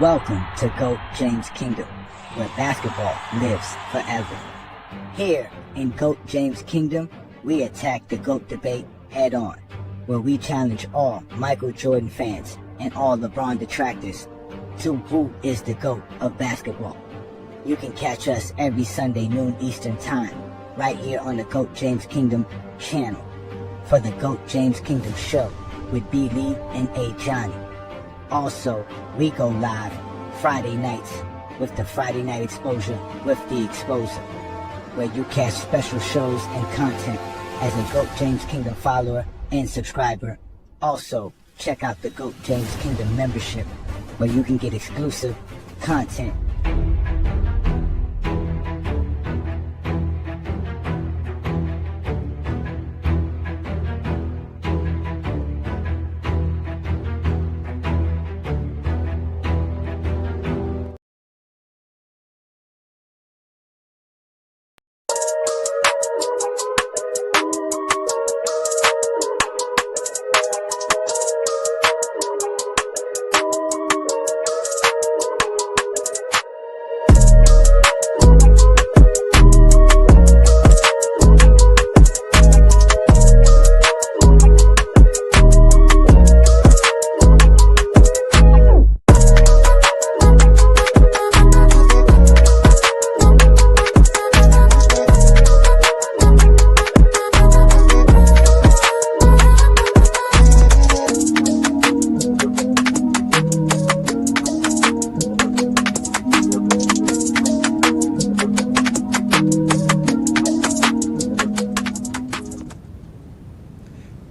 Welcome to GOAT James Kingdom, where basketball lives forever. Here in GOAT James Kingdom, we attack the GOAT debate head on, where we challenge all Michael Jordan fans and all LeBron detractors to who is the GOAT of basketball. You can catch us every Sunday noon Eastern Time, right here on the GOAT James Kingdom channel, for the GOAT James Kingdom show with B. Lee and A. Johnny. Also, we go live Friday nights with the Friday Night Exposure with the Exposer, where you catch special shows and content as a GOAT James Kingdom follower and subscriber. Also, check out the GOAT James Kingdom membership, where you can get exclusive content.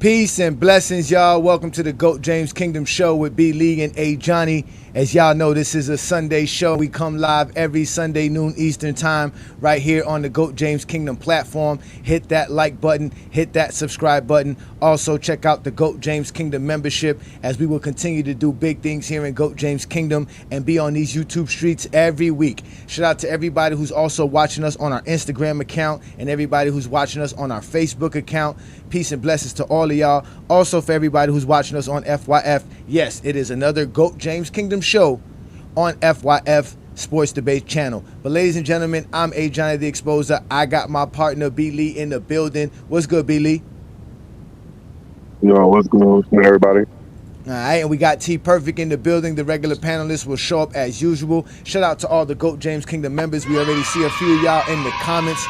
Peace and blessings, y'all. Welcome to the GOAT James Kingdom show with B. Lee and A. Johnny. As y'all know, this is a Sunday show. We come live every Sunday noon Eastern Time right here on the GOAT James Kingdom platform. Hit that like button, hit that subscribe button. Also, check out the GOAT James Kingdom membership, as we will continue to do big things here in GOAT James Kingdom and be on these YouTube streets every week. Shout out to everybody who's also watching us on our Instagram account and everybody who's watching us on our Facebook account. Peace and blessings to all of y'all. Also, for everybody who's watching us on FYF, yes, it is another GOAT James Kingdom show on FYF Sports Debate channel. But ladies and gentlemen, I'm A. Johnny the Exposer. I got my partner B. Lee in the building. What's good, B. Lee? Yo, what's going on, everybody? All right, and we got T Perfect in the building. The regular panelists will show up as usual. Shout out to all the GOAT James Kingdom members. We already see a few of y'all in the comments.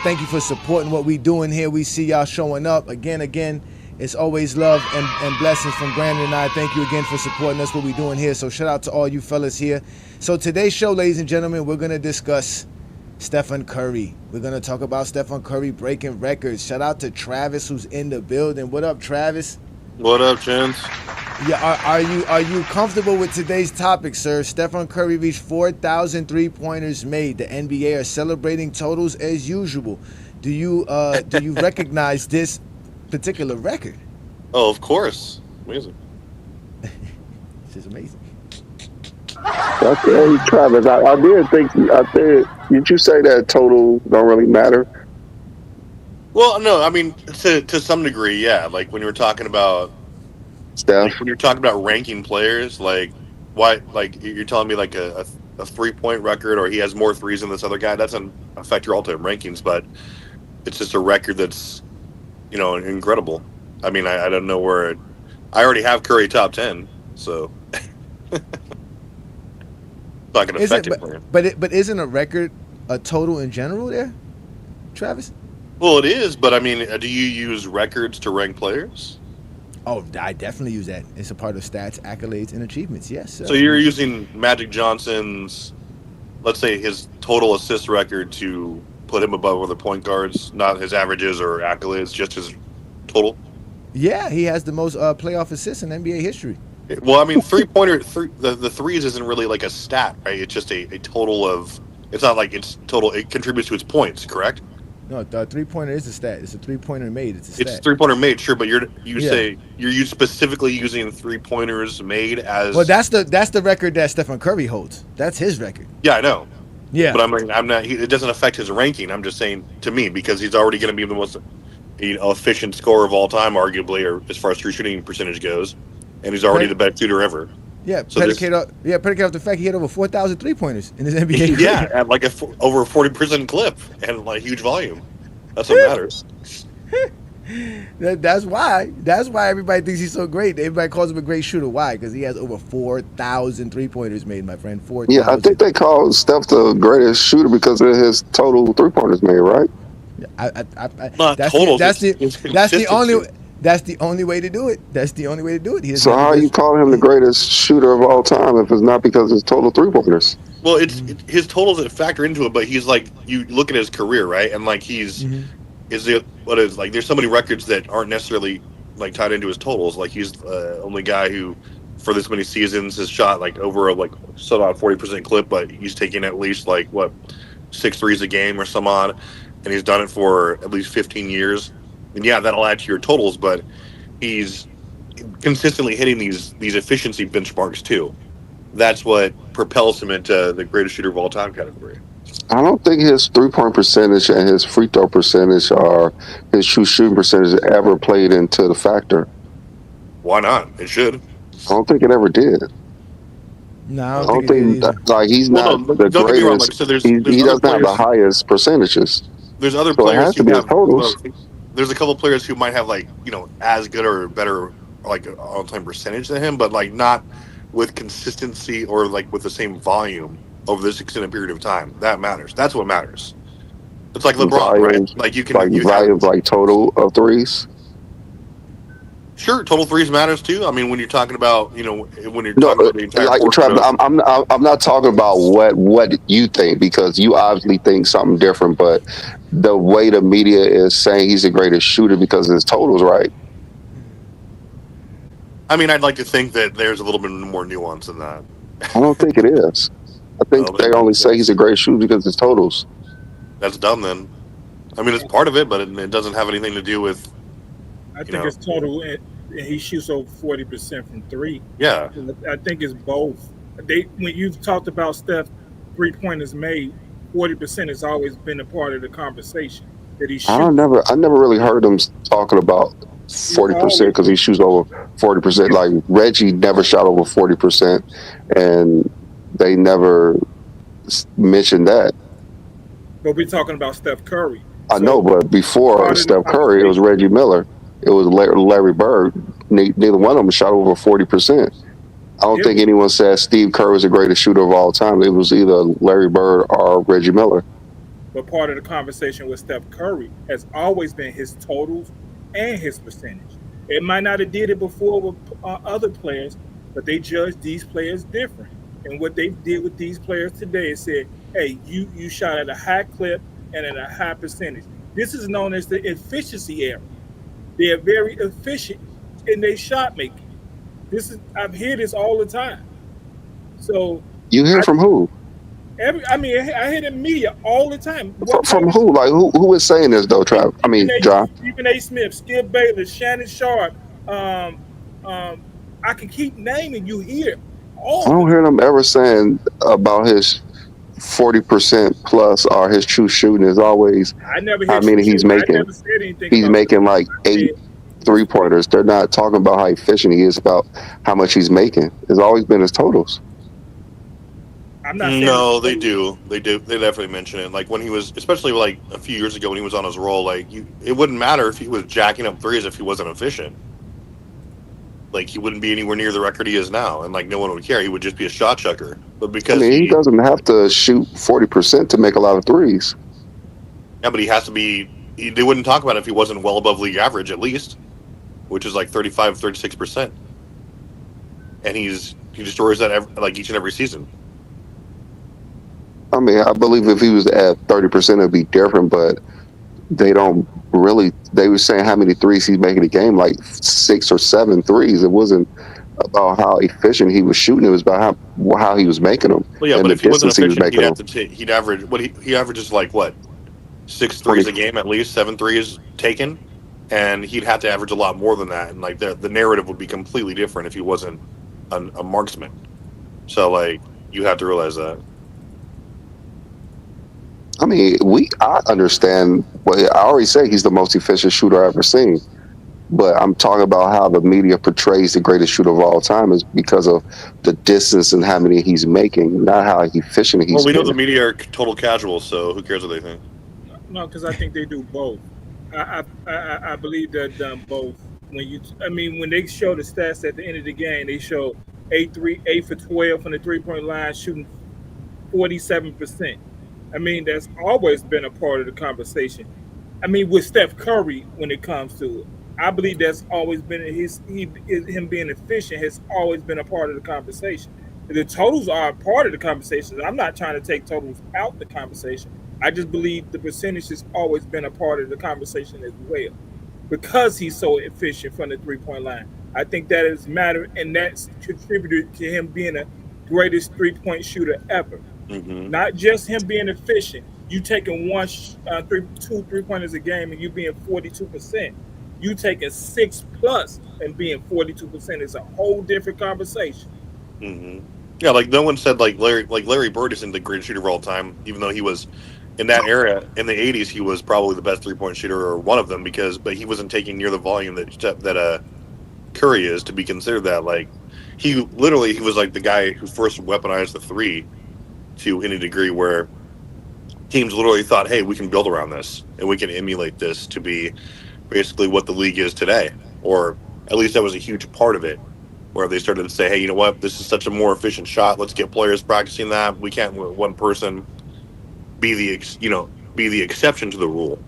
Thank you for supporting what we doing here. We see y'all showing up again. It's always love and blessings from Brandon and I. Thank you again for supporting us, what we doing here. So shout out to all you fellas here. So today's show, ladies and gentlemen, we're going to discuss Stephen Curry. We're going to talk about Stephen Curry breaking records. Shout out to Travis, who's in the building. What up, Travis? What up, gents? Yeah, are you comfortable with today's topic, sir? Stephen Curry reached 4,000 three-pointers made. The NBA are celebrating totals as usual. Do you recognize this particular record? Oh, of course. Amazing. This is amazing. Okay, Travis, I did think, did you say that total don't really matter? Well, no, I mean, to some degree, yeah. Like, when you were talking about Steph? when you're talking about ranking players, like, why, like, you're telling me, like, a 3-point record, or he has more threes than this other guy, that doesn't affect your all-time rankings, but it's just a record that's, you know, incredible. I mean, I don't know where I already have Curry top 10, so it's not going to affect him. But isn't a record a total in general there, Travis? Well, it is, but I mean, do you use records to rank players? Oh, I definitely use that. It's a part of stats, accolades, and achievements. Yes, sir. So you're using Magic Johnson's, let's say, his total assist record to put him above other point guards, not his averages or accolades, just his total? Yeah, he has the most playoff assists in NBA history. Well, I mean, the threes isn't really like a stat, right? It's just a total of. It's not like it's total. It contributes to its points, correct? No, the three-pointer is a stat. It's a three-pointer made. It's a stat. It's three-pointer made, sure, but you're specifically using three-pointers made as. Well, that's the record that Stephen Curry holds. That's his record. Yeah, I know. Yeah, but I'm not. It doesn't affect his ranking. I'm just saying, to me, because he's already going to be the most efficient scorer of all time, arguably, or as far as true shooting percentage goes, and he's already the best shooter ever. Yeah, So predicated off the fact he had over 4,000 3-pointers in his NBA career. yeah, at like over a 40% clip and like huge volume. That's what matters. That's why. That's why everybody thinks he's so great. Everybody calls him a great shooter. Why? Because he has over 4,000 3-pointers made, my friend. Yeah, I 4,000. think they call Steph the greatest shooter because of his total 3-pointers made, right? Not That's totals. the only. That's the only way to do it. That's the only way to do it. He So doesn't how have you call him the greatest shooter of all time if it's not because of his total 3-pointers? Well, his totals that factor into it, but he's like, you look at his career, right? And like is it what is like? There's so many records that aren't necessarily like tied into his totals. Like he's the only guy who, for this many seasons, has shot like over a so on 40% clip, but he's taking at least like 6 threes a game or some odd, and he's done it for at least 15 years. And yeah, that'll add to your totals, but he's consistently hitting these efficiency benchmarks too. That's what propels him into the greatest shooter of all time category. I don't think his 3-point percentage and his free throw percentage or his true shooting percentage ever played into the factor. Why not? It should. I don't think it ever did. No, I don't think like he's Well, not no, the don't get me wrong. greatest. Like, so there's he other doesn't have the players. highest percentages. There's other So it players has to who be his have. totals. There's a couple players who might have as good or better all-time percentage than him, but like not with consistency or like with the same volume over this extended period of time. That matters. That's what matters. It's like LeBron, Volume, right? Like you volume, like total of threes. Sure, total threes matters too. I mean, when you're talking about when you're No, talking about the entire like portion Travis, of, I'm not talking about what you think because you obviously think something different. But the way the media is saying he's the greatest shooter because of his totals, right? I mean, I'd like to think that there's a little bit more nuance in that. I don't think it is. I think Well, they only say he's a great shooter because of his totals. That's dumb then. I mean, it's part of it, but it doesn't have anything to do with. I think it's total. He shoots over 40% from three. Yeah. I think it's both. When you've talked about Steph 3-pointers made, 40% has always been a part of the conversation that he shoots. I never really heard him talking about 40% because he shoots over 40%. Like Reggie never shot over 40%, and they never mentioned that. But we're talking about Steph Curry. I know, but before Steph Curry, it was Reggie Miller. It was Larry Bird. Neither one of them shot over 40%. I don't think anyone said Steve Kerr was the greatest shooter of all time. It was either Larry Bird or Reggie Miller. But part of the conversation with Steph Curry has always been his totals and his percentage. It might not have did it before with other players, but they judged these players different. And what they did with these players today is said, hey, you shot at a high clip and at a high percentage. This is known as the efficiency era. They are very efficient in their shot making. I hear this all the time. So you hear from who? I hear the media all the time. From who? Like who is saying this though, Trav? I mean, John. Stephen A. Smith, Skip Bayless, Shannon Sharp. I can keep naming you here. I don't hear them ever saying about his 40% plus or his true shooting is always how many he's making. He's making like 8 3-pointers. They're not talking about how efficient he is, about how much he's making. It's always been his totals. I'm not saying no, they do. They definitely mention it. Like when he was, especially like a few years ago when he was on his roll, like it wouldn't matter if he was jacking up threes if he wasn't efficient. Like he wouldn't be anywhere near the record he is now, and like no one would care. He would just be a shot chucker. But because he doesn't have to shoot 40% to make a lot of threes. Yeah, but he has to be. They wouldn't talk about it if he wasn't well above league average at least, which is like 35, 36%. And he destroys that like each and every season. I mean, I believe if he was at 30%, it'd be different, but they don't really. They were saying how many threes he's making a game, like 6 or 7 threes. It wasn't about how efficient he was shooting; it was about how he was making them. Well, yeah, but if he wasn't efficient, he'd average he averages like what 6 threes a game at least, 7 threes taken, and he'd have to average a lot more than that. And like the narrative would be completely different if he wasn't a marksman. So like you have to realize that. I mean, I understand. Well, I already say he's the most efficient shooter I've ever seen. But I'm talking about how the media portrays the greatest shooter of all time is because of the distance and how many he's making, not how efficient he's Well, we know getting. the media are total casuals, so who cares what they think? No, because I think they do both. I believe they've done both. When they show the stats at the end of the game, they show 8 for 12 from the 3 point line, shooting 47%. That's always been a part of the conversation. With Steph Curry, when it comes to it, I believe that's always been him being efficient has always been a part of the conversation. The totals are a part of the conversation. I'm not trying to take totals out the conversation. I just believe the percentage has always been a part of the conversation as well, because he's so efficient from the 3 point line. I think that has mattered, and that's contributed to him being a greatest 3 point shooter ever. Mm-hmm. Not just him being efficient. You taking two 3 pointers a game and you being 42%. You taking 6+ and being 42% is a whole different conversation. Mm-hmm. Yeah, like no one said Larry Bird isn't the greatest shooter of all time, even though he was in that era in the '80s. He was probably the best 3 point shooter or one of them but he wasn't taking near the volume that Curry is to be considered that. Like he was like the guy who first weaponized the three to any degree where teams literally thought, hey, we can build around this and we can emulate this to be basically what the league is today, or at least that was a huge part of it, where they started to say, hey, you know what, this is such a more efficient shot. Let's get players practicing that. We can't let one person be the exception to the rule.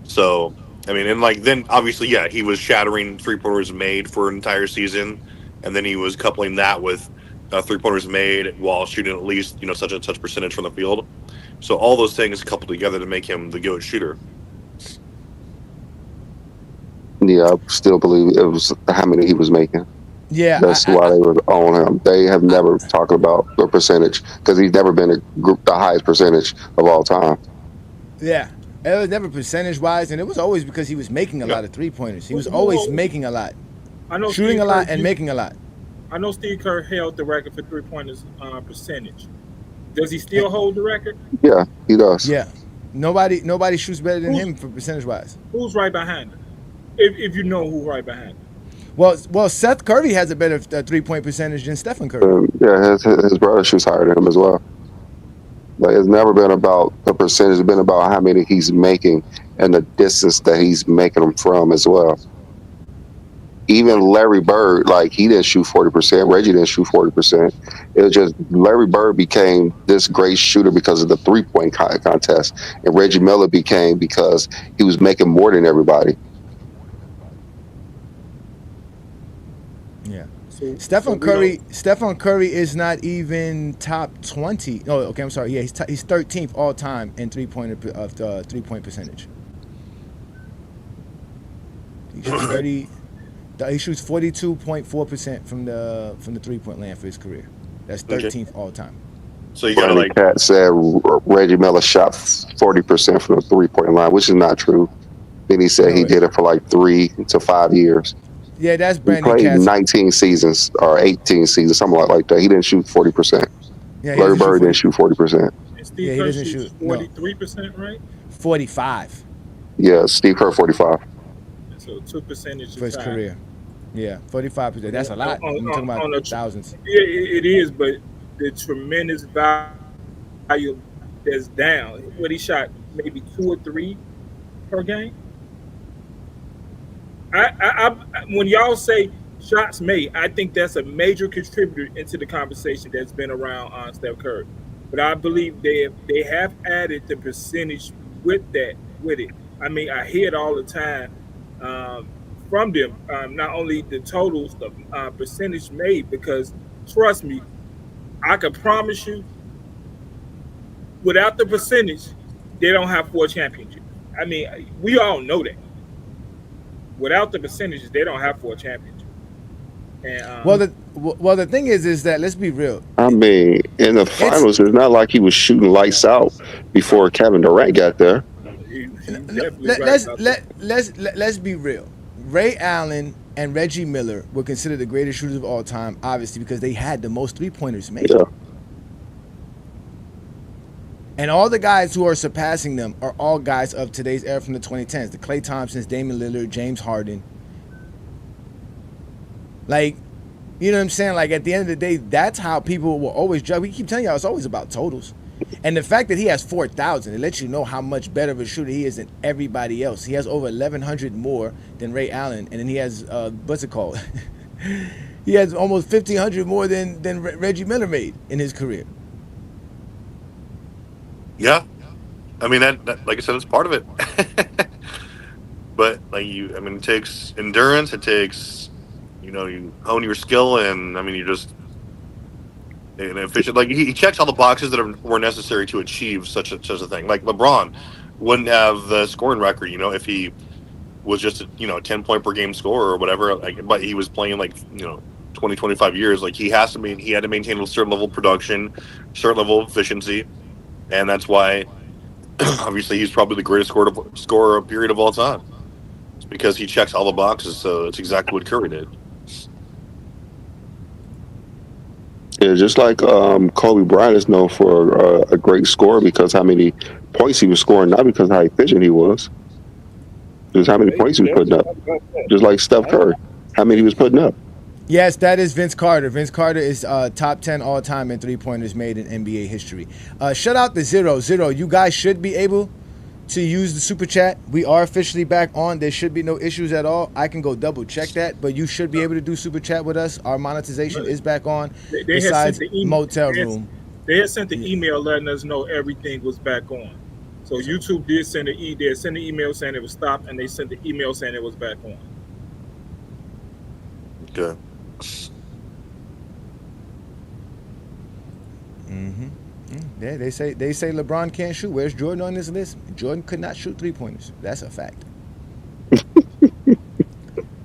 So, and then obviously, yeah, he was shattering 3 pointers made for an entire season, and then he was coupling that with 3 pointers made while shooting at least such and such percentage from the field. So all those things coupled together to make him the GOAT shooter. Yeah, I still believe it was how many he was making. Yeah, That's why they were on him. They have never talked about the percentage because he's never been the highest percentage of all time. Yeah, it was never percentage wise, and it was always because he was making a lot of 3 pointers. He was always making a lot, shooting a lot, and making a lot. I know Steve Kerr held the record for 3 pointers percentage. Does he still hold the record? Yeah, he does. Yeah, nobody shoots better than him for percentage wise. Who's right behind him? If you know who's right behind him. Well, Seth Curry has a better 3 point percentage than Stephen Curry. Yeah, his brother shoots higher than him as well. But it's never been about the percentage. It's been about how many he's making and the distance that he's making them from as well. Even Larry Bird, he didn't shoot 40%. Reggie didn't shoot 40%. It was just Larry Bird became this great shooter because of the 3 point contest, and Reggie Miller became because he was making more than everybody. Yeah. Stephen Curry is not even top 20. Oh, okay, I'm sorry. Yeah, he's 13th all time in 3-point percentage. He shoots 42.4% from the 3-point land for his career. That's 13th all time. So you got Cat said Reggie Miller shot 40% from the 3-point line, which is not true. Then he said he did it for 3 to 5 years. Yeah, that's Brandon He played Katz. 19 seasons or 18 seasons, something like that. He didn't shoot 40%. Yeah, Larry Bird didn't shoot 40%. And Steve Kerr shoots 43%, right? 45. Yeah, Steve Kerr 45. So 2% for his career. Yeah, 45%. That's a lot. We're talking about thousands. It is, but the tremendous value that's down. What he shot, maybe 2 or 3 per game. When y'all say shots made, I think that's a major contributor into the conversation that's been around on Steph Curry. But I believe they have added the percentage with it. I hear it all the time from them. Not only the totals, the percentage made, because trust me, I can promise you, without the percentage, they don't have 4 championships. We all know that. Without the percentages, they don't have 4 championships. And, the thing is that, let's be real. In the finals, it's not like he was shooting lights out before Kevin Durant got there. Let's be real. Ray Allen and Reggie Miller were considered the greatest shooters of all time, obviously, because they had the most 3-pointers made. Yeah. And all the guys who are surpassing them are all guys of today's era from the 2010s. The Klay Thompsons, Damian Lillard, James Harden. Like, you know what I'm saying? Like, at the end of the day, that's how people will always judge. We keep telling y'all it's always about totals. And the fact that he has 4,000, it lets you know how much better of a shooter he is than everybody else. He has over 1,100 more than Ray Allen, and then he has, what's it called? He has almost 1,500 more than Reggie Miller made in his career. Yeah. I mean, that like I said, it's part of it. But, like, it takes endurance. It takes, you hone your skill, and, you just an efficient. Like, he checks all the boxes that were necessary to achieve such a thing. Like, LeBron wouldn't have the scoring record, if he was just a 10-point per game scorer or whatever. Like, but he was playing 20, 25 years. Like, he had to maintain a certain level of production, certain level of efficiency, and that's why obviously he's probably the greatest scorer period of all time. It's because he checks all the boxes. So it's exactly what Curry did. Yeah, just like Kobe Bryant is known for a great scorer because how many points he was scoring, not because how efficient he was. Just how many points he was putting up. Just like Steph Curry, how many he was putting up. Yes, that is Vince Carter. Vince Carter is top 10 all time in three-pointers made in NBA history. Shout out to Zero. You guys should be able to use the super chat. We are officially back on. There should be no issues at all. I can go double check that, but you should be able to do super chat with us. Our monetization is back on. Besides motel room. They had sent the email letting us know everything was back on. So YouTube did send an email saying it was stopped, and they sent the email saying it was back on. Okay. Yeah, they say LeBron can't shoot. Where's Jordan on this list? Jordan could not shoot three-pointers. That's a fact.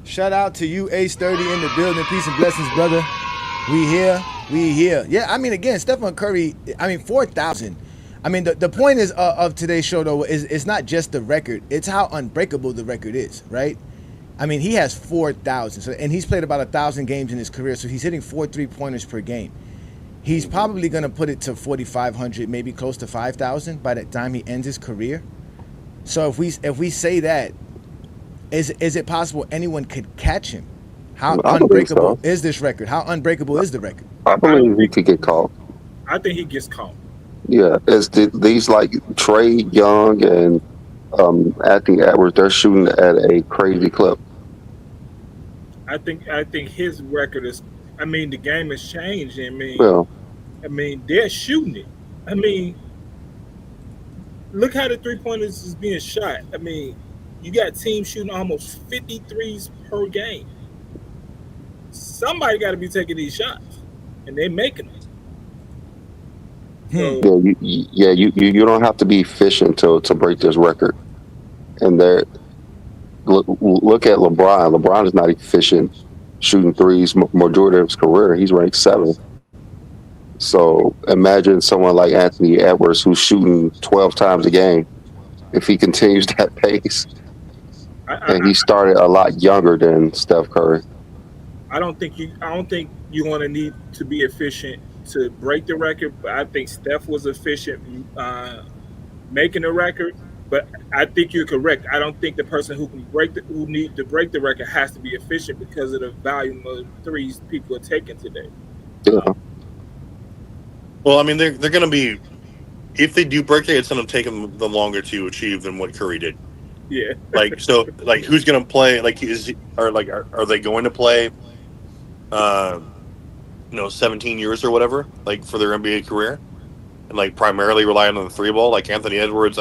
Shout out to you, Ace 30 in the building. Peace and blessings, brother. We here. Yeah, again, Stephen Curry, 4,000. The point is of today's show, though, is it's not just the record. It's how unbreakable the record is, right? He has 4,000. And he's played about 1,000 games in his career, so he's hitting 4 3-pointers per game. He's probably going to put it to 4,500, maybe close to 5,000 by the time he ends his career. So if we say that, is it possible anyone could catch him? How unbreakable is this record? How unbreakable is the record? I believe he could get caught. I think he gets caught. Yeah, it's these like Trey Young and Anthony Edwards. They're shooting at a crazy clip. I think his record is. The game has changed. They're shooting it. Look how the 3-pointers is being shot. You got teams shooting almost 53s per game. Somebody got to be taking these shots, and they're making them. So, you don't have to be efficient to break this record. And look at LeBron. LeBron is not efficient shooting threes majority of his career. He's ranked 7th. So imagine someone like Anthony Edwards who's shooting 12 times a game. If he continues that pace, and he started a lot younger than Steph Curry. I don't think you're going to need to be efficient to break the record. But I think Steph was efficient making the record. But I think you're correct. I don't think the person who needs to break the record has to be efficient because of the volume of threes people are taking today. Yeah. Well, they're going to be, if they do break it, it's going to take them longer to achieve than what Curry did. Yeah. Who's going to play? Are they going to play? 17 years or whatever, for their NBA career, and primarily relying on the 3-ball, like Anthony Edwards.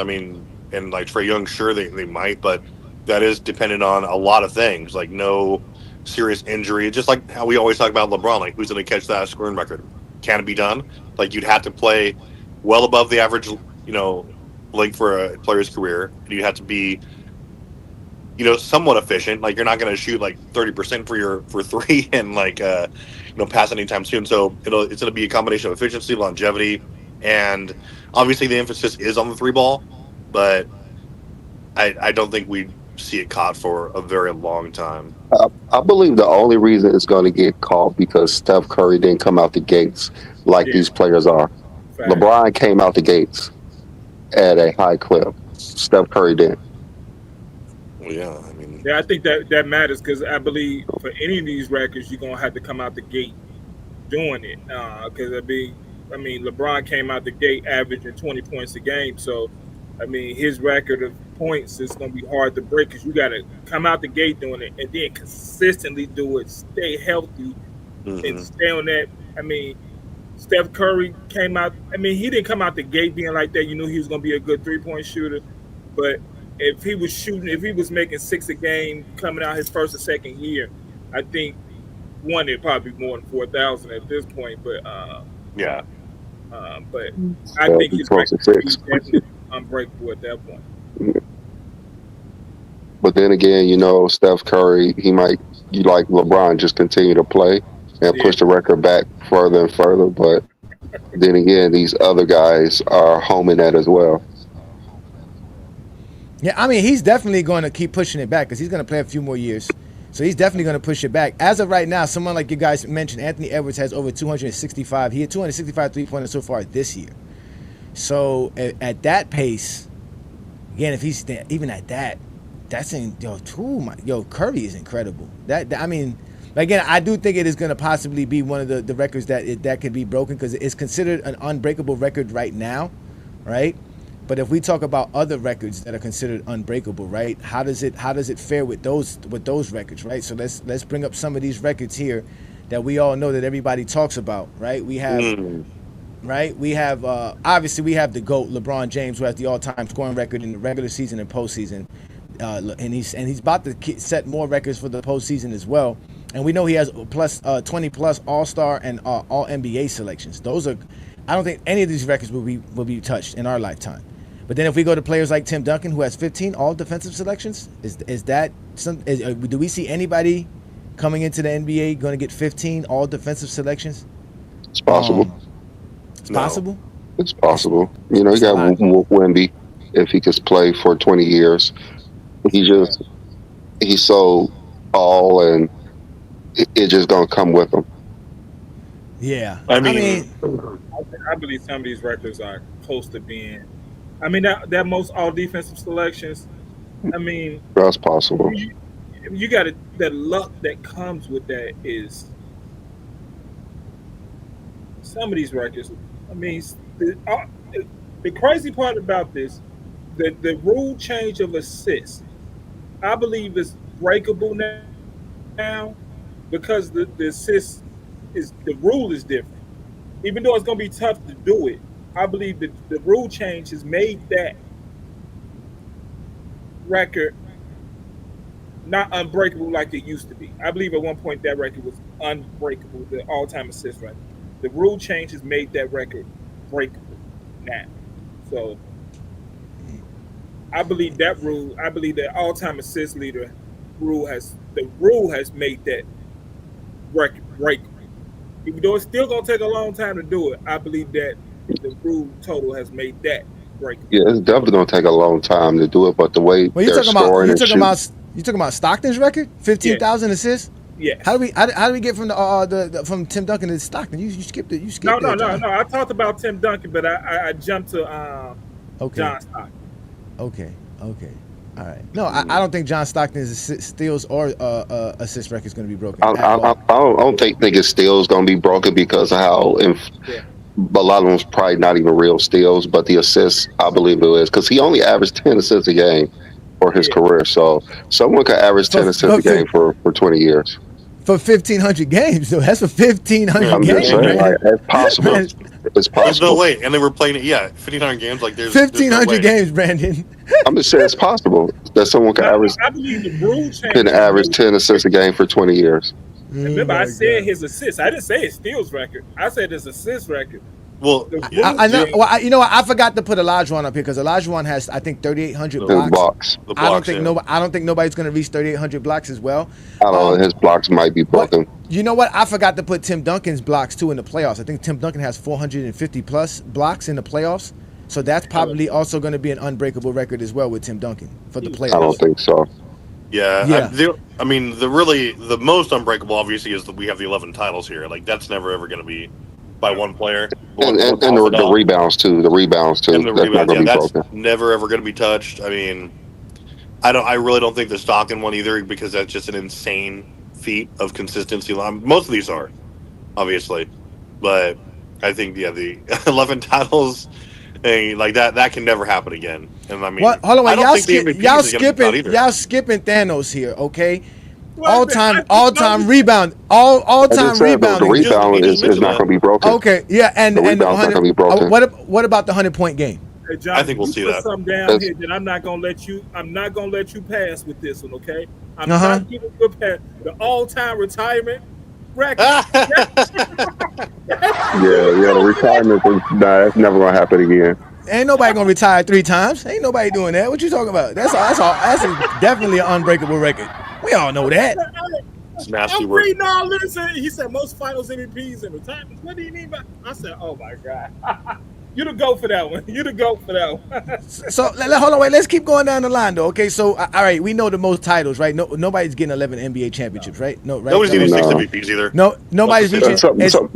And Trey Young, sure they might, but that is dependent on a lot of things, like no serious injury. Just like how we always talk about LeBron, who's going to catch that scoring record? Can it be done? You'd have to play well above the average, for a player's career, and you have to be, somewhat efficient. You're not going to shoot 30% for 3 and pass anytime soon. So it's going to be a combination of efficiency, longevity, and obviously the emphasis is on the 3-ball. But I don't think we see it caught for a very long time. I believe the only reason it's going to get caught because Steph Curry didn't come out the gates like these players are. Fact. LeBron came out the gates at a high clip. Steph Curry didn't. Well, yeah, Yeah, I think that matters because I believe for any of these records, you're gonna have to come out the gate doing it. Because I mean, LeBron came out the gate averaging 20 points a game. So, I mean, his record of points is gonna be hard to break because you got to come out the gate doing it and then consistently do it, stay healthy, and stay on that. I mean, Steph Curry came out. I mean, he didn't come out the gate being like that. You knew he was gonna be a good 3-point shooter, but if he was making 6 a game coming out his first or second year, I think one it'd probably be more than 4,000 at this point. But yeah, but I think his record is definitely unbreakable at that point. But then again, Steph Curry, he might, like LeBron, just continue to play and push the record back further and further. But then again, these other guys are homing that as well. Yeah, I mean, he's definitely going to keep pushing it back because he's going to play a few more years. So he's definitely going to push it back. As of right now, someone like you guys mentioned, Anthony Edwards has over 265. He had 265 three-pointers so far this year. So at that pace, again, if he's even at that, that's Curry is incredible. I mean, again, I do think it is going to possibly be one of the records that could be broken because it's considered an unbreakable record right now, right? But if we talk about other records that are considered unbreakable, right? How does it fare with those records, right? So let's bring up some of these records here that we all know that everybody talks about, right? We have obviously we have the GOAT, LeBron James, who has the all-time scoring record in the regular season and postseason, and he's about to set more records for the postseason as well. And we know he has 20 plus All-Star and All NBA selections. I don't think any of these records will be touched in our lifetime. But then if we go to players like Tim Duncan, who has 15 all defensive selections, do we see anybody coming into the NBA going to get 15 all defensive selections? It's possible. It's possible? It's possible. You got Wemby, if he could play for 20 years. He's so all, and it's just going to come with him. Yeah. I mean, I believe some of these records are close to being. I mean, that most all defensive selections. I mean, that's possible. You got the luck that comes with that is some of these records. I mean, the crazy part about this, the rule change of assists, I believe is breakable now because the assist the rule is different. Even though it's going to be tough to do it, I believe that the rule change has made that record not unbreakable like it used to be. I believe at one point that record was unbreakable, the all-time assist record. The rule change has made that record breakable now. So I believe that all-time assist leader rule has made that record breakable. Even though it's still gonna take a long time to do it, I believe that the rule total has made that breakable. Yeah, it's definitely gonna take a long time to do it, but the way they're scoring, you talking about Stockton's record, 15,000 assists? Yeah. How do we get from from Tim Duncan to Stockton? You skipped it. No. I talked about Tim Duncan, but I jumped to John Stockton. Okay. All right. No, I don't think John Stockton's steals or assist record is going to be broken. I don't think his steals going to be broken because of how a lot of them's probably not even real steals, but the assists, I believe it is, because he only averaged 10 assists a game for his career. So someone could average 10 assists a game for 20 years. For 1,500 games, though. That's for 1,500 games. Just saying, that's possible. It's possible. There's no way. And they were playing it, 1,500 games. Like there's 1,500 games, Brandon. I'm just saying it's possible that someone can average. I believe the rule change. Can average 10 assists a game for 20 years. Remember, I said his assists. I didn't say his steals record. I said his assist record. Well, I know. Well, you know what? I forgot to put Olajuwon up here because Olajuwon has, I think, 3,800 blocks. I don't think nobody's going to reach 3,800 blocks as well. I don't know. His blocks might be broken. You know what? I forgot to put Tim Duncan's blocks too in the playoffs. I think Tim Duncan has 450 plus blocks in the playoffs. So that's probably also going to be an unbreakable record as well with Tim Duncan for the playoffs. I don't think so. Yeah. I mean, the most unbreakable obviously is that we have the 11 titles here. Like that's never ever going to be by one player. And the rebounds too. And the that's rebounds, not going to be that's broken. never ever going to be touched. I mean, I really don't think the Stockton one either, because that's just an insane feat of consistency. Most of these are, obviously, but I think the 11 titles, like that can never happen again. And I mean, hold on, wait, y'all skipping Thanos here, okay? Well, All time rebound, I just said, the rebounding. rebound is not going to be broken. Okay, yeah, and the rebound's not going to be broken. What about the 100-point game? Hey, John, I think we'll see that. Something down here that I'm not gonna let you pass with this one, okay? I'm not giving you a pass. The all-time retirement record. The retirement thing, that's never gonna happen again. Ain't nobody gonna retire 3 times. Ain't nobody doing that. What you talking about? That's definitely an unbreakable record. We all know that. It's nasty I'm work. reading all this, and he said most finals MVPs in retirement. What do you mean by? I said, oh my god. You the go for that one. So hold on, wait. Let's keep going down the line, though. Okay, so all right, we know the most titles, right? Nobody's getting 11 NBA championships, right? No, right? Nobody's getting 6 MVPs either. No, nobody's reaching.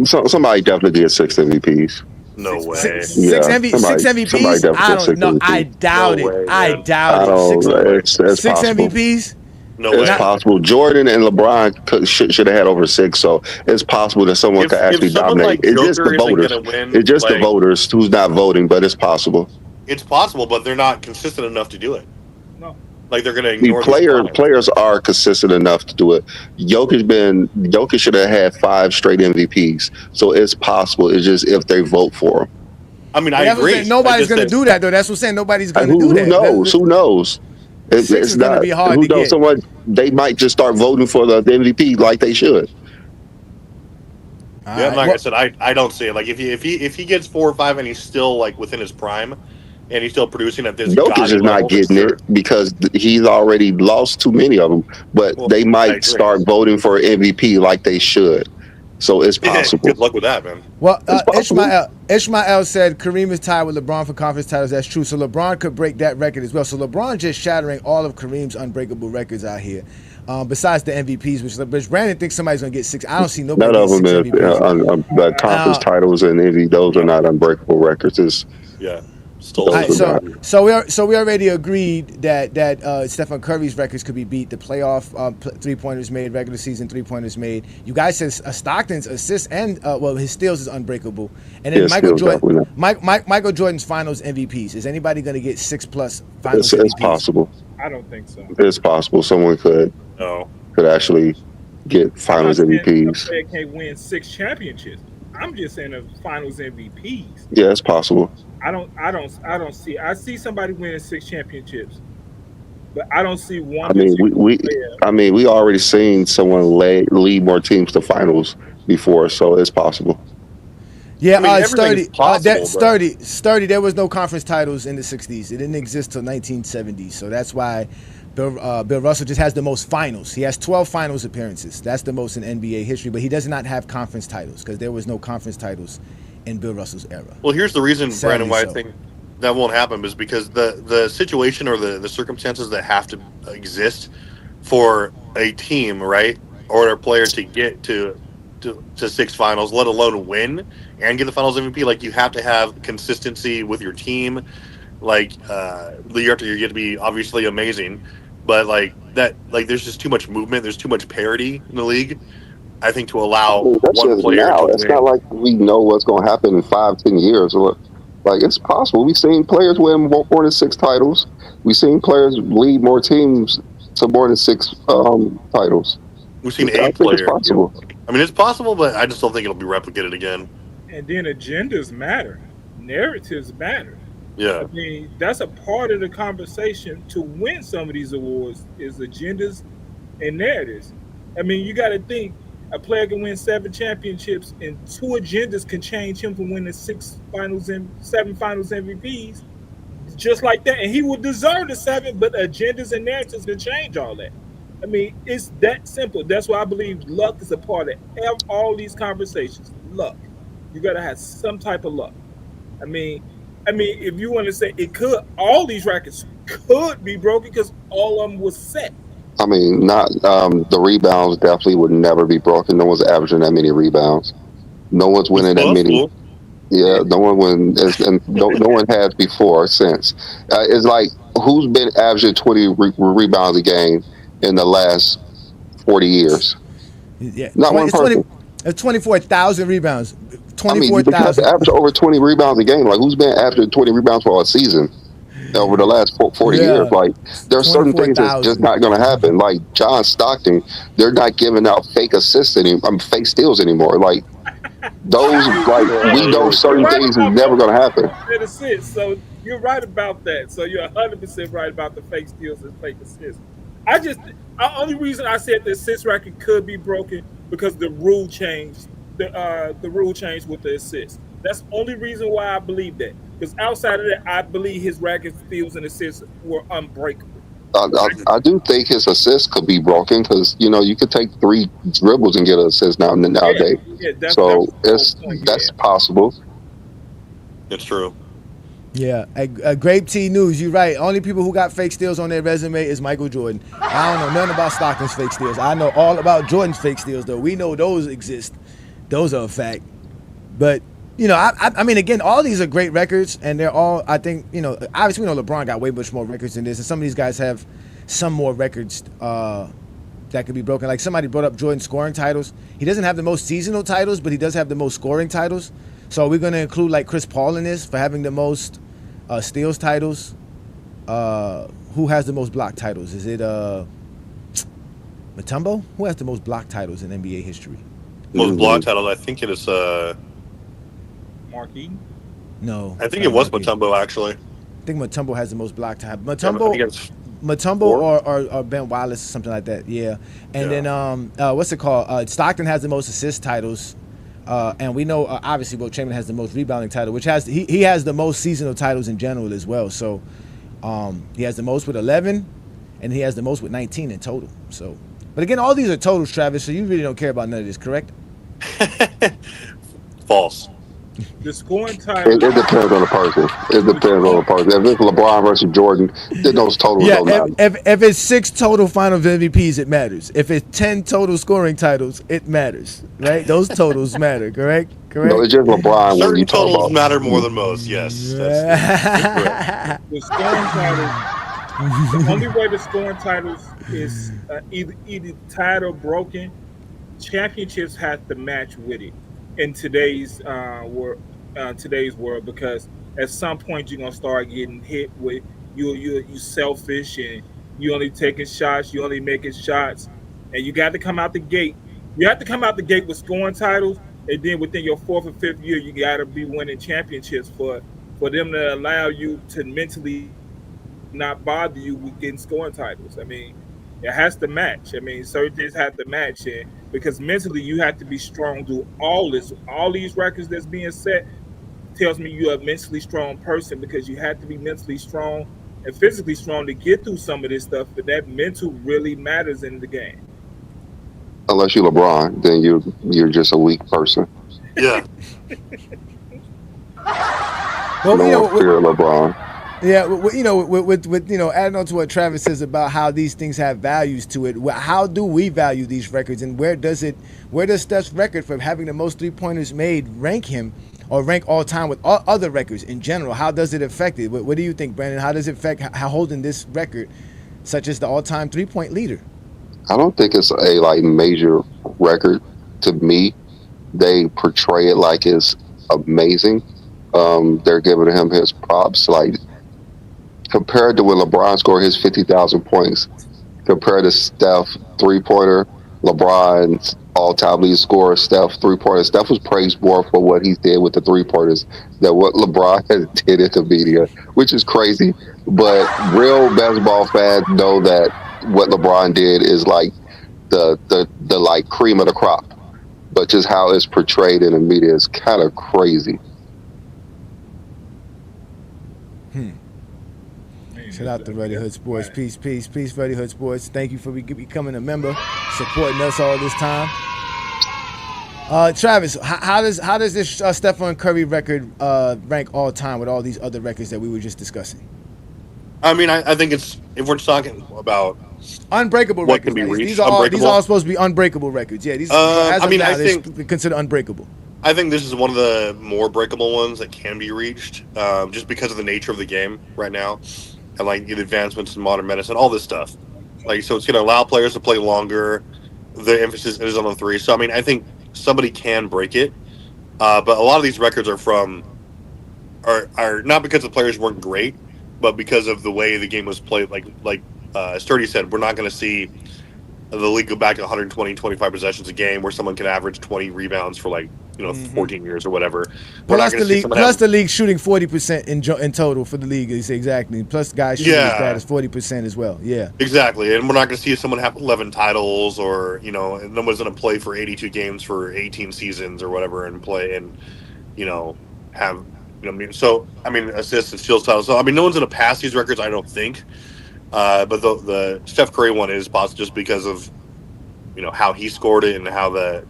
Somebody definitely gets 6 MVPs. No way. Six MVPs. I don't know. I doubt it. I doubt it. 6 MVPs. No way. It's possible. Jordan and LeBron should have had over 6, so it's possible that someone could actually dominate. Like it's just the voters. It's just the voters who's not voting, but it's possible. It's possible, but they're not consistent enough to do it. No. Like they're going to ignore players are consistent enough to do it. Jokic should have had 5 straight MVPs, so it's possible. It's just if they vote for him. I mean, I agree. Nobody's going to do that, though. That's what I'm saying. Nobody's going to do that. Who knows? It's not going to be hard to get. They might just start voting for the MVP like they should. Yeah, like I said, I don't see it. Like if he gets 4 or 5 and he's still like within his prime, and he's still producing at this. Jokic is not getting it because he's already lost too many of them. But they might start voting for MVP like they should. So it's possible. Good luck with that, man. Well, Ishmael said Kareem is tied with LeBron for conference titles. That's true. So LeBron could break that record as well. So LeBron just shattering all of Kareem's unbreakable records out here. Besides the MVPs, which Brandon thinks somebody's going to get 6. I don't see nobody. None of them the conference titles and MVP. Those are not unbreakable records. So we already agreed that Stephen Curry's records could be beat. The playoff 3-pointers made, regular season 3-pointers made. You guys said Stockton's assists and his steals is unbreakable. And then Michael Jordan's Finals MVPs. Is anybody going to get 6+ Finals MVPs? It's possible. I don't think so. It's possible someone could actually get Finals MVPs. They can't win 6 championships. I'm just saying the Finals MVPs. Yeah, it's possible. I don't see. I see somebody winning 6 championships, but I don't see one. I mean, we already seen someone lead more teams to finals before, so it's possible. Yeah, Sturdy. There was no conference titles in the 60s. It didn't exist till 1970. So that's why Bill Russell just has the most finals. He has 12 finals appearances. That's the most in NBA history. But he does not have conference titles because there was no conference titles in Bill Russell's era. Well, here's the reason, Brandon, why I think that won't happen is because the situation or the circumstances that have to exist for a team, right, or a player to get to 6 finals, let alone win and get the Finals MVP. Like, you have to have consistency with your team. Like, year after year, you have to be obviously amazing, but there's just too much movement. There's too much parity in the league. I think to allow one player to win. It's not like we know what's going to happen in 5-10 years. Like, it's possible. We've seen players win more than 6 titles. We've seen players lead more teams to more than 6 titles. We've seen 8 players. It's possible. I mean, it's possible, but I just don't think it'll be replicated again. And then agendas matter. Narratives matter. Yeah. I mean, that's a part of the conversation to win some of these awards is agendas and narratives. I mean, you got to think a player can win 7 championships and 2 agendas can change him from winning 7 finals MVPs just like that. And he would deserve the 7, but agendas and narratives can change all that. I mean, it's that simple. That's why I believe luck is a part of all these conversations. Luck. You got to have some type of luck. I mean, if you want to say all these records could be broken because all of them was set. I mean, not the rebounds definitely would never be broken. No one's averaging that many rebounds. No one's winning that many. Yeah, no one wins, and no one has before or since. It's like who's been averaging 20 rebounds a game in the last 40 years? Yeah, Not one person. It's 24,000 rebounds. I mean, you have to average over 20 rebounds a game. Like, who's been averaging 20 rebounds for a season over the last 40 years? Like, there are certain things that's just not going to happen. Like John Stockton, they're not giving out fake assists anymore, fake steals anymore. Like, those, like, we know certain things is never going to happen. So you're right about that. So you're 100% right about the fake steals and fake assists. The only reason I said the assist record could be broken because the rule changed. The rule changed with the assists. That's the only reason why I believe that. Because outside of that, I believe his record steals and assists were unbreakable. I do think his assists could be broken because you could take 3 dribbles and get an assist nowadays. So that's possible. It's true. Yeah, Grape Tea News, you're right. Only people who got fake steals on their resume is Michael Jordan. I don't know nothing about Stockton's fake steals. I know all about Jordan's fake steals, though. We know those exist. Those are a fact. But, I mean, again, all these are great records, and they're all, I think, obviously we know LeBron got way much more records than this, and some of these guys have some more records that could be broken. Like somebody brought up Jordan's scoring titles. He doesn't have the most seasonal titles, but he does have the most scoring titles. So we're going to include like Chris Paul in this for having the most steals titles. Who has the most block titles? Is it Mutombo? Who has the most block titles in NBA history? Most block titles, I think it is Mark Eaton? No. I think it was Mutombo, actually. I think Mutombo has the most block titles. Mutombo or Ben Wallace, something like that. Yeah. And then what's it called? Stockton has the most assist titles. And we know obviously Wilt Chamberlain has the most rebounding title, which he has the most seasonal titles in general as well. So he has the most with 11, and he has the most with 19 in total. So, but again, all these are totals, Travis. So you really don't care about none of this, correct? False. The scoring title. It depends on the person. If it's LeBron versus Jordan, then those totals don't matter. If it's 6 total Finals MVPs, it matters. If it's 10 total scoring titles, it matters, right? Those totals matter, correct? No, it's just LeBron. Certain when you talk totals about matter more than most. Yes. That's the scoring titles. The only way the scoring titles is either tied or broken. Championships have to match with it in today's world, because at some point you're gonna start getting hit with you selfish and you only taking shots, you only making shots, and you got to come out the gate. You have to come out the gate with scoring titles, and then within your 4th or 5th year, you got to be winning championships for them to allow you to mentally not bother you with getting scoring titles. I mean, it has to match. I mean, certain things have to match, and because mentally you have to be strong. Do all these records that's being set tells me you're a mentally strong person, because you have to be mentally strong and physically strong to get through some of this stuff. But that mental really matters in the game. Unless you're LeBron, then you're just a weak person. Yeah. Well, no one fear LeBron. Yeah, with adding on to what Travis says about how these things have values to it. How do we value these records, and where does Steph's record for having the most 3-pointers made rank him, or rank all time with all other records in general? How does it affect it? What do you think, Brandon? How does it affect how holding this record, such as the all-time 3-point leader? I don't think it's a major record to me. They portray it like it's amazing. They're giving him his props, like, compared to when LeBron scored his 50,000 points, compared to Steph 3-pointer, LeBron's all-time lead scorer, Steph 3-pointer. Steph was praised more for what he did with the 3-pointers than what LeBron did in the media, which is crazy. But real basketball fans know that what LeBron did is like the like cream of the crop. But just how it's portrayed in the media is kind of crazy. Shout out to Ready Hood Sports. Peace, Ready Hood Sports. Thank you for becoming a member, supporting us all this time. Travis, how does this Stephen Curry record rank all time with all these other records that we were just discussing? I mean, I think it's, if we're talking about unbreakable what records, can be reached, these are all supposed to be unbreakable records. Yeah, these. I think considered unbreakable. I think this is one of the more breakable ones that can be reached, just because of the nature of the game right now. and like the advancements in modern medicine, all this stuff. Like, so it's going to allow players to play longer. The emphasis is on the three. So I mean, I think somebody can break it, but a lot of these records are not because the players weren't great, but because of the way the game was played. Like Sturdy said, we're not going to see the league go back to 120, 25 possessions a game where someone can average 20 rebounds for 14 years or whatever. Plus the league shooting 40% in total for the league is exactly. Plus guys shooting as bad as 40% as well. Yeah, exactly. And we're not going to see someone have 11 titles or and no one's going to play for 82 games for 18 seasons or whatever and play and have so I mean assists and steals titles. So I mean no one's going to pass these records, I don't think. But the Steph Curry one is possible just because of how he scored it and how the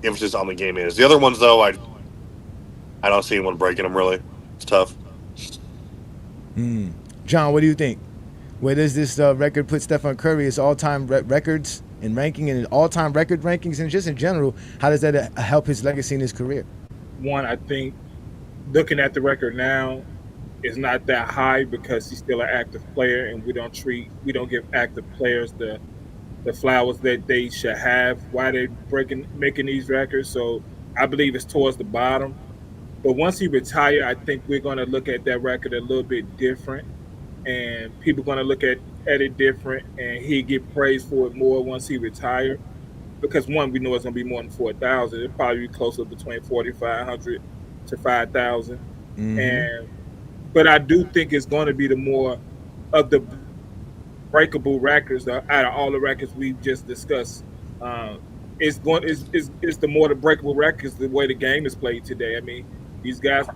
emphasis on the game is. The other ones though, I don't see anyone breaking them really. It's tough. John, what do you think? Where does this record put Stephen Curry as all-time records in ranking and all-time record rankings and just in general? How does that help his legacy in his career? One, I think looking at the record now, is not that high because he's still an active player, and we don't give active players the flowers that they should have while they're making these records. So I believe it's towards the bottom. But once he retires, I think we're going to look at that record a little bit different, and people are going to look at it different, and he'll get praised for it more once he retires. Because one, we know it's going to be more than 4,000. It'll probably be closer between 4,500 to 5,000. But I do think it's going to be the more of the breakable records out of all the records we've just discussed. It's the more the breakable records the way the game is played today. I mean, these guys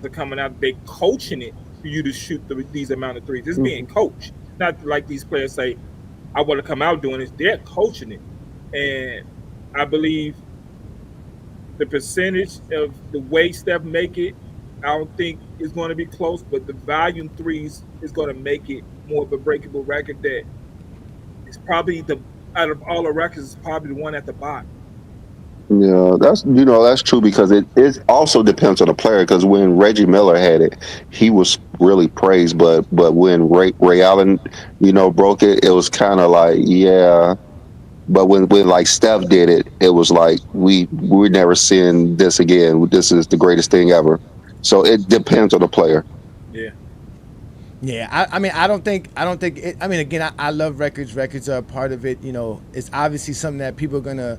are coming out, they coaching it for you to shoot these amount of threes. It's being coached. Not like these players say, I want to come out doing this. They're coaching it. And I believe the percentage of the way Steph make it, I don't think it's going to be close, but the volume threes is going to make it more of a breakable record that is probably out of all the records, is probably the one at the bottom. Yeah, that's true because it also depends on the player. Because when Reggie Miller had it, he was really praised, but when Ray Allen, broke it, it was kind of like yeah. But when like Steph did it, it was like we're never seeing this again. This is the greatest thing ever. So it depends on the player. Yeah. Yeah, I mean, I don't think it, I mean, again, I love records. Records are a part of it. It's obviously something that people are gonna,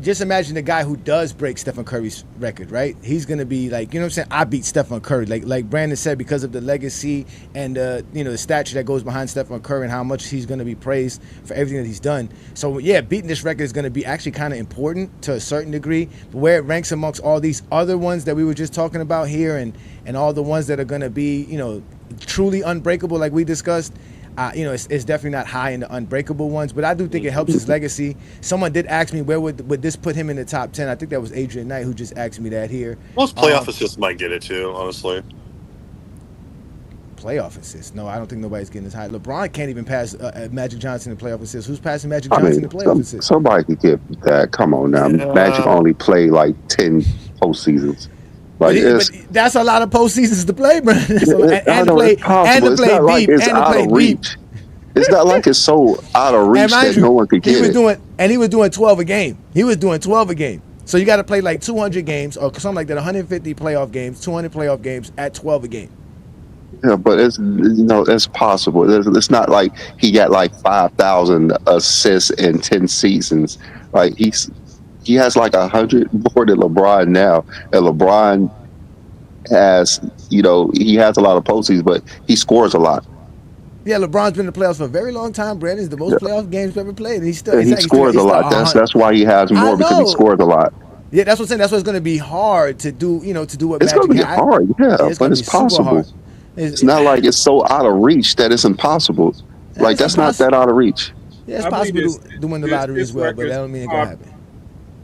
just imagine the guy who does break Stephen Curry's record, right? He's gonna be like, what I'm saying? I beat Stephen Curry, like Brandon said, because of the legacy and the stature that goes behind Stephen Curry and how much he's gonna be praised for everything that he's done. So yeah, beating this record is gonna be actually kind of important to a certain degree. But where it ranks amongst all these other ones that we were just talking about here, and all the ones that are gonna be, truly unbreakable, like we discussed. It's definitely not high in the unbreakable ones, but I do think it helps his legacy. Someone did ask me where would this put him in the top 10. I think that was Adrian Knight who just asked me that here. Most playoff assists might get it too, honestly. Playoff assists? No, I don't think nobody's getting as high. LeBron can't even pass Magic Johnson in playoff assists. Who's passing Magic Johnson in playoff assists? Somebody could get that. Come on now. Magic only played like 10 postseasons. But that's a lot of postseasons to play, bro. And to play deep. It's not like it's so out of reach that no one could get it. He was doing 12 a game. So you got to play like 200 games or something like that, 150 playoff games, 200 playoff games at 12 a game. Yeah, but it's possible. It's not like he got like 5,000 assists in 10 seasons. Like he has like 100 more than LeBron now, and LeBron has, he has a lot of postseasons, but he scores a lot. Yeah, LeBron's been in the playoffs for a very long time. Brandon's the most playoff games ever played, and he scores a lot. That's why he has more, because he scores a lot. Yeah, that's what I'm saying. That's why it's going to be hard to do. To do what it's going to be hard. But it's possible. It's not like it's so out of reach that it's impossible. Like that's not that out of reach. Yeah, it's possible to win the lottery as well, but that don't mean it's going to happen.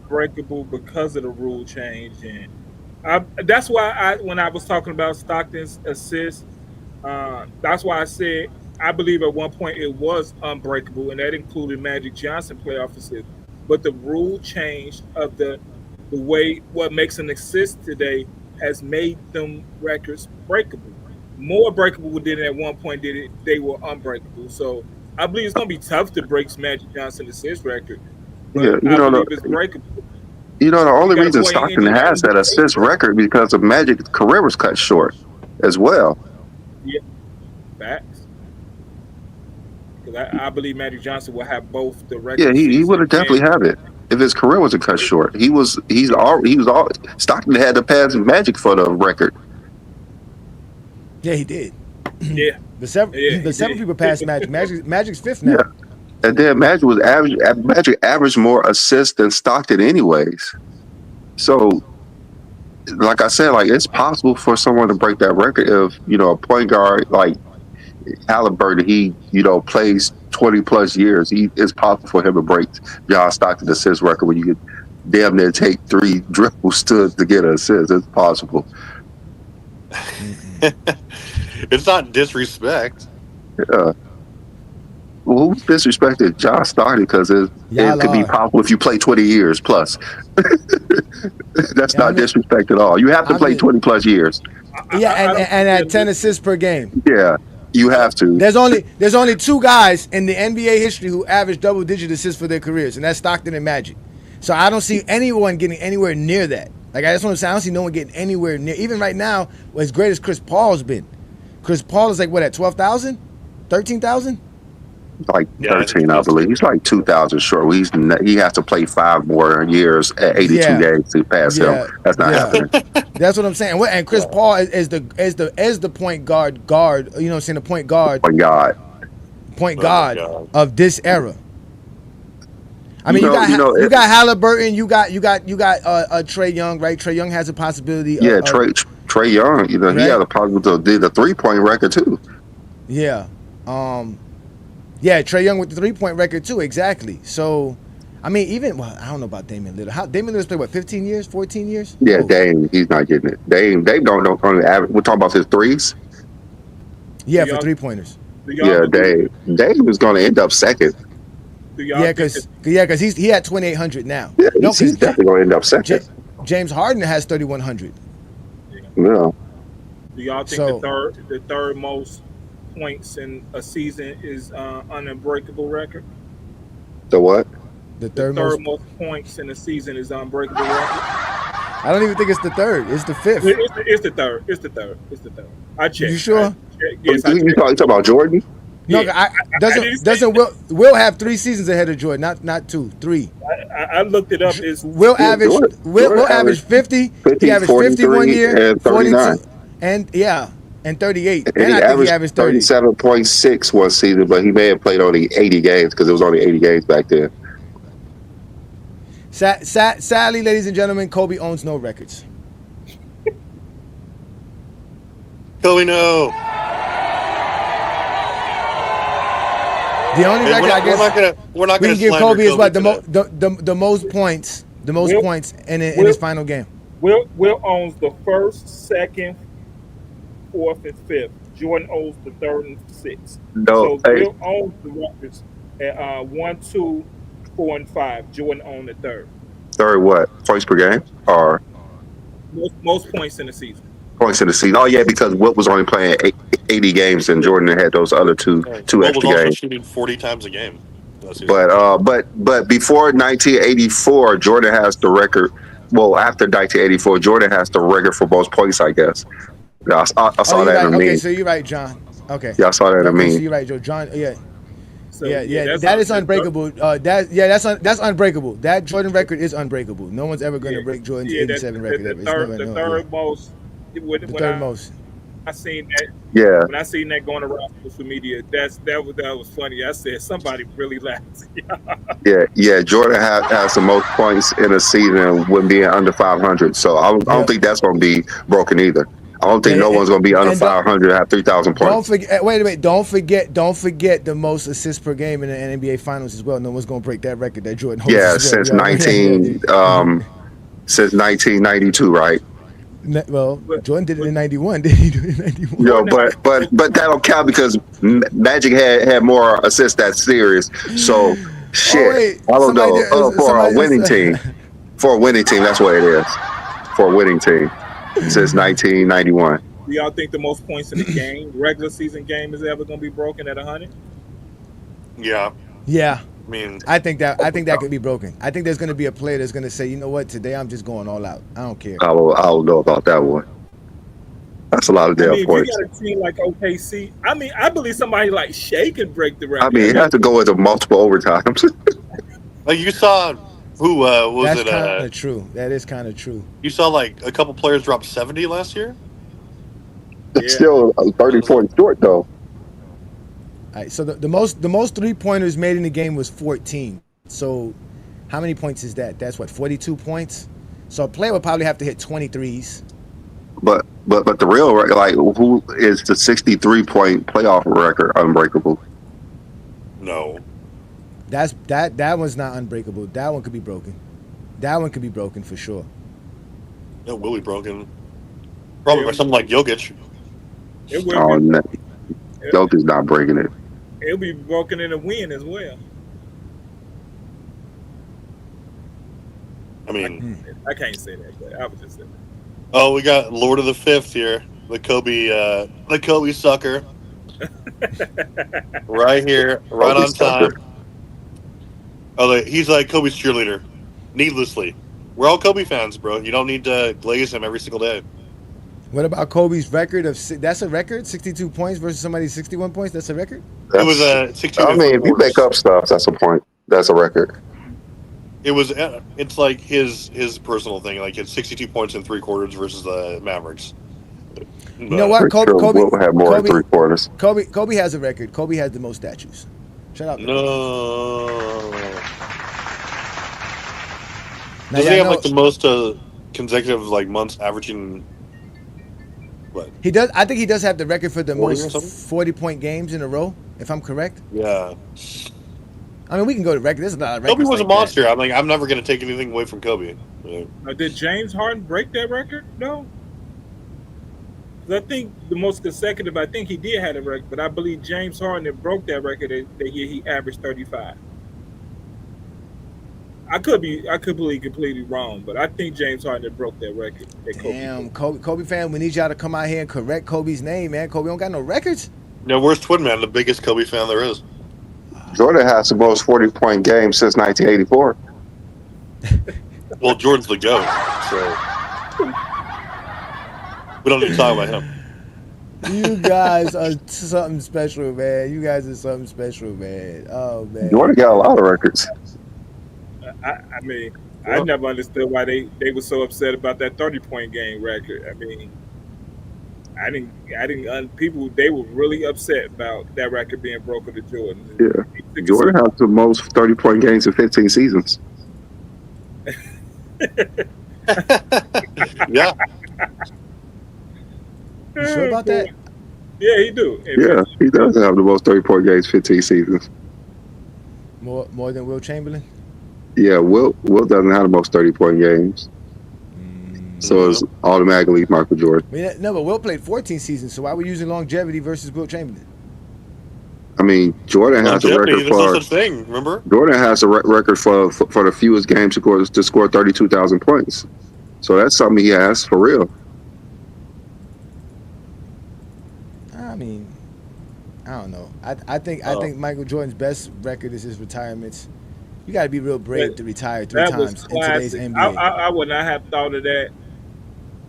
Breakable because of the rule change, and that's why when I was talking about Stockton's assists, that's why I said I believe at one point it was unbreakable, and that included Magic Johnson playoff assists. But the rule change of the way what makes an assist today has made them records breakable. more breakable than at one point they were unbreakable. So I believe it's going to be tough to break Magic Johnson's assist record, but I believe it's breakable. The only reason Stockton has that assist record because of Magic's career was cut short as well. Yeah, facts. Because I believe Magic Johnson will have both the record. Yeah, he would have definitely have it if his career wasn't cut short. Stockton had to pass Magic for the record. Yeah, he did. Yeah, the seven people passed Magic. Magic's fifth now. Yeah. And then Magic averaged more assists than Stockton anyways. So, like I said, like it's possible for someone to break that record if, a point guard like Halliburton, he, plays 20 plus years. It's possible for him to break John Stockton's assist record when you could damn near take 3 dribbles to get an assist. It's possible. It's not disrespect. Yeah. Well, who disrespected John Stockton because it could be possible if you play 20 years plus. That's not disrespect at all. You have to play 20 plus years. Yeah, and at 10 assists per game. Yeah, you have to. There's only 2 guys in the NBA history who average double-digit assists for their careers, and that's Stockton and Magic. So I don't see anyone getting anywhere near that. Like, that's what I'm saying. I don't see no one getting anywhere near. Even right now, as great as Chris Paul's been. Chris Paul is like, what, at 12,000? 13,000? Like 13, I believe. He's like 2,000 short. He has to play 5 more years at 82 games to pass him. That's not happening. That's what I'm saying. And Chris Paul is the point guard. You know what I'm saying? The point guard. Point guard of this era. I mean, you got Halliburton. You got Trae Young, right? Trae Young has a possibility. Yeah, Trae Young. He had a possibility to do the 3-point record too. Yeah. Yeah, Trae Young with the 3-point record too, exactly. So, I mean, I don't know about Damian Lillard. Damian Lillard's played, 15 years, 14 years? Yeah, Dame, he's not getting it. Dame don't average. We're talking about his threes? Yeah, for 3-pointers. Yeah, Dame is going to end up second. Yeah, because he had 2,800 now. Yeah, he's definitely going to end up second. James Harden has 3,100. Yeah. Do y'all think the third most points in a season is unbreakable record? The what? The third most points in a season is unbreakable record. I don't even think it's the third. It's the fifth. It's the third. It's the third. I checked. You sure? Yes, you talking about Jordan? No, doesn't Will have 3 seasons ahead of Jordan? Not 2, 3. I looked it up. Will average 50. He averaged 50 1 year, and 39, 42, and 38. And I think he averaged 37.6 one season, but he may have played only 80 games because it was only 80 games back then. Sadly, ladies and gentlemen, Kobe owns no records. Kobe, no. The only record I guess we're not we gonna can give Kobe is what the most points in his final game. Will owns the first, second, fourth, and fifth. Jordan owns the third and sixth. No, so Will owns the records at 1, 2, 4, and 5. Jordan owned the third. Third what? Points per game or most points in the season. Points in the season. Oh yeah, because Wilt was only playing 80 games and Jordan had those other two extra was also games. Shooting 40 times a game. But before 1984, Jordan has the record. Well, after 1984, Jordan has the record for most points, I guess. Yeah, I saw that in a meme. Okay, so you're right, John. Okay. Yeah, I saw that in a meme. So you're right, Joe. John. Yeah. So, That is unbreakable. That's unbreakable. That Jordan record is unbreakable. No one's ever going to break Jordan's 87 record. The third most. The third most. I seen that. Yeah. When I seen that going around social media, that was funny. I said somebody really laughed. Yeah. Jordan has the most points in a season when being under 500. So I don't think that's going to be broken either. I don't think no one's going to be under 500 and have 3,000 points. Don't forget. Wait a minute. Don't forget the most assists per game in the NBA Finals as well. No one's going to break that record that Jordan holds. Yeah, since 1992, right? Well, Jordan did it in 91. Did he do it in 91? No, but that don't count because Magic had more assists that series. So shit, I don't know. For a winning team, that's what it is. For a winning team since 1991. Do y'all think the most points in the game, regular season game, is ever going to be broken at 100? Yeah. Yeah. I mean, I think that could be broken. I think there's going to be a player that's going to say, you know what, today I'm just going all out. I don't care. I don't know about that one. That's a lot of damn points. If you got a team like OKC, I believe somebody like Shea could break the record. It has to go into multiple overtimes. like you saw, who was That's it? That's kind of true. That is kind of true. You saw like a couple players drop 70 last year. It's still 30 points short though. All right, so the most 3-pointers made in the game was 14. So how many points is that? That's what, 42 points. So a player would probably have to hit 23s. But the real, like, who is the 63-point playoff record unbreakable? No. That one's not unbreakable. That one could be broken. That one could be broken for sure. It will be broken. Probably by something like Jokic. It will no. Jokic's not breaking it. It'll be broken in a win as well. I mean, I can't say that, but I was just saying that. Oh, we got Lord of the Fifth here, the Kobe sucker, right here, right on time. Oh, he's like Kobe's cheerleader, needlessly. We're all Kobe fans, bro. You don't need to glaze him every single day. What about Kobe's record of? That's a record, 62 points versus somebody's 61 points. That's a record. It was a 62. If you make up stuff, that's a point. That's a record. It was. It's like his personal thing. Like it's 62 points in 3 quarters versus the Mavericks. You know what? Kobe will have more in 3 quarters. Kobe has a record. Kobe has the most statues. Shut up. No. Does he have like the most consecutive months averaging? What? He does. I think he does have the record for the most 40-point games in a row. If I'm correct. Yeah. I mean, we can go to record. There's a lot of records. Kobe was a monster. I'm never going to take anything away from Kobe. Yeah. Did James Harden break that record? No. I think the most consecutive, I think he did have a record, but I believe James Harden broke that record that year he averaged 35. I could be completely wrong, but I think James Harden broke that record. Damn, Kobe fan, we need y'all to come out here and correct Kobe's name, man. Kobe don't got no records. No, where's Twin Man, the biggest Kobe fan there is? Jordan has the most 40-point game since 1984. Well, Jordan's the GOAT, so we don't need to talk about him. You guys are something special, man. You guys are something special, man. Oh, man. Jordan got a lot of records. I never understood why they were so upset about that 30-point game record. People, they were really upset about that record being broken to Jordan. Yeah. Jordan has the most 30-point games in 15 seasons. Yeah. You sure about that? Yeah, he do. Yeah, he does have the most 30-point games 15 seasons. More than Will Chamberlain? Yeah, Will doesn't have the most 30-point games. So it's automatically Michael Jordan. No, but Will played 14 seasons, so why are we using longevity versus Will Chamberlain? Jordan has a record for. No such thing, remember? Jordan has a record for the fewest games to score 32,000 points. So that's something he has for real. I don't know. I think Michael Jordan's best record is his retirements. You got to be real brave to retire 3 times in today's NBA. I would not have thought of that.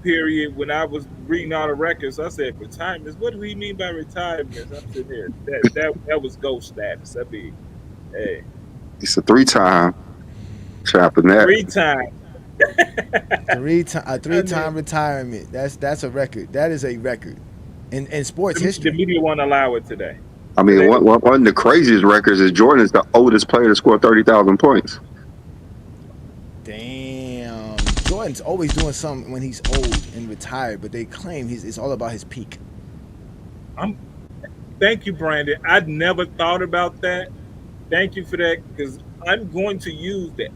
Period. When I was reading all the records, I said retirements. What do we mean by retirements? I'm sitting here. That was GOAT status. Hey. It's a 3-time champion. 3-time. A 3-time retirement. That's a record. That is a record in sports history. The media won't allow it today. One of the craziest records is Jordan is the oldest player to score 30,000 points. Damn. Jordan's always doing something when he's old and retired, but they claim it's all about his peak. Thank you, Brandon. I'd never thought about that. Thank you for that, because I'm going to use that.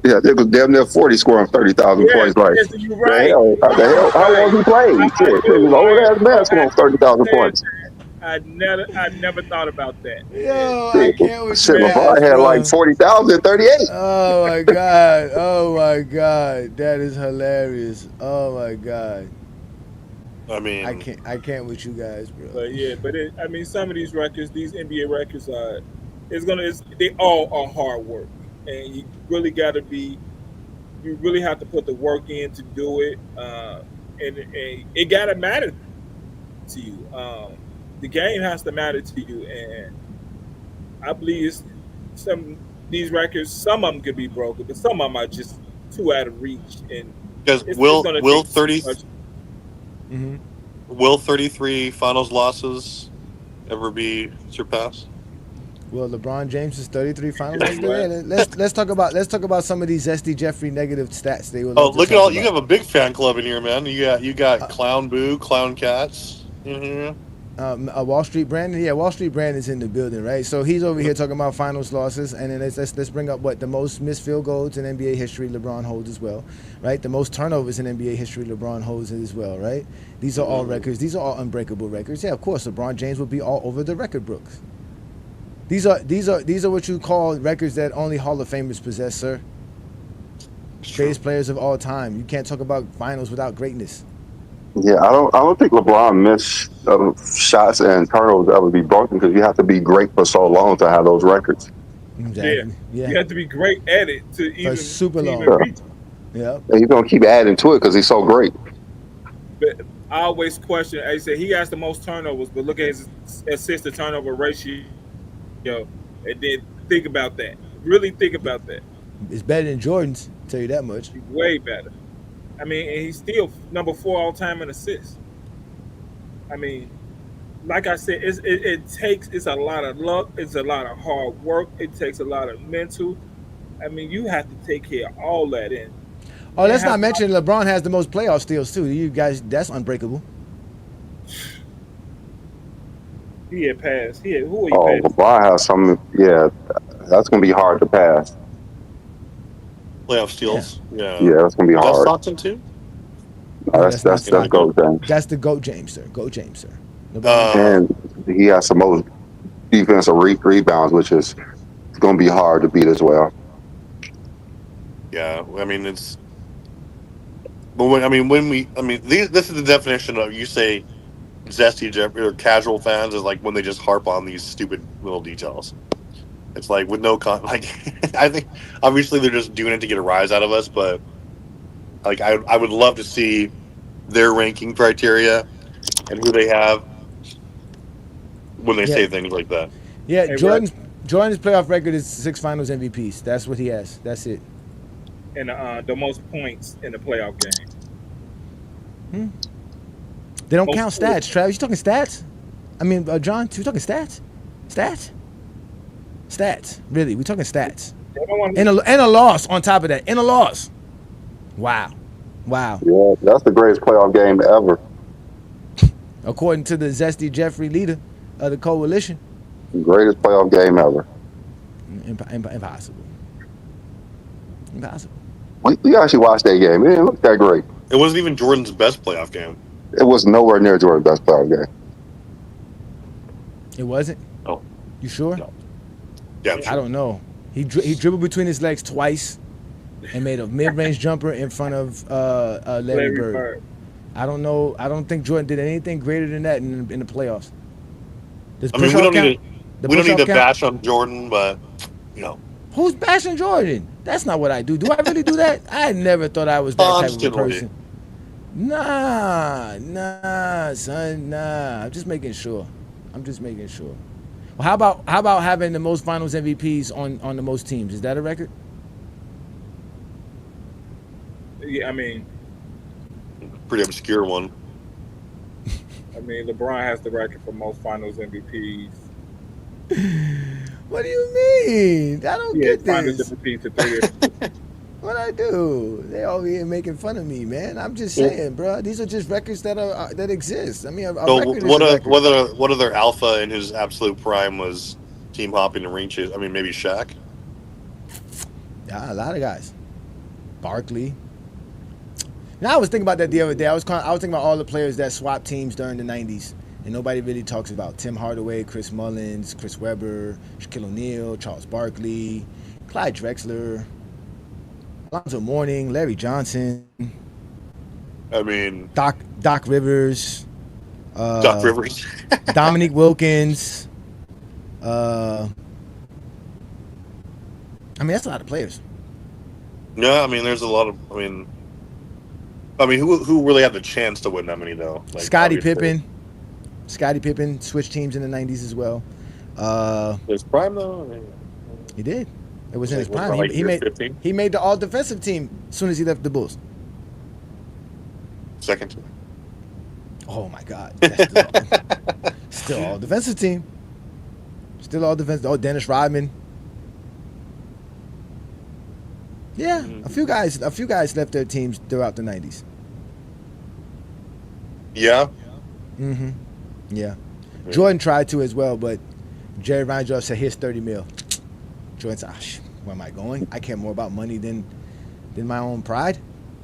Yeah, it was damn near 40 scoring 30,000 points. Yes, you're right. How long he played? Shit, he was old ass man scoring 30,000 points. I never thought about that. Yo, I can't with shit, LeBron had like 40,000, 38. Oh my god. Oh my god. That is hilarious. Oh my god. I mean, I can't with you guys, bro. But yeah, I mean, some of these records, these NBA records are, they all are hard work, and you really got to be, you really have to put the work in to do it, and it got to matter to you. The game has to matter to you, and I believe some these records, some of them could be broken, but some of them are just too out of reach, and because will 33 finals losses ever be surpassed? Well, LeBron James' 33 finals. Let's talk about some of these Zesty Jeffrey negative stats. They will. Oh, look at all you have a big fan club in here, man. You got Clown Boo, Clown Cats. Wall Street Brandon. Yeah, Wall Street Brandon's in the building, right? So he's over here talking about finals losses, and then let's bring up what the most missed field goals in NBA history LeBron holds as well, right? The most turnovers in NBA history LeBron holds as well, right? These are all records. These are all unbreakable records. Yeah, of course, LeBron James will be all over the record books. These are what you call records that only Hall of Famers possess, sir. Greatest players of all time. You can't talk about finals without greatness. Yeah, I don't think LeBron missed shots and turnovers ever be broken because you have to be great for so long to have those records. Exactly. Yeah. You have to be great at it to even super long. Reach it. Yeah. And he's gonna keep adding to it because he's so great. But I always question. I say he has the most turnovers, but look at his assist to turnover ratio. And then think about that. Really think about that. It's better than Jordan's. I'll tell you that much. Way better. I mean, and he's still number 4 all time in assists. I mean, like I said, it's a lot of luck. It's a lot of hard work. It takes a lot of mental. I mean, you have to take care of all that in. Oh, let's not mention LeBron has the most playoff steals too. You guys, that's unbreakable. He had passed. Who are you passing? LeBron has some. Yeah, that's gonna be hard to pass. Playoff steals. Yeah, that's gonna be hard. Stockton too. No, that's GOAT James. That's the GOAT James, sir. GOAT James, sir. And he has the most defensive rebounds, which is gonna be hard to beat as well. Yeah, I mean it's. But this is the definition of, you say zesty or casual fans is like when they just harp on these stupid little details. It's like with no I think obviously they're just doing it to get a rise out of us, but like I would love to see their ranking criteria and who they have when they say things like that. Yeah, hey, Jordan's playoff record is 6 Finals MVPs. That's what he has. That's it. And the most points in the playoff game. They don't count stats, Travis. You talking stats? I mean, John, you talking stats? Stats. Really, we talking stats. And a loss on top of that. And a loss. Wow. Yeah, that's the greatest playoff game ever. According to the Zesty Jeffrey leader of the coalition. Greatest playoff game ever. Impossible. We actually watched that game. It didn't look that great. It wasn't even Jordan's best playoff game. It was nowhere near Jordan's best playoff game. It wasn't? Oh. You sure? No. Yeah, I'm sure. I don't know. He dribbled between his legs twice and made a mid-range jumper in front of Larry Bird. I don't know. I don't think Jordan did anything greater than that in the playoffs. We don't need to bash on Jordan, but who's bashing Jordan? That's not what I do. Do I really do that? I never thought I was that type of a person. Nah, son, nah. I'm just making sure. Well, how about having the most Finals MVPs on the most teams? Is that a record? Yeah, I mean, pretty obscure one. I mean, LeBron has the record for most Finals MVPs. What do you mean? I don't get this. Finals MVPs to 3 years. What I do? They all here making fun of me, man. I'm just saying, bro. These are just records that exist. I mean, what other alpha in his absolute prime was team hopping and reaches? I mean, maybe Shaq. Yeah, a lot of guys. Barkley. Now I was thinking about that the other day. I was thinking about all the players that swapped teams during the '90s, and nobody really talks about Tim Hardaway, Chris Mullins, Chris Webber, Shaquille O'Neal, Charles Barkley, Clyde Drexler, Alonzo Mourning, Larry Johnson. I mean, Doc Rivers. Doc Rivers. Dominique Wilkins. I mean, that's a lot of players. Yeah, I mean, there's a lot of. I mean, who really had the chance to win that many though? Like, Scottie Pippen switched teams in the '90s as well. His prime though. He did. It was in his prime. Like He made the All Defensive team as soon as he left the Bulls. Second team. Oh my God! Still All Defensive team. Still All Defensive. Oh, Dennis Rodman. Yeah, a few guys left their teams throughout the '90s. Yeah. Mm-hmm. Yeah. Jordan tried to as well, but Jerry Reinsdorf said, "Here's $30 million." Jordan said, "Where am I going? I care more about money than my own pride.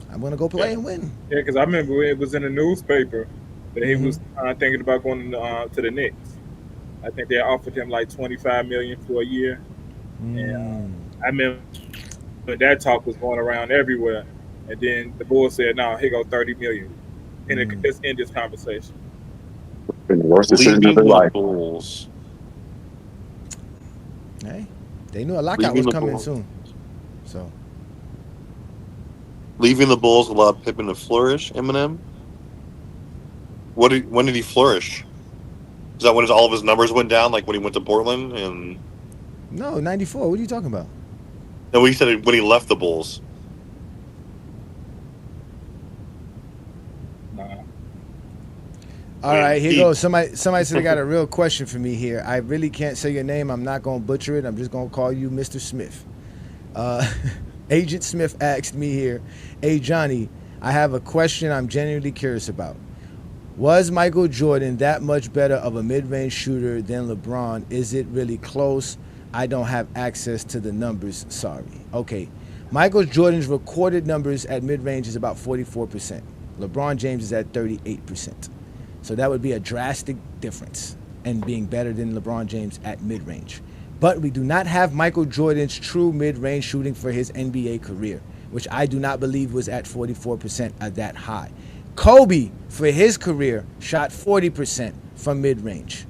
I'm gonna go play and win." Yeah, because I remember it was in the newspaper that he was thinking about going to the Knicks. I think they offered him like $25 million for a year. And I remember that talk was going around everywhere, and then the Bulls said, "No, here go $30 million," and let's end this conversation. Been the worst decision of their life. Bulls. Hey, they knew a lockout was coming soon. So leaving the Bulls allowed Pippen to flourish. Eminem. When did he flourish? Is that when all of his numbers went down, like when he went to Portland? And no, '94. What are you talking about? No, he said when he left the Bulls. All right, here goes. Somebody said they got a real question for me here. I really can't say your name. I'm not going to butcher it. I'm just going to call you Mr. Smith. Agent Smith asked me here, "Hey, Johnny, I have a question I'm genuinely curious about. Was Michael Jordan that much better of a mid-range shooter than LeBron? Is it really close? I don't have access to the numbers. Sorry." Okay. Michael Jordan's recorded numbers at mid-range is about 44%. LeBron James is at 38%. So that would be a drastic difference in being better than LeBron James at mid-range. But we do not have Michael Jordan's true mid-range shooting for his NBA career, which I do not believe was at 44% at that high. Kobe, for his career, shot 40% from mid-range.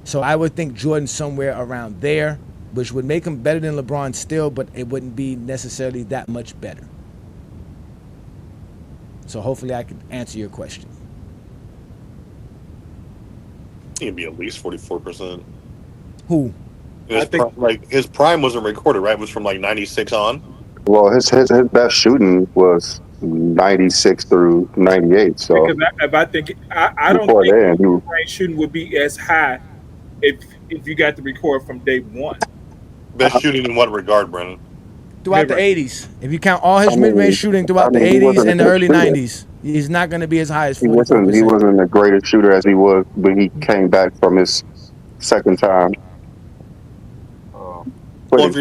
So I would think Jordan somewhere around there, which would make him better than LeBron still, but it wouldn't be necessarily that much better. So hopefully I can answer your question. He'd be at least 44%. Who? His prime wasn't recorded, right? It was from like 96 on. Well, his best shooting was 96 through 98. So because I think I don't think range shooting would be as high if you got the record from day one. Best shooting in what regard, Brennan? Throughout the 80s. If you count all his mid-range shooting throughout the 80s and the early 90s, he's not going to be as high as 44%. He wasn't the greatest shooter as he was when he came back from his second time. Well,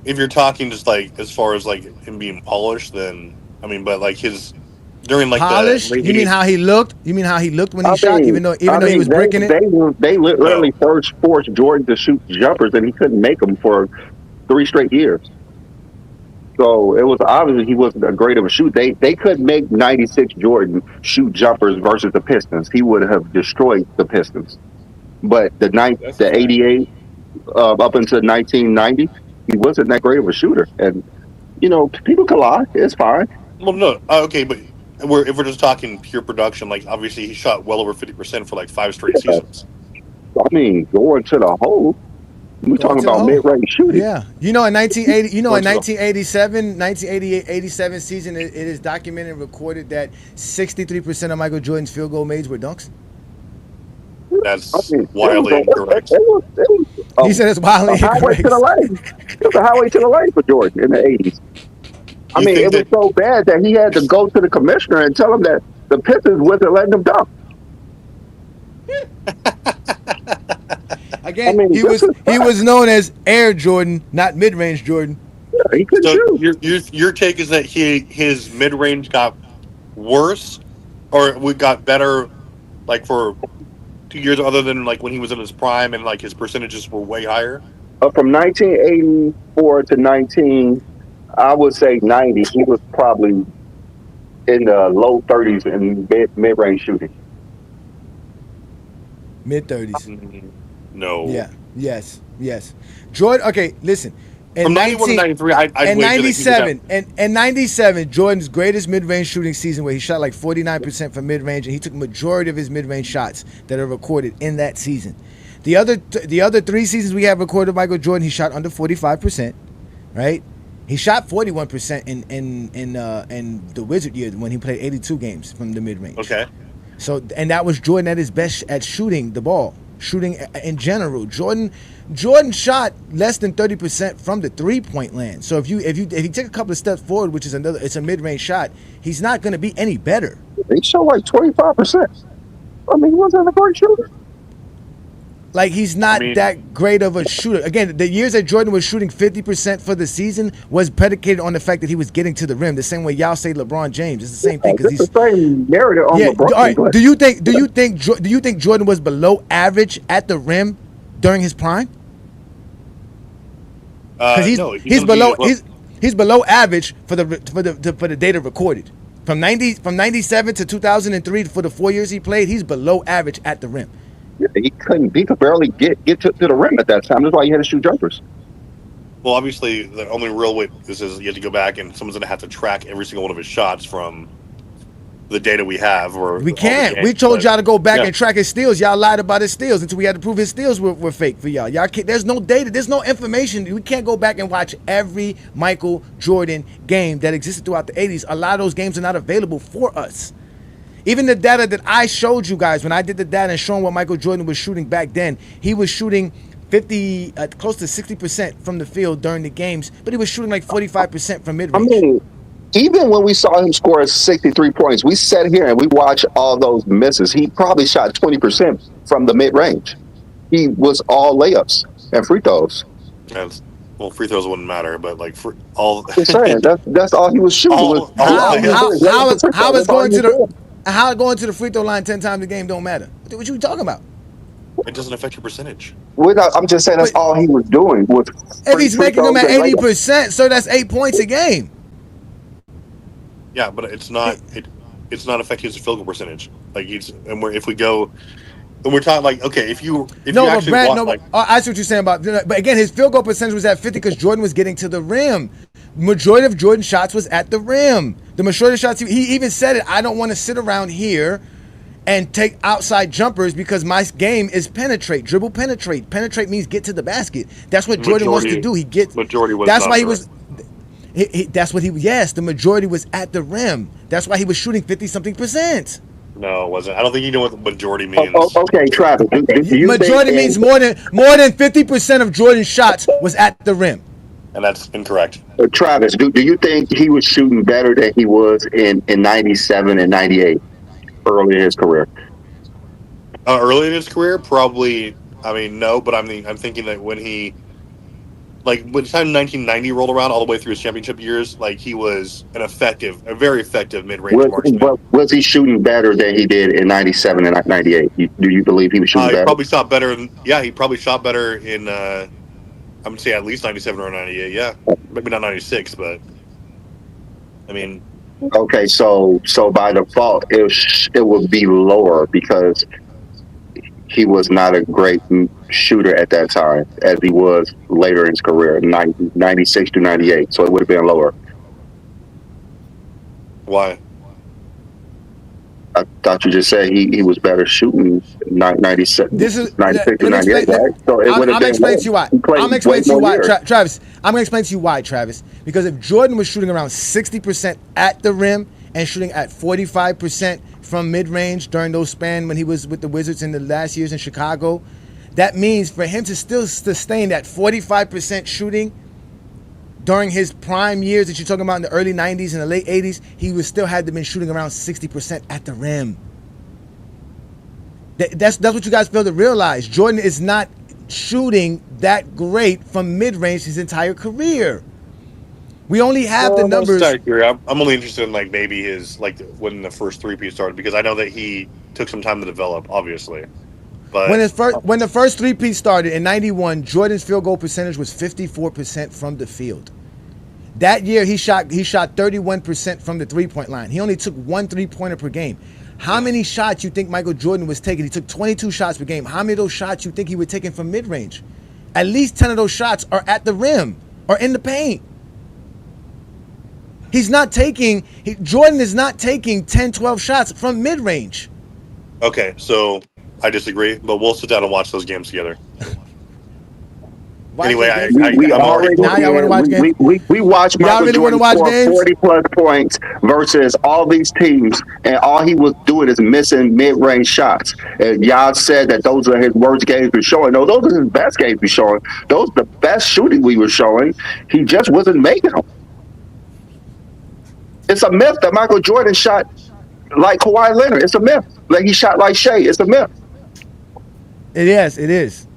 if you're talking just like as far as like him being polished, then I mean, but like his during like polished. You mean how he looked? You mean how he looked when he shot? Even though he was breaking it. They literally forced Jordan to shoot jumpers, and he couldn't make them for 3 straight years. So it was obvious he wasn't that great of a shooter. They couldn't make 96 Jordan shoot jumpers versus the Pistons. He would have destroyed the Pistons. But the 88 up until 1990, he wasn't that great of a shooter. And people can lie. It's fine. Well, no, okay, but if we're just talking pure production, like obviously he shot well over 50% for like 5 straight seasons. I mean, going to the hole. We're talking about mid-range shooting. Yeah. In 1980, in 1987 season, it is documented and recorded that 63% of Michael Jordan's field goal made were dunks. That's wildly incorrect. He said it's wildly incorrect. It was a highway to the lane for Jordan in the 80s. I mean, it was so bad that he had to go to the commissioner and tell him that the Pistons wasn't letting him dunk. Again, he was known as Air Jordan, not mid-range Jordan. Yeah, he couldn't shoot. Your take is that his mid-range got worse, or we got better, like for 2 years, other than like when he was in his prime and like his percentages were way higher. From 1984 to I would say 90, he was probably in the low 30s in mid-range shooting. Mid-30s. No. Yeah. Yes. Jordan. Okay, listen. From 91 to 93, I'd 97, and 97, Jordan's greatest mid-range shooting season, where he shot like 49% from mid-range, and he took majority of his mid-range shots that are recorded in that season. The other 3 seasons we have recorded of Michael Jordan, he shot under 45%, right? He shot 41% in the Wizard year when he played 82 games from the mid-range. Okay. So, and that was Jordan at his best at shooting the ball, shooting in general. Jordan shot less than 30% from the 3-point land. So if you take a couple of steps forward, which is it's a mid-range shot, he's not going to be any better. He shot like 25%. I mean, he wasn't a great shooter. Like, he's not that great of a shooter. Again, the years that Jordan was shooting 50% for the season was predicated on the fact that he was getting to the rim. The same way y'all say LeBron James. It's the same thing, because he's the same narrative on LeBron. All right. Do you think Jordan was below average at the rim during his prime? Because he's below average for the data recorded. From 97 to 2003, for the 4 years he played, he's below average at the rim. Yeah, he could barely get to the rim at that time. That's why he had to shoot jumpers. Well, obviously, the only real way this is you have to go back and someone's going to have to track every single one of his shots from the data we have. Or we can't. We told y'all to go back and track his steals. Y'all lied about his steals until we had to prove his steals were fake for y'all. Y'all can't, there's no data. There's no information. We can't go back and watch every Michael Jordan game that existed throughout the 80s. A lot of those games are not available for us. Even the data that I showed you guys when I did the data and showing what Michael Jordan was shooting back then, he was shooting close to 60% from the field during the games, but he was shooting like 45% from mid-range. I mean, even when we saw him score 63 points, we sat here and we watched all those misses. He probably shot 20% from the mid-range. He was all layups and free throws. Well, free throws wouldn't matter, but like for all. That's all he was shooting. How going to the free throw line 10 times a game don't matter? What you talking about? It doesn't affect your percentage. I'm just saying that's all he was doing. If he's making them at 80%, so that's 8 points a game. Yeah, but it's not. It's not affecting his field goal percentage. Like if we talking like, okay, I see what you're saying about. But again, his field goal percentage was at 50 because Jordan was getting to the rim. Majority of Jordan's shots was at the rim. The majority of shots, he even said it, I don't want to sit around here and take outside jumpers because my game is penetrate, dribble, penetrate. Penetrate means get to the basket. That's what Jordan wants to do. Majority was. That's why he was. Yes, the majority was at the rim. That's why he was shooting 50-something%. No, it wasn't. I don't think you know what the majority means. Okay, Travis. Majority means more than 50% of Jordan's shots was at the rim. And that's incorrect. Travis, do you think he was shooting better than he was in 97 and 98 early in his career? Early in his career, probably. I mean, no, but I'm thinking that when the time 1990 rolled around all the way through his championship years, like he was a very effective mid-range marksman. Was he shooting better than he did in 97 and 98? Do you believe he was shooting better? He probably shot better. He probably shot better in, I'm going to say at least 97 or 98, yeah. Maybe not 96, but, I mean. Okay, so by default, it would be lower because he was not a great shooter at that time as he was later in his career, 96 to 98. So it would have been lower. Why? I thought you just said he was better shooting 96 to 98, right? So it would have been. I'm going to explain to you why. Travis. I'm going to explain to you why, Travis. Because if Jordan was shooting around 60% at the rim and shooting at 45% from mid-range during those span when he was with the Wizards in the last years in Chicago, that means for him to still sustain that 45% shooting during his prime years that you're talking about in the early 90s and the late 80s, he would still had to been shooting around 60% at the rim. That's what you guys fail to realize. Jordan is not shooting that great from mid-range his entire career. We only have the numbers. I'm only interested in maybe his when the first three-peat started, because I know that he took some time to develop, obviously. But when the first three-peat started in 91, Jordan's field goal percentage was 54% from the field. That year he shot 31% from the 3-point line. He only took 1 3-pointer per game. How many shots you think Michael Jordan was taking? He took 22 shots per game. How many of those shots you think he was taking from mid-range? At least 10 of those shots are at the rim or in the paint. Jordan is not taking 10, 12 shots from mid-range. Okay, so I disagree, but we'll sit down and watch those games together. Anyway, we already watched Michael Jordan score 40-plus points versus all these teams, and all he was doing is missing mid-range shots. And y'all said that those are his worst games we're showing. No, those are his best games we're showing. Those are the best shooting we were showing. He just wasn't making them. It's a myth that Michael Jordan shot like Kawhi Leonard. It's a myth. Like he shot like Shea. It's a myth. It is.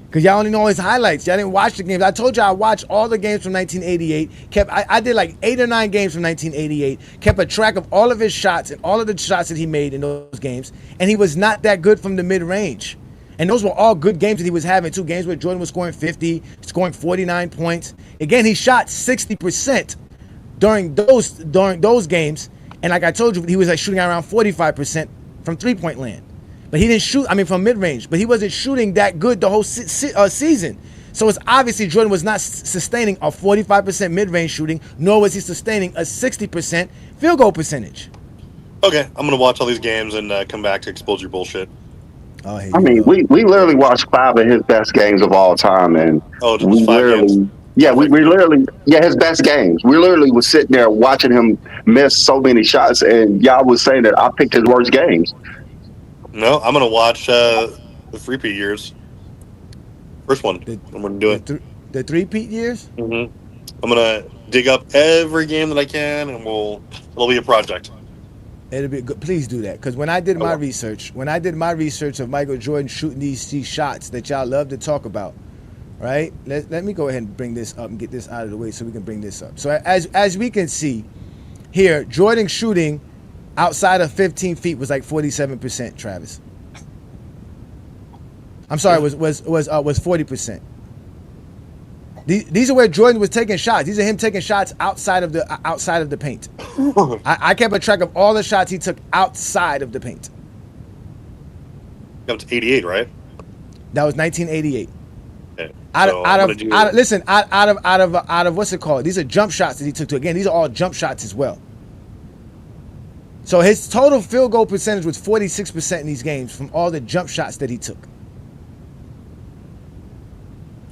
Because y'all only know his highlights. Y'all didn't watch the games. I told you I watched all the games from 1988. I did like 8 or 9 games from 1988. Kept a track of all of his shots and all of the shots that he made in those games. And he was not that good from the mid-range. And those were all good games that he was having, too. Games where Jordan was scoring 50, scoring 49 points. Again, he shot 60% during those games. And like I told you, he was like shooting around 45% from 3-point land. But he didn't shoot, from mid-range. But he wasn't shooting that good the whole season. So it's obviously Jordan was not sustaining a 45% mid-range shooting, nor was he sustaining a 60% field goal percentage. Okay, I'm going to watch all these games and come back to expose your bullshit. Oh, we literally watched 5 of his best games of all time. And just 5 games? Yeah, we literally, his best games. We literally was sitting there watching him miss so many shots, and y'all was saying that I picked his worst games. No, I'm going to watch the 3-peat years. First one. I'm going to do it. The 3-peat years? Mm-hmm. I'm going to dig up every game that I can, and it'll be a project. It'll be good. Please do that. Because when I did my research of Michael Jordan shooting these shots that y'all love to talk about, right? Let me go ahead and bring this up and get this out of the way so we can bring this up. So as we can see here, Jordan shooting outside of 15 feet was like 47%, Travis. I'm sorry, was 40%. These are where Jordan was taking shots. These are him taking shots outside of the paint. I kept a track of all the shots he took outside of the paint. That was 88, right? That was 1988. Okay. Out of what's it called? These are jump shots that he took. Again, these are all jump shots as well. So his total field goal percentage was 46% in these games from all the jump shots that he took.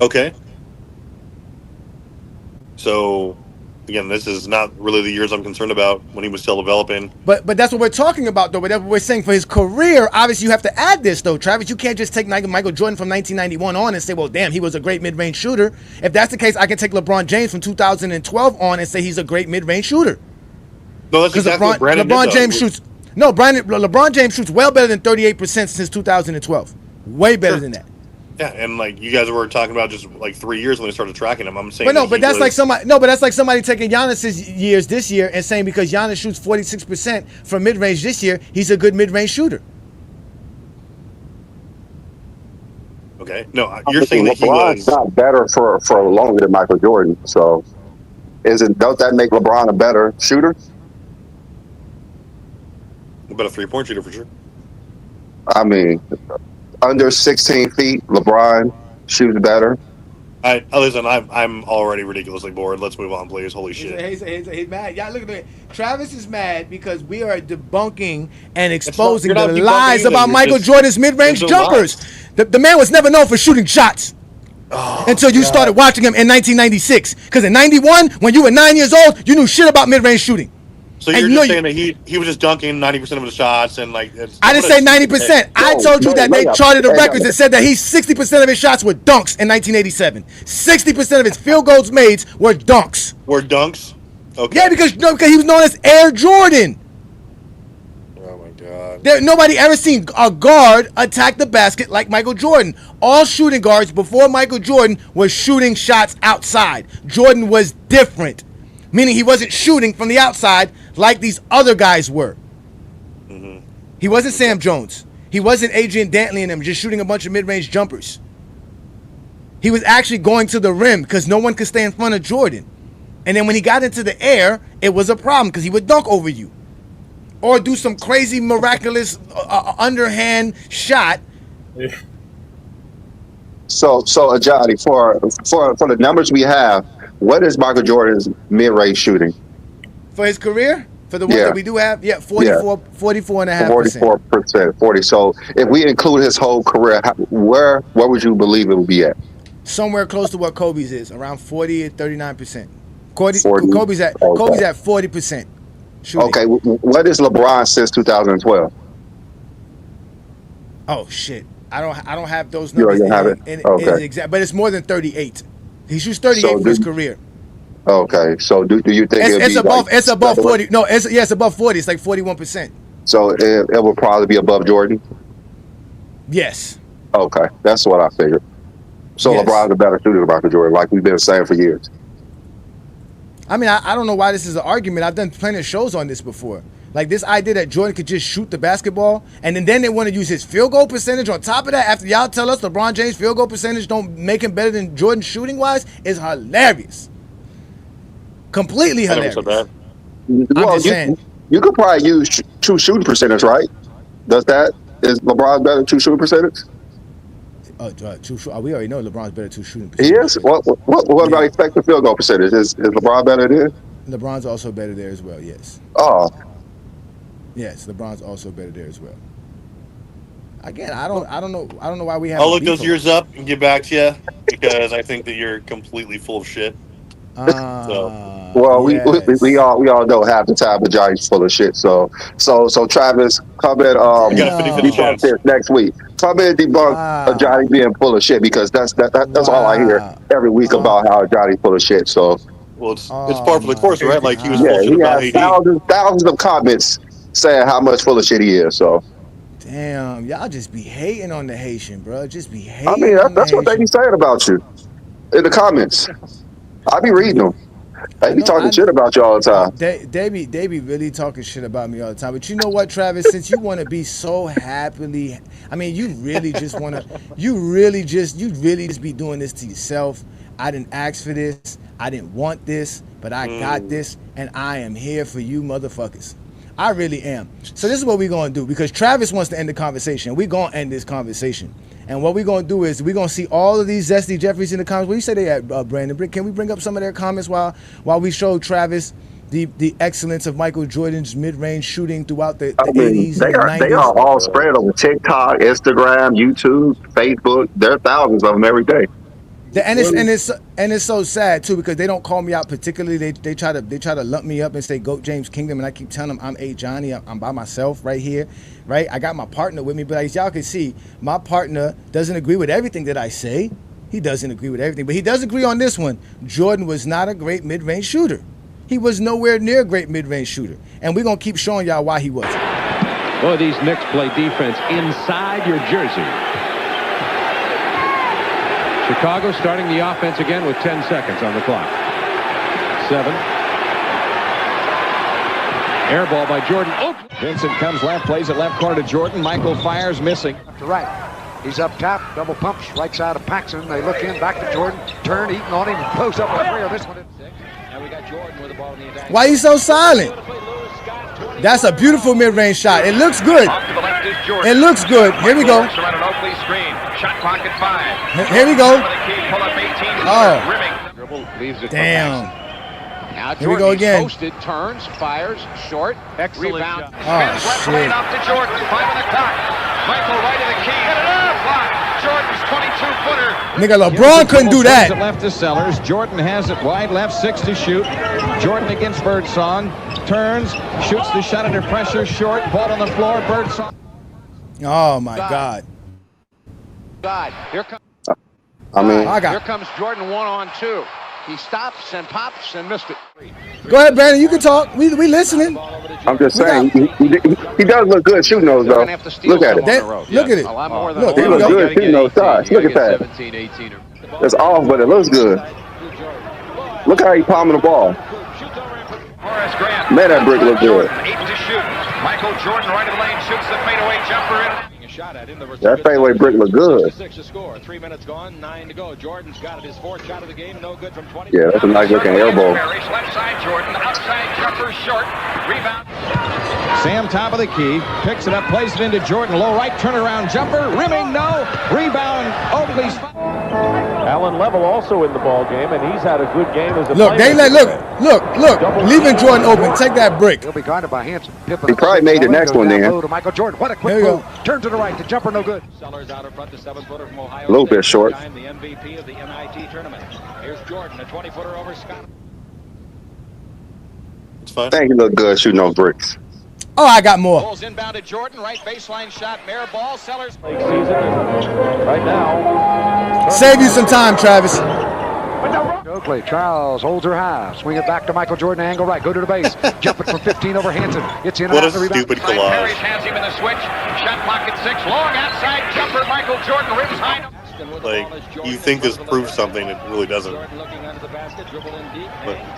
Okay. So, again, this is not really the years I'm concerned about when he was still developing. But that's what we're talking about, though. Whatever we're saying for his career, obviously you have to add this, though, Travis. You can't just take Michael Jordan from 1991 on and say, well, damn, he was a great mid-range shooter. If that's the case, I can take LeBron James from 2012 on and say he's a great mid-range shooter. No, that's exactly what Brandon did, LeBron James shoots well better than 38% since 2012. Way better than that. Yeah, and like you guys were talking about just like 3 years when they started tracking him. I'm saying, that's like somebody taking Giannis's years this year and saying because Giannis shoots 46% from mid range this year, he's a good mid range shooter. Okay, no, you're saying that LeBron's not better for longer than Michael Jordan. So, don't that make LeBron a better shooter? A better 3-point shooter for sure. Under 16 feet, LeBron shoots better. Listen, I'm already ridiculously bored. Let's move on, please. Holy shit. He's mad. Yeah, look at me. Travis is mad because we are debunking and exposing the lies about Michael Jordan's mid-range jumpers. The man was never known for shooting shots until you started watching him in 1996. Because in 91, when you were 9 years old, you knew shit about mid-range shooting. So you're just saying that he was just dunking 90% of his shots and like... I didn't say 90%. I told you that they charted the records that said that 60% of his shots were dunks in 1987. 60% of his field goals made were dunks. Were dunks? Okay. Yeah, because he was known as Air Jordan. Oh my God. Nobody ever seen a guard attack the basket like Michael Jordan. All shooting guards before Michael Jordan was shooting shots outside. Jordan was different. Meaning he wasn't shooting from the outside like these other guys were. Mm-hmm. He wasn't Sam Jones. He wasn't Adrian Dantley and them just shooting a bunch of mid-range jumpers. He was actually going to the rim because no one could stay in front of Jordan. And then when he got into the air, it was a problem because he would dunk over you. Or do some crazy, miraculous underhand shot. Yeah. So Ajani, for the numbers we have, what is Michael Jordan's mid-range shooting? For his career? For the ones that we do have? 44.5%. 44%. 40. So if we include his whole career, where would you believe it would be at? Somewhere close to what Kobe's is, around 40 or 39%. Kobe's at 40%. Shooting. Okay, what is LeBron since 2012? Oh shit. I don't have those numbers. You don't have it? Okay. Exact, but it's more than 38. He shoots 38 for his career. Okay, so do you think it's above 40? No, it's above 40. It's like 41%. So it will probably be above Jordan? Yes. Okay, that's what I figured. So yes. LeBron's a better shooter than Michael Jordan, like we've been saying for years. I mean, I don't know why this is an argument. I've done plenty of shows on this before. Like this idea that Jordan could just shoot the basketball, and then they want to use his field goal percentage on top of that. After y'all tell us LeBron James' field goal percentage don't make him better than Jordan shooting wise, is hilarious. Completely hilarious. Well, you could probably use true shooting percentage, right? Is LeBron better true shooting percentage? We already know LeBron's better true shooting percentage. He is? What about expected field goal percentage? Is LeBron better there? LeBron's also better there as well, yes. Oh. Yes, LeBron's also better there as well. Again, I don't know why we have. I'll look those years up and get back to you because I think that you're completely full of shit. Well, yes. we all know half the time the Giants full of shit. So Travis, come in debunk this next week. Come in debunk Johnny being full of shit because that's all I hear every week about how Johnny's full of shit. So it's par for the course, right? Like he was bullshit about AD. Thousands of comments saying how much full of shit he is. So damn, y'all just be hating on the Haitian, bro. Just be hating. I mean, that's what they be saying about you in the comments. I be reading them. They be talking shit about you all the time. They be really talking shit about me all the time. But you know what, Travis? Since you want to be so happily, I mean, you really just be doing this to yourself. I didn't ask for this. I didn't want this, but I got this, and I am here for you, motherfuckers. I really am. So this is what we're going to do because Travis wants to end the conversation. We're going to end this conversation. And what we're going to do is we're going to see all of these Zesty Jeffries in the comments. What do you say they at, Brandon? Can we bring up some of their comments while we show Travis the excellence of Michael Jordan's mid-range shooting throughout the 80s and the 90s? They are all spread over TikTok, Instagram, YouTube, Facebook. There are thousands of them every day. And it's so sad too because they don't call me out particularly. They try to lump me up and say GOAT James Kingdom, and I keep telling them I'm A Johnny. I'm by myself right here, right? I got my partner with me, but as y'all can see, my partner doesn't agree with everything that I say. He doesn't agree with everything, but he does agree on this one. Jordan was not a great mid-range shooter. He was nowhere near a great mid-range shooter, and we're gonna keep showing y'all why he wasn't. Boy, these Knicks play defense inside your jersey. Chicago starting the offense again with 10 seconds on the clock. 7. Air ball by Jordan. Oh! Vincent comes left, plays it left corner to Jordan. Michael fires, missing. To right. He's up top, double pumps, right side of Paxson. They look in, back to Jordan. Turn, eating on him, close up the rear. This one is 6. Now we got Jordan with the ball in the attack. Why are you so silent? That's a beautiful mid-range shot. It looks good. It looks good. Here we go. Here we go. Oh. Damn. Now Here we go again. Posted, turns, fires, short. Excellent rebound. Oh, shit. Up to Jordan, 5 on the clock. Michael right of the key. Hit it up. Jordan's 22-footer. Nigga, LeBron couldn't do that. Left to Sellers. Jordan has it wide left, 6 to shoot. Jordan against Birdsong. Turns, shoots the shot under pressure, short. Ball on the floor, Birdsong. Oh, my God. Here comes. Here comes Jordan 1-on-2. He stops and pops and missed it. Go ahead, Brandon. You can talk. We listening. I'm just saying, he does look good shooting those, though. Look at it. Look at it. Look, he looks good shooting those shots. Look at that. It's off, but it looks good. Look how he's palming the ball. Man, that brick look good. 8 to shoot. Michael Jordan right of the lane shoots the fadeaway jumper in. shot at him. That fadeaway brick look good. 6 to score. 3 minutes gone, 9 to go. Jordan's got it. His 4th shot of the game, no good from 20. Yeah, that's a nice looking elbow. Left side Jordan, outside jumper short, rebound. Sam, top of the key, picks it up, plays it into Jordan. Low right, turnaround jumper, rimming, no. Rebound, Oakley's. Alan Level also in the ball game, and he's had a good game as a Look, player. Look, leaving Jordan open. Take that brick. He'll be guarded by Hanson. Pippen. He probably made the next one then. To Michael Jordan. What a quick move. Turn to the right. The jumper no good. Sellers out in front, the 7-footer from Ohio. A little bit short. The MVP of the NIT tournament. Here's Jordan, a 20-footer over Scott. It's fine. I think he look good shooting those bricks. Oh, I got more. Bulls inbound to Jordan, right baseline shot, Mayor ball, Sellers. Late season, and right now. Save you some time, Travis. Oakley, Charles holds her high. Swing it back to Michael Jordan, angle right. Go to the base. Jump it from 15 over Hanson. It's in and What out a the rebound. stupid Parrish collage. has him in the switch. Shot pocket 6, long outside jumper. Michael Jordan rims high. Like, you think this proves something, it really doesn't. But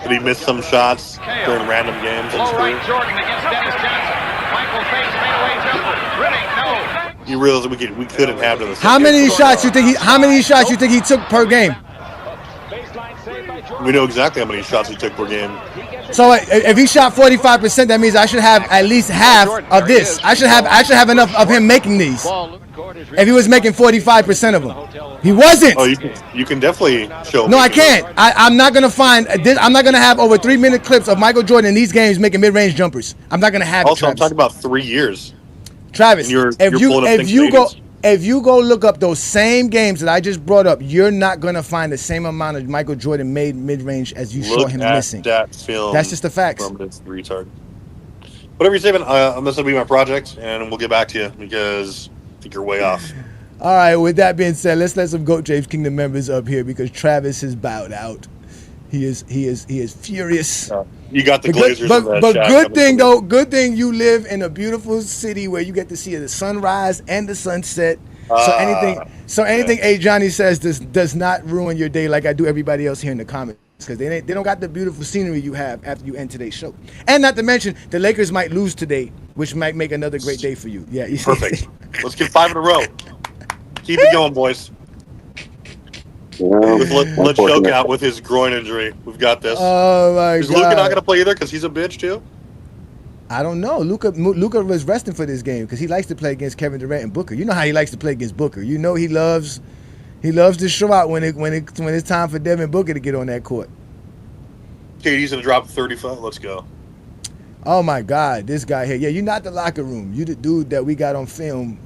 did he miss some shots during random games? Low right Jordan against Dennis Johnson. Michael fakes fadeaway jumper. Rimming, no. You realize we couldn't have to the How many shots you think he took per game? We know exactly how many shots he took per game. So if he shot 45%, that means I should have at least half of this. I should have enough of him making these. If he was making 45% of them, he wasn't. Oh, you can definitely show. No, I can't. I'm not gonna find this. I'm not gonna have over 3-minute clips of Michael Jordan in these games making mid-range jumpers. I'm not gonna have it. Also, I'm Travis. talking about 3 years. Travis, You're if you go look up those same games that I just brought up, you're not gonna find the same amount of Michael Jordan made mid-range as you saw him missing. That film. That's just the facts. From this retard. Whatever you're saving, this will be my project, and we'll get back to you because I think you're way off. All right. With that being said, let's let some GOAT James Kingdom members up here because Travis has bowed out. He is furious. You got the Glazers. But good thing though, good thing you live in a beautiful city where you get to see the sunrise and the sunset. So anything A. Johnny says does not ruin your day like I do everybody else here in the comments because they don't got the beautiful scenery you have after you end today's show. And not to mention the Lakers might lose today, which might make another great day for you. Yeah, perfect. Let's get 5 in a row. Keep it going, boys. Let's choke out with his groin injury. We've got this. Oh my God! Is Luka not going to play either because he's a bitch too? I don't know. Luka was resting for this game because he likes to play against Kevin Durant and Booker. You know how he likes to play against Booker. You know he loves to show out when it's time for Devin Booker to get on that court. KD's going to drop 35. Let's go. Oh my God, this guy here. Yeah, you're not the locker room. You the dude that we got on film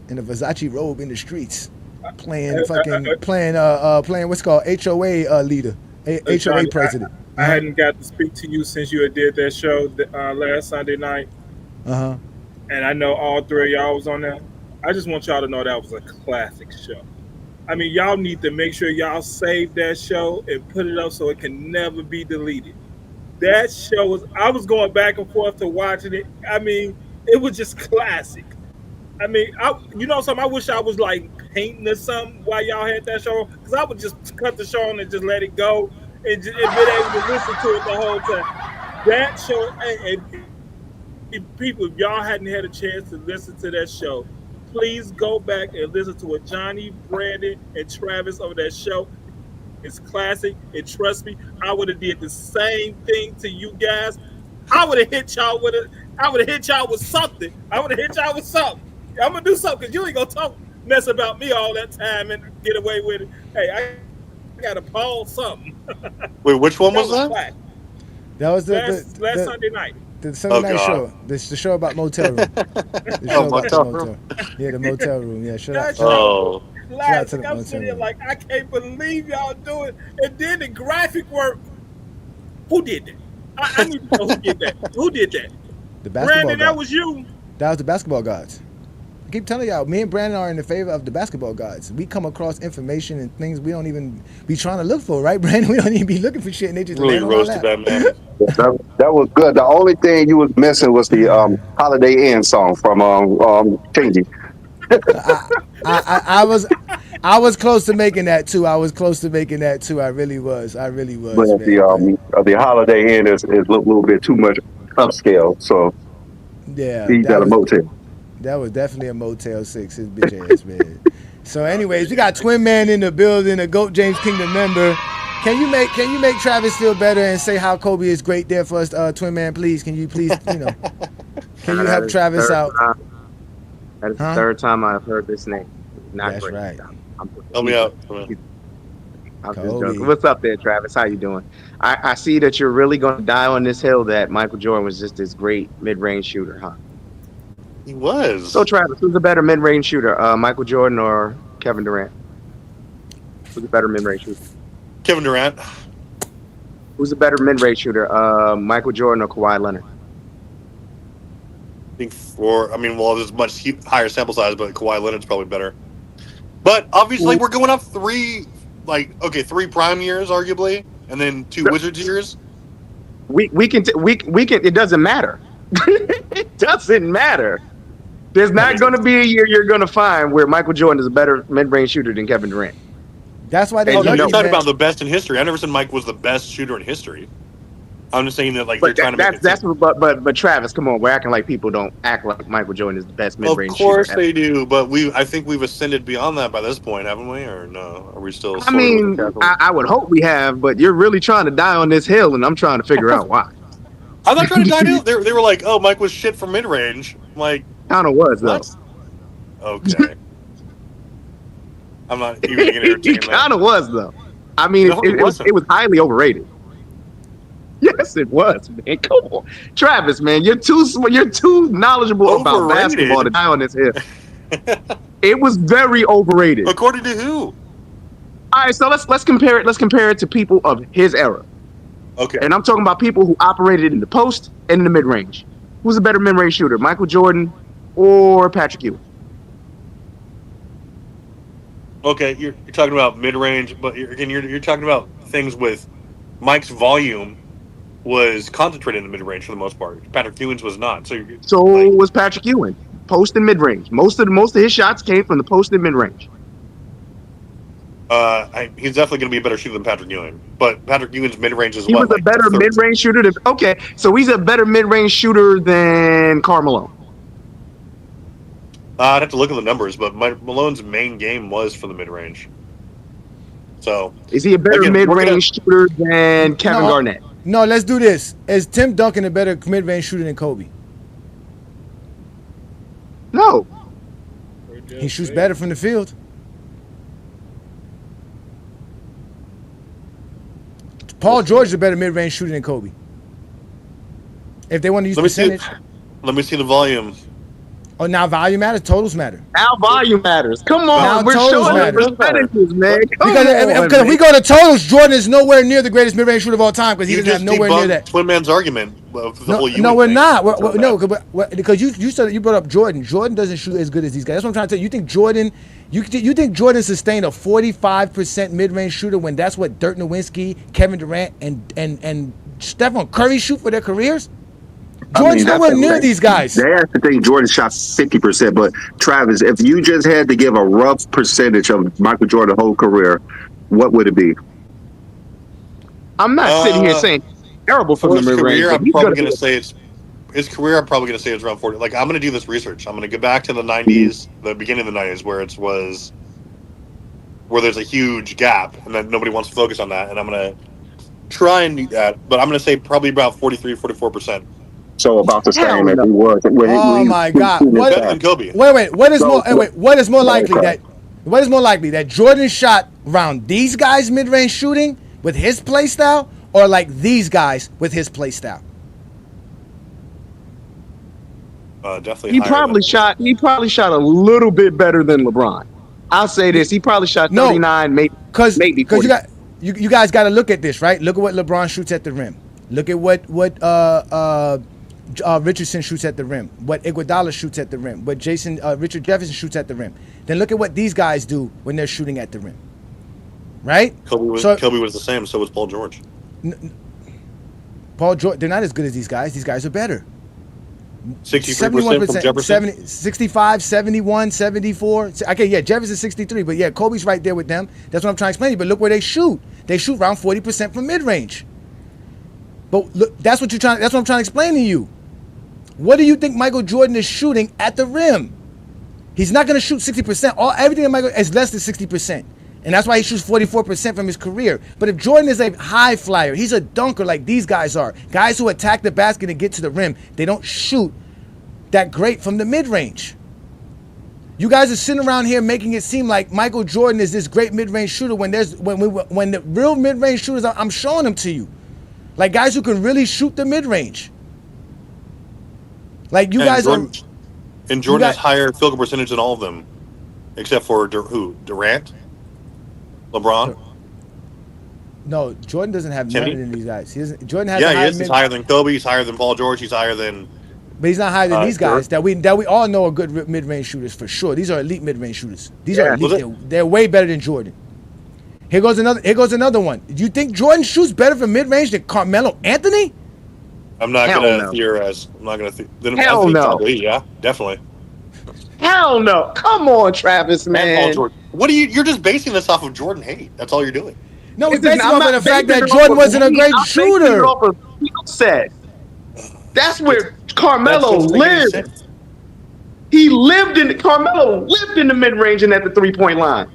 in a Versace robe in the streets. Playing what's called HOA leader, HOA president. I hadn't got to speak to you since you did that show last Sunday night. And I know all 3 of y'all was on there. I just want y'all to know that was a classic show. I mean, y'all need to make sure y'all save that show and put it up so it can never be deleted. That show I was going back and forth to watching it. I mean, it was just classic. I mean, you know something? I wish I was like painting or something while y'all had that show, because I would just cut the show on and just let it go and been able to listen to it the whole time. That show, and people, if y'all hadn't had a chance to listen to that show, please go back and listen to what Johnny, Brandon, and Travis over that show. It's classic, and trust me, I would have did the same thing to you guys. I would have hit y'all with something. I'm gonna do something because you ain't gonna mess about me all that time and get away with it. Hey, I gotta pause something. Wait, which one was that? That was last Sunday night. The Sunday night show. The show about motel room. Motel room. Yeah, the motel room. Yeah, shout out. Classic. I'm sitting here like, I can't believe y'all do it. And then the graphic work. Who did that? I need to know who did that. Who did that? The basketball Brandon, that was you. That was the basketball gods. I keep telling y'all, me and Brandon are in the favor of the basketball gods. We come across information and things we don't even be trying to look for, right, Brandon? We don't even be looking for shit, and they just really roasted that man. That was good. The only thing you was missing was the Holiday Inn song from Chingy. I was close to making that too. I really was. But the Holiday Inn is a little bit too much upscale. So yeah, he's at a motel. That was definitely a Motel 6, his bitch ass, man. So anyways, we got Twin Man in the building, a GOAT James Kingdom member. Can you make Travis feel better and say how Kobe is great there for us, Twin Man, please? Can you please, can you help Travis out? That is the third time I've heard this name. That's great. Right. Help me out. What's up there, Travis? How you doing? I see that you're really going to die on this hill that Michael Jordan was just this great mid-range shooter, huh? He was. So, Travis, who's a better mid-range shooter, Michael Jordan or Kevin Durant? Who's a better mid-range shooter? Kevin Durant. Who's a better mid-range shooter, Michael Jordan or Kawhi Leonard? I think there's much higher sample size, but Kawhi Leonard's probably better. But obviously, we're going up three prime years, arguably, and then 2 Wizards years. We can. It doesn't matter. It doesn't matter. There's not going to be a year you're going to find where Michael Jordan is a better mid-range shooter than Kevin Durant. That's why you're talking about the best in history. I never said Mike was the best shooter in history. I'm just saying that they're trying to make it. But Travis, come on, we're acting like people don't act like Michael Jordan is the best mid-range shooter. Of course they do, but I think we've ascended beyond that by this point, haven't we? Or no? Are we still? I would hope we have, but you're really trying to die on this hill, and I'm trying to figure out why. I'm not trying to die. They were like, "Oh, Mike was shit for mid-range." I'm like, kind of was though. Okay. I'm not even going to entertain that. He kind of was though. I mean, it was highly overrated. Yes, it was, man. Come on, Travis, man, you're too knowledgeable about basketball to die on this hill. It was very overrated. According to who? All right, so let's compare it. Let's compare it to people of his era. Okay. And I'm talking about people who operated in the post and in the mid range. Who's a better mid range shooter, Michael Jordan or Patrick Ewing? Okay, you're talking about mid range, but you're talking about things with Mike's volume was concentrated in the mid range for the most part. Patrick Ewing's was not. So was Patrick Ewing, post and mid range. Most of his shots came from the post and mid range. He's definitely going to be a better shooter than Patrick Ewing, but Patrick Ewing's mid range is he was a better mid range shooter. So he's a better mid range shooter than Carmelo. I'd have to look at the numbers, but Malone's main game was for the mid range. So is he a better mid range shooter than Kevin Garnett? No, let's do this. Is Tim Duncan a better mid-range shooter than Kobe? No. He shoots better from the field. Paul George is a better mid-range shooter than Kobe. If they want to use percentage. Let me see the volume. Oh, now volume matters. Totals matter. Now volume matters. Come on, now we're showing the percentages, man. Because if we go to totals, Jordan is nowhere near the greatest mid-range shooter of all time because he doesn't have nowhere near that. Twin Man's argument. No, we're not. No, because you said you brought up Jordan. Jordan doesn't shoot as good as these guys. That's what I'm trying to tell you. You think Jordan? You think Jordan sustained a 45% mid-range shooter when that's what Dirk Nowitzki, Kevin Durant, and Steph Curry shoot for their careers? Jordan's nowhere near these guys. They have to think Jordan shot 50%. But Travis, if you just had to give a rough percentage of Michael Jordan's whole career, what would it be? I'm not sitting here saying terrible for the career. I'm probably going to say his career. I'm probably going to say it's around 40. Like I'm going to do this research. I'm going to go back to the 90s, the beginning of the 90s, where there's a huge gap, and then nobody wants to focus on that. And I'm going to try and do that, but I'm going to say probably about 43, 44%. So about the same as he was. Oh my God! Better than Kobe. Wait. What is more likely that Jordan shot around these guys mid-range shooting with his play style, or like these guys with his play style? Definitely. He probably shot a little bit better than LeBron. I'll say this: he probably shot 39, maybe 40. Because you guys got to look at this, right? Look at what LeBron shoots at the rim. Look at what Richardson shoots at the rim, what Iguodala shoots at the rim, what Richard Jefferson shoots at the rim. Then look at what these guys do when they're shooting at the rim. Right? Kobe was the same, so was Paul George. Paul George, they're not as good as these guys. These guys are better. 63% from Jefferson? 65, 71, 74. Okay, yeah, Jefferson 63, but yeah, Kobe's right there with them. That's what I'm trying to explain to you. But look where they shoot. They shoot around 40% from mid-range. But look, that's what I'm trying to explain to you. What do you think Michael Jordan is shooting at the rim? He's not going to shoot 60%. Everything in Michael is less than 60%. And that's why he shoots 44% from his career. But if Jordan is a high flyer, he's a dunker like these guys are. Guys who attack the basket and get to the rim, they don't shoot that great from the mid-range. You guys are sitting around here making it seem like Michael Jordan is this great mid-range shooter when the real mid-range shooters, I'm showing them to you. Like guys who can really shoot the mid-range. Like you guys are... And Jordan has higher field goal percentage than all of them. Except for who? Durant? LeBron? No, Jordan doesn't have none of these guys. Jordan has he is. He's higher than Kobe. He's higher than Paul George. He's higher than... But he's not higher than these guys that we all know are good mid-range shooters for sure. These are elite mid-range shooters. These are elite. They're way better than Jordan. Here goes another one. Do you think Jordan shoots better from mid-range than Carmelo Anthony? I'm not going to theorize. I'm not going to... Hell no. Probably, yeah, definitely. Hell no. Come on, Travis, man. What are you... You're just basing this off of Jordan hate. That's all you're doing. No, we're basing off of the fact that Jordan wasn't a great shooter. That's where Carmelo lived. Carmelo lived in the mid-range and at the three-point line.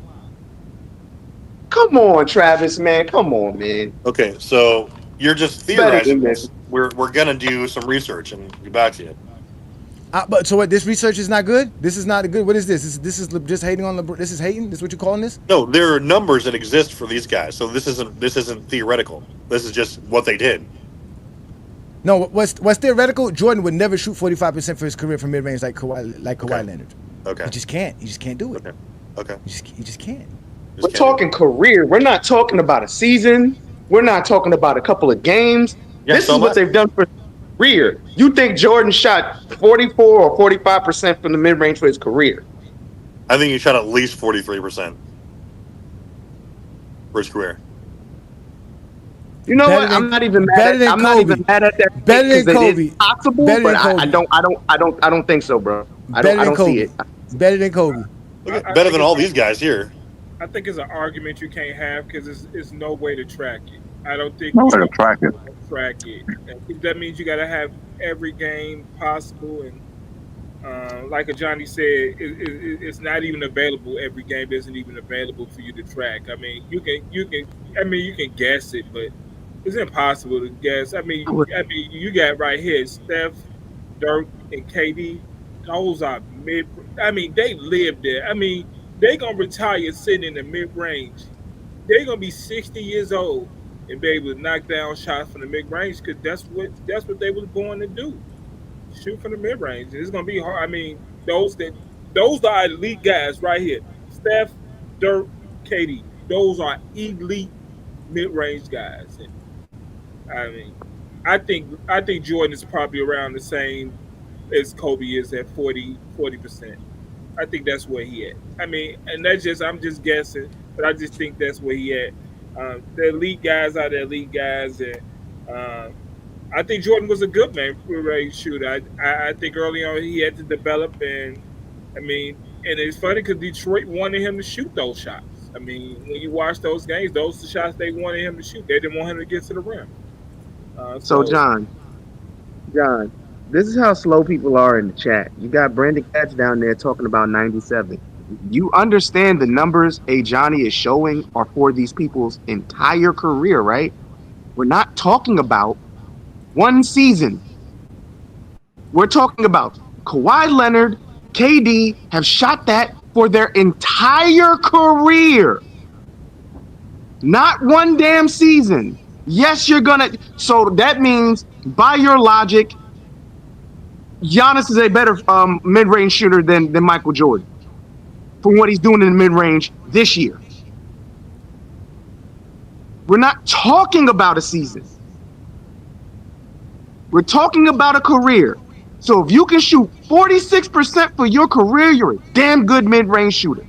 Come on, Travis, man. Come on, man. Okay, so you're just theorizing this. We're gonna do some research and get back to you. But so what? This research is not good. This is not good. What is this? This is just hating on LeBron. This is hating. This is what you're calling this? No, there are numbers that exist for these guys. So this isn't theoretical. This is just what they did. No, what's theoretical? Jordan would never shoot 45% for his career from mid-range like Kawhi Leonard. Okay. He just can't. He just can't do it. Okay. He just can't. We're talking career. We're not talking about a season. We're not talking about a couple of games. This is what they've done for career. You think Jordan shot 44 or 45% from the mid-range for his career? I think he shot at least 43% for his career. You know what? I'm not even mad at that. Better than Kobe. It is possible, but I don't think so, bro. I don't see it. Better than Kobe. Better than all these guys here. I think it's an argument you can't have because it's no way to track it. I don't think no way to track it. That means you got to have every game possible, and like Johnny said, it's not even available. Every game isn't even available for you to track. I mean, you can guess it, but it's impossible to guess. I mean, you got right here Steph, Dirk, and KD. Those are mid. I mean, they live there. I mean, they gonna retire sitting in the mid range. They're gonna be 60 years old and be able to knock down shots from the mid range because that's what they was born to do. Shoot from the mid range. It's gonna be hard. I mean, those are elite guys right here. Steph, Dirk, KD. Those are elite mid range guys. And, I mean, I think Jordan is probably around the same as Kobe is at 40%. I think that's where he at. I mean, and I'm just guessing, but I just think that's where he at. The elite guys are the elite guys, and I think Jordan was a good mid-range shooter. I think early on he had to develop, and I mean, and it's funny because Detroit wanted him to shoot those shots. I mean, when you watch those games, those are the shots they wanted him to shoot. They didn't want him to get to the rim. So John, this is how slow people are in the chat. You got Brandon Katz down there talking about 97. You understand the numbers Johnny is showing are for these people's entire career, right? We're not talking about one season. We're talking about Kawhi Leonard, KD have shot that for their entire career. Not one damn season. Yes, you're gonna. So that means, by your logic, Giannis is a better mid-range shooter than Michael Jordan from what he's doing in the mid-range this year. We're not talking about a season. We're talking about a career. So if you can shoot 46% for your career, you're a damn good mid-range shooter.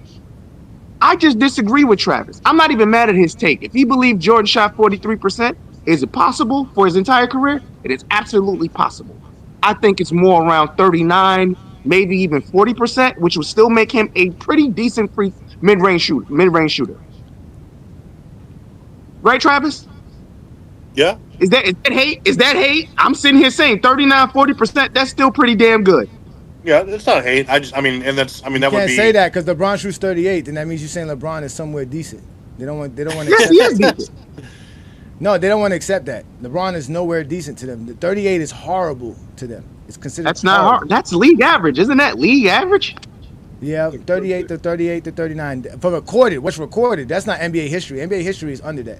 I just disagree with Travis. I'm not even mad at his take. If he believed Jordan shot 43%, is it possible for his entire career? It is absolutely possible. I think it's more around 39, maybe even 40%, which would still make him a pretty decent mid-range shooter. Right, Travis? Yeah. Is that hate? Is that hate? I'm sitting here saying 39, 40%. That's still pretty damn good. Yeah, it's not hate. And that would be. You can't say that because LeBron shoots 38, then that means you're saying LeBron is somewhere decent. They don't want to Yes, accept he is that. decent. No, they don't want to accept that. LeBron is nowhere decent to them. The 38 is horrible to them. It's considered. That's not hard. That's league average, isn't that league average? Yeah, 38 to 39 for recorded. What's recorded? That's not NBA history. NBA history is under that.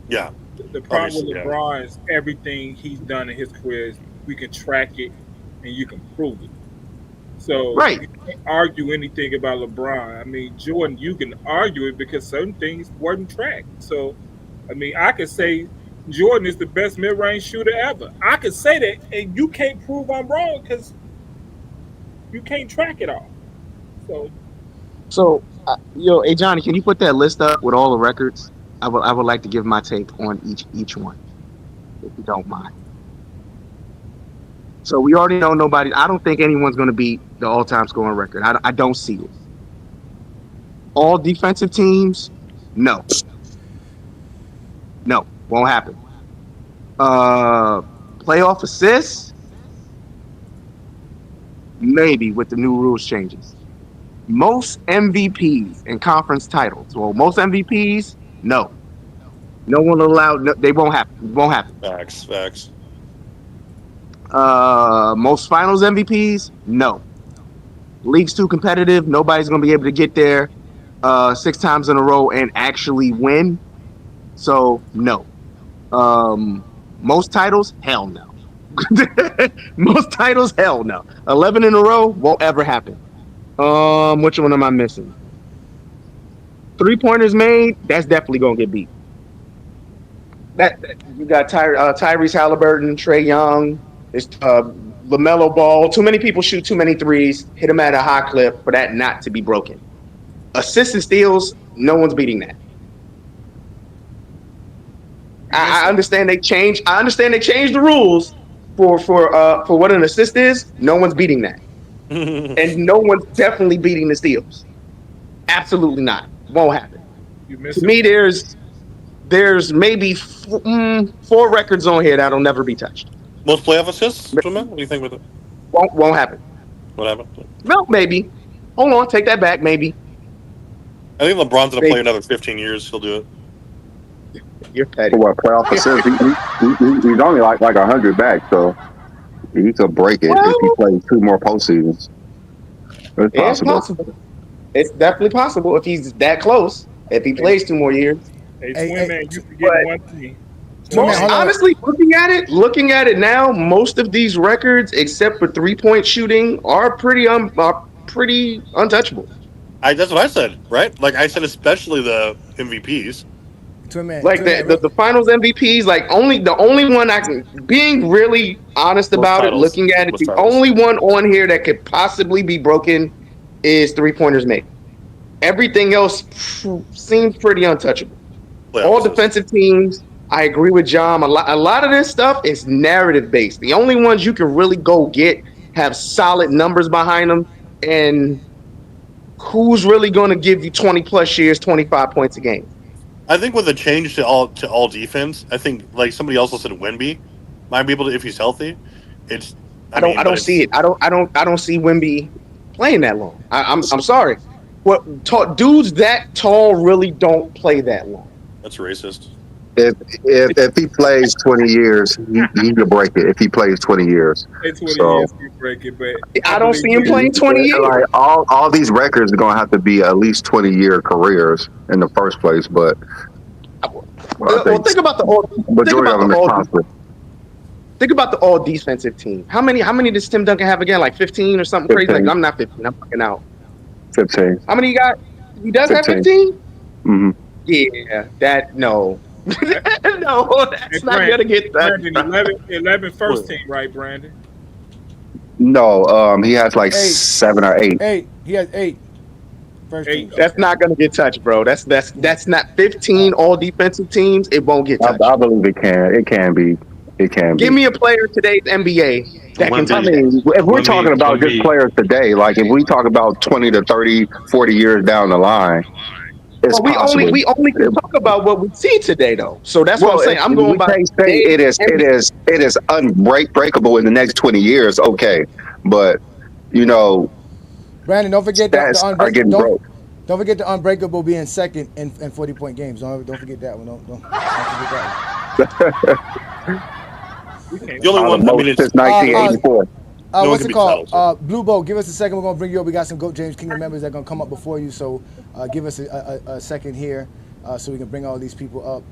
Yeah. The problem with LeBron is everything he's done in his career is we can track it and you can prove it. So you can't argue anything about LeBron. I mean, Jordan, you can argue it because certain things weren't tracked. So, I mean, I could say Jordan is the best mid-range shooter ever. I could say that, and you can't prove I'm wrong because you can't track it all. So, hey Johnny, can you put that list up with all the records? I would like to give my take on each one, if you don't mind. So we already know nobody. I don't think anyone's going to beat the all-time scoring record. I don't see it. All defensive teams, no, won't happen. Playoff assists, maybe with the new rules changes. Most MVPs and conference titles. Well, most MVPs, no. No one allowed. No, they won't happen. It won't happen. Facts. Most finals MVPs, no. League's too competitive. Nobody's going to be able to get there 6 times in a row and actually win. So, no. Most titles, hell no. Most titles, hell no. 11 in a row won't ever happen. Which one am I missing? 3-pointers made, that's definitely going to get beat. That you got Tyrese Halliburton, Trae Young, it's LaMelo Ball. Too many people shoot too many threes, hit them at a high clip for that not to be broken. Assists and steals, no one's beating that. I understand they changed. I understand they changed the rules for what an assist is. No one's beating that, and no one's definitely beating the steals. Absolutely not. Won't happen. To me, there's maybe 4 records on here that'll never be touched. Most playoff assists? What do you think with it? Won't happen. What happened? Well, maybe. Hold on, take that back. Maybe. I think LeBron's gonna play another 15 years. He'll do it. You're petty. What playoff assists? He's only like 100 back, so he could break it if he plays 2 more postseasons. It's possible. It's definitely possible if he's that close. If he plays 2 more years. Hey, man, you forget one thing. Honestly, looking at it now, most of these records, except for 3-point shooting, are pretty untouchable. That's what I said, right? Like I said, especially the MVPs. The finals MVPs, the only one I can, being really honest about it, looking at it, the only one on here that could possibly be broken is 3-pointers made. Everything else seems pretty untouchable. All defensive teams, I agree with John. A lot of this stuff is narrative based. The only ones you can really go get have solid numbers behind them, and who's really going to give you 20 plus years, 25 points a game? I think with the change to all defense, I think like somebody also said, Wemby might be able to if he's healthy. I don't see it. I don't see Wemby playing that long. I'm sorry. Dudes that tall really don't play that long. That's racist. If he plays 20 years, he could break it. If he plays 20 years, years he break it. But I don't see him playing 20 years. Like all these records are gonna have to be at least 20-year careers in the first place. But think about the all. Majority of them is possible. Think about the all defensive team. How many does Tim Duncan have again? Like 15 or something 15. Crazy? Like I'm not 15. I'm fucking out. 15. How many you got? He does 15. Have 15. Mm-hmm. Yeah. No, that's not gonna get that. Brandon, 11 first team, right, Brandon? No, he has like 8. 7 or 8. 8. He has 8. First team. That's not gonna get touched, bro. That's not 15 all defensive teams. It won't get touched. I believe it can. It can be. Give me a player today's NBA that can touch it. If we're talking about just players today, like if we talk about 20 to 30, 40 years down the line, It's possible. we only can talk about what we see today, though. So that's what I'm saying. I'm going we by. can't say it is unbreakable in the next 20 years. Okay, but you know, Brandon, don't forget stats are getting broke. Don't forget the Unbreakable being second in 40-point games. Don't forget that one. Don't forget that one. The only one, I mean, it's since 1984. What's it called? Blue Boat, give us a second. We're going to bring you up. We got some GOAT James Kingdom members that are going to come up before you. So give us a second here so we can bring all these people up.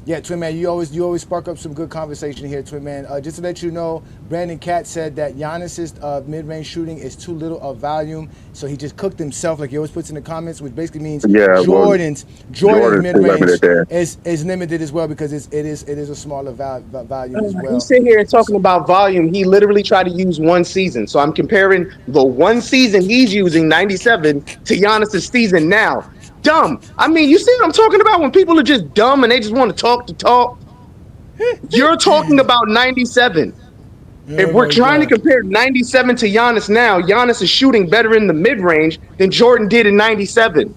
Yeah, Twin Man, you always spark up some good conversation here, Twin Man. Just to let you know, Brandon Katz said that Giannis's mid-range shooting is too little of volume, so he just cooked himself, like he always puts in the comments, which basically means Jordan's mid-range is limited as well because it is a smaller volume as well. He's sitting here and talking about volume. He literally tried to use one season, so I'm comparing the one season he's using, 97, to Giannis's season now. Dumb. I mean, you see what I'm talking about when people are just dumb and they just want to talk. You're talking about 97. If we're trying to compare 97 to Giannis now, Giannis is shooting better in the mid-range than Jordan did in 97.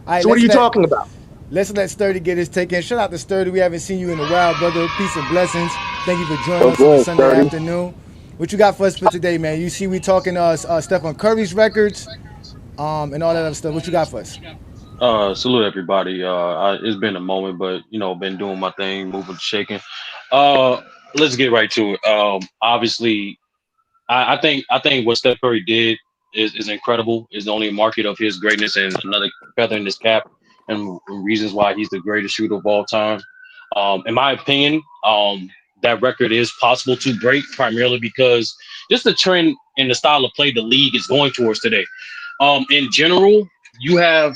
Right, so what are you talking about? Let's let Sturdy get his take in. Shout out to Sturdy. We haven't seen you in a while, brother. Peace and blessings. Thank you for joining us on Sunday afternoon. What you got for us for today, man? You see we talking Steph Curry's records. And all that other stuff. What you got for us? Salute everybody. It's been a moment, but been doing my thing, moving, shaking. Let's get right to it. Obviously, I think what Steph Curry did is incredible. Is only a market of his greatness and another feather in his cap, and reasons why he's the greatest shooter of all time. In my opinion, that record is possible to break primarily because just the trend and the style of play the league is going towards today. In general, you like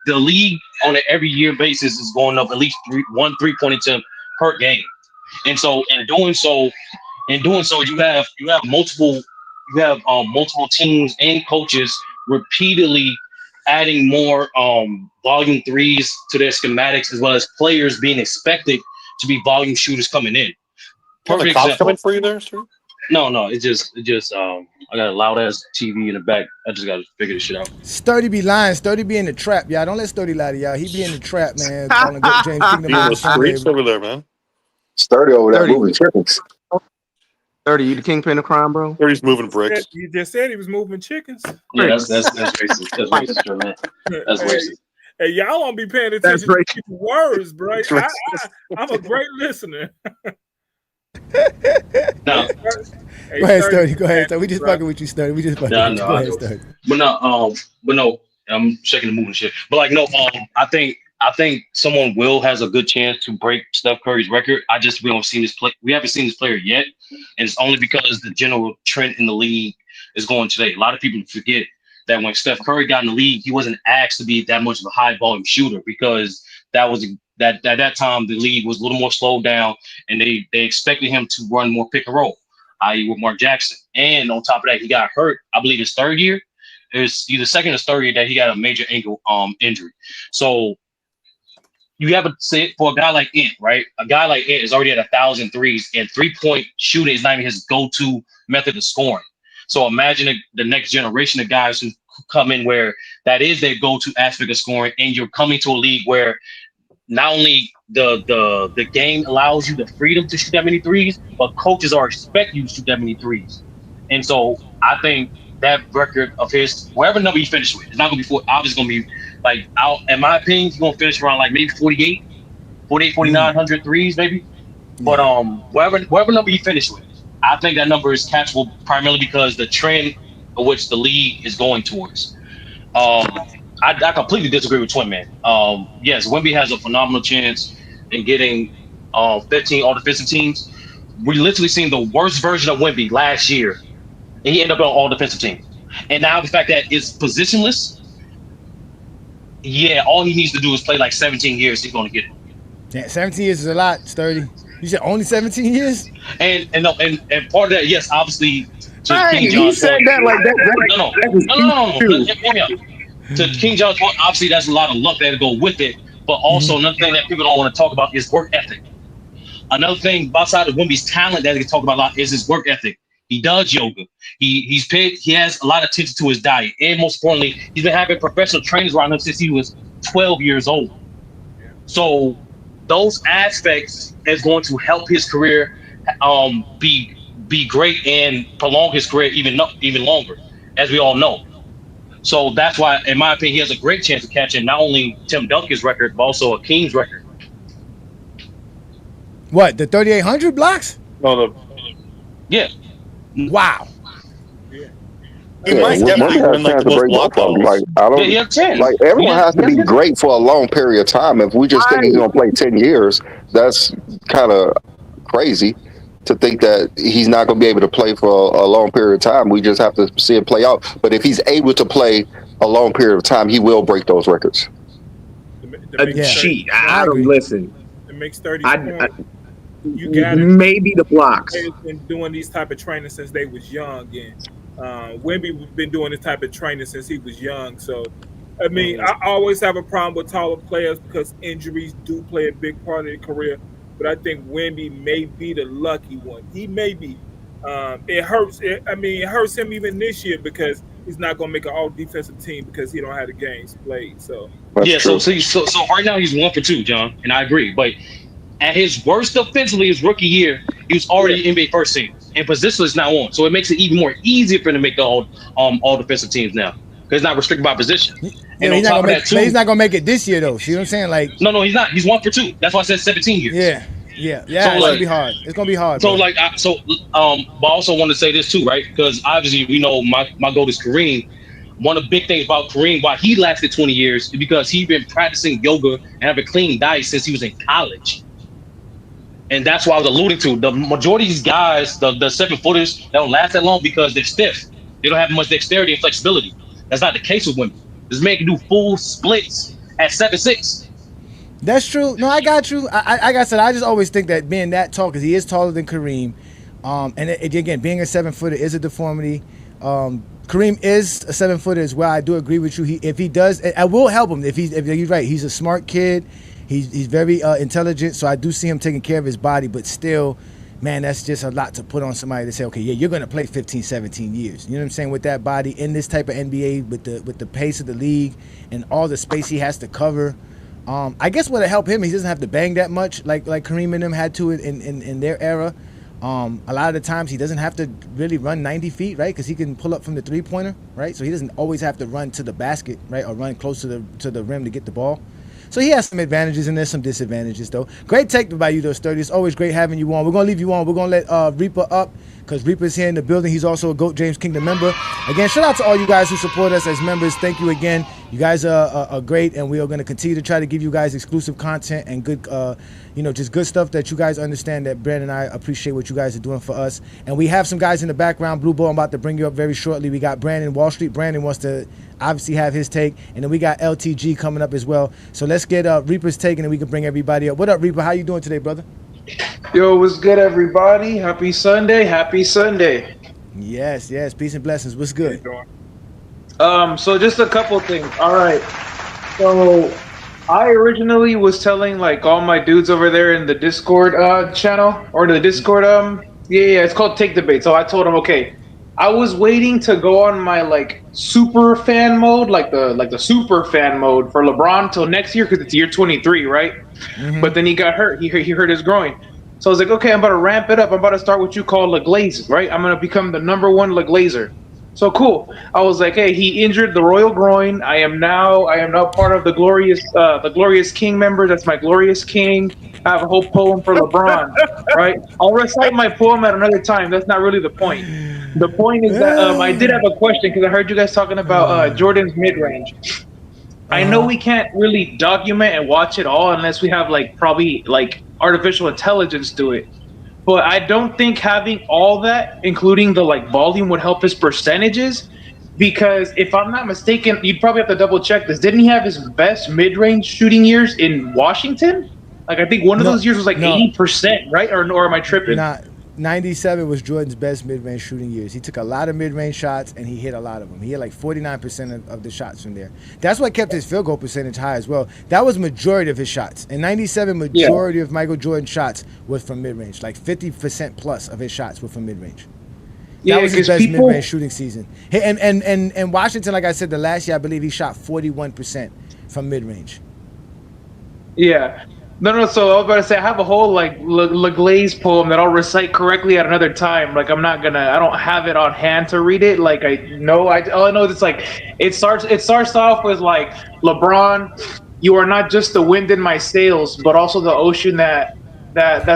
the league on an every year basis is going up at least one 3-point attempt per game. And so in doing so, you have multiple teams and coaches repeatedly adding more volume threes to their schematics, as well as players being expected to be volume shooters coming in. Perfect example. Cops coming for you there, sir? No, it just I got a loud ass TV in the back. I just got to figure this shit out. Sturdy be lying. Sturdy be in the trap, y'all. Don't let Sturdy lie to y'all. He be in the trap, man. Calling GOAT James Kingdom on the streets over there, man. Sturdy over there moving chickens. Sturdy, you the kingpin of crime, bro? Sturdy's moving bricks. You just said he was moving chickens. Yeah, that's racist. That's racist, man. That's racist. Hey, y'all won't be paying attention to words, bro. I'm a great listener. No. Hey, go ahead, Sturdy. Go ahead, Sturdy. We just fucking with you, Sturdy. We just fucking with you. Go ahead, Sturdy. But no, I'm shaking the moving shit. But like, no, I think someone has a good chance to break Steph Curry's record. we haven't seen this player yet, and it's only because the general trend in the league is going today. A lot of people forget that when Steph Curry got in the league, he wasn't asked to be that much of a high volume shooter because at that time the league was a little more slowed down, and they expected him to run more pick and roll, i.e. with Mark Jackson. And on top of that, he got hurt. I believe his third year. It's either second or third year that he got a major ankle injury. So you have to say for a guy like Ant, right? A guy like Ant is already at 1,000 threes, and 3-point shooting is not even his go-to method of scoring. So imagine the next generation of guys who come in where that is their go-to aspect of scoring, and you're coming to a league where not only the game allows you the freedom to shoot that many threes, but coaches are expecting you to shoot that many threes. And so I think that record of his, wherever number he finished with, it's not going to be obviously going to be like, in my opinion, he's going to finish around like maybe 4,900 threes maybe. But wherever number he finished with, I think that number is catchable primarily because the trend of which the league is going towards. I completely disagree with Twin Man. Yes, Wemby has a phenomenal chance in getting 15 all-defensive teams. We literally seen the worst version of Wemby last year, and he ended up on all-defensive teams. And now the fact that it's positionless, all he needs to do is play like 17 years. He's going to get it. Yeah, 17 years is a lot, Sturdy. You said only 17 years? And part of that, yes, obviously. He said that like that. No. To King John's point, obviously that's a lot of luck that go with it. But also another thing that people don't want to talk about is work ethic. Another thing outside of Wemby's talent that they can talk about a lot is his work ethic. He does yoga. He has a lot of attention to his diet, and most importantly, he's been having professional trainers around him since he was 12 years old. So those aspects is going to help his career be great and prolong his career even longer, as we all know. So that's why, in my opinion, he has a great chance of catching not only Tim Duncan's record, but also Akeem's record. What, the 3,800 blocks? No, yeah. Wow. He might definitely win like the most block totals. Like like everyone has to be great for a long period of time. If we just think he's gonna play 10 years, that's kind of crazy to think that he's not gonna be able to play for a long period of time. We just have to see it play out. But if he's able to play a long period of time, he will break those records. Cheat. I don't listen. It makes 30 points. You got maybe the blocks. They've been doing these type of training since they was young, and Wemby been doing this type of training since he was young. So, I mean, I always have a problem with taller players because injuries do play a big part of their career. But I think Wemby may be the lucky one. He may be. It hurts. It hurts him even this year because he's not going to make an all-defensive team because he don't have the games played. So yeah. So right now he's 1 for 2, John, and I agree. But at his worst offensively, his rookie year, he was already NBA first team, and position is now on. So it makes it even more easier for him to make the all defensive teams now because he's not restricted by position. And he's not gonna make it this year though. See what I'm saying? Like no, he's not. He's 1 for 2. That's why I said 17 years. Yeah. So, it's gonna be hard. It's gonna be hard. So bro. but I also want to say this too, right? Because obviously we know my goal is Kareem. One of the big things about Kareem, why he lasted 20 years, is because he's been practicing yoga and have a clean diet since he was in college. And that's what I was alluding to. The majority of these guys, the 7-footers, they don't last that long because they're stiff. They don't have much dexterity and flexibility. That's not the case with women. This man can do full splits at 7'6". That's true. No, I got you. Like I said, I just always think that being that tall, because he is taller than Kareem, and again, being a 7-footer is a deformity. Kareem is a 7-footer as well. I do agree with you. If he does, I will help him. If he's right, he's a smart kid. He's very intelligent, so I do see him taking care of his body, but still, man, that's just a lot to put on somebody to say, okay, yeah, you're going to play 15, 17 years. You know what I'm saying? With that body in this type of NBA, with the pace of the league and all the space he has to cover. I guess what'll help him, he doesn't have to bang that much like Kareem and them had to in their era. A lot of the times he doesn't have to really run 90 feet, right? Because he can pull up from the three-pointer, right? So he doesn't always have to run to the basket, right, or run close to the rim to get the ball. So he has some advantages and there's some disadvantages, though. Great take by you, though, Sturdy. It's always great having you on. We're going to leave you on. We're going to let Reaper up because Reaper's here in the building. He's also a GOAT James Kingdom member. Again, shout out to all you guys who support us as members. Thank you again. You guys are great, and we are going to continue to try to give you guys exclusive content and good, just good stuff that you guys understand that Brandon and I appreciate what you guys are doing for us. And we have some guys in the background. Blue Ball, I'm about to bring you up very shortly. We got Brandon Wall Street. Brandon wants to obviously have his take, and then we got LTG coming up as well. So let's get Reaper's take, and then we can bring everybody up. What up, Reaper? How you doing today, brother? Yo, what's good, everybody? Happy Sunday. Happy Sunday. Yes. Peace and blessings. What's good? So just a couple things. All right. So I originally was telling like all my dudes over there in the Discord channel or the Discord it's called Take Debate. So I told them, okay, I was waiting to go on my like super fan mode, like the super fan mode for LeBron till next year because it's year 23, right? Mm-hmm. But then he got hurt. He hurt his groin. So I was like, okay, I'm about to ramp it up. I'm about to start what you call Le Glaze, right? I'm gonna become the #1 Le Glazer. So cool. I was like, hey, he injured the royal groin. I am now part of the glorious King members. That's my glorious King. I have a whole poem for LeBron, right? I'll recite my poem at another time. That's not really the point. The point is that I did have a question because I heard you guys talking about Jordan's mid-range. I know we can't really document and watch it all unless we have probably artificial intelligence do it. But I don't think having all that, including the volume, would help his percentages. Because if I'm not mistaken, you'd probably have to double check this. Didn't he have his best mid-range shooting years in Washington? I think one of those years was 80%, right? Or am I tripping? 97 was Jordan's best mid-range shooting years. He took a lot of mid-range shots, and he hit a lot of them. He hit 49% of the shots from there. That's what kept his field goal percentage high as well. That was majority of his shots. In 97, majority of Michael Jordan's shots was from mid-range. 50% plus of his shots were from mid-range. That was his best mid-range shooting season. And Washington, like I said, the last year I believe he shot 41% from mid-range. Yeah. No. So I was about to say I have a whole like LeGlaze poem that I'll recite correctly at another time. Like I don't have it on hand to read it. Like all I know is it starts off with like, LeBron, you are not just the wind in my sails, but also the ocean that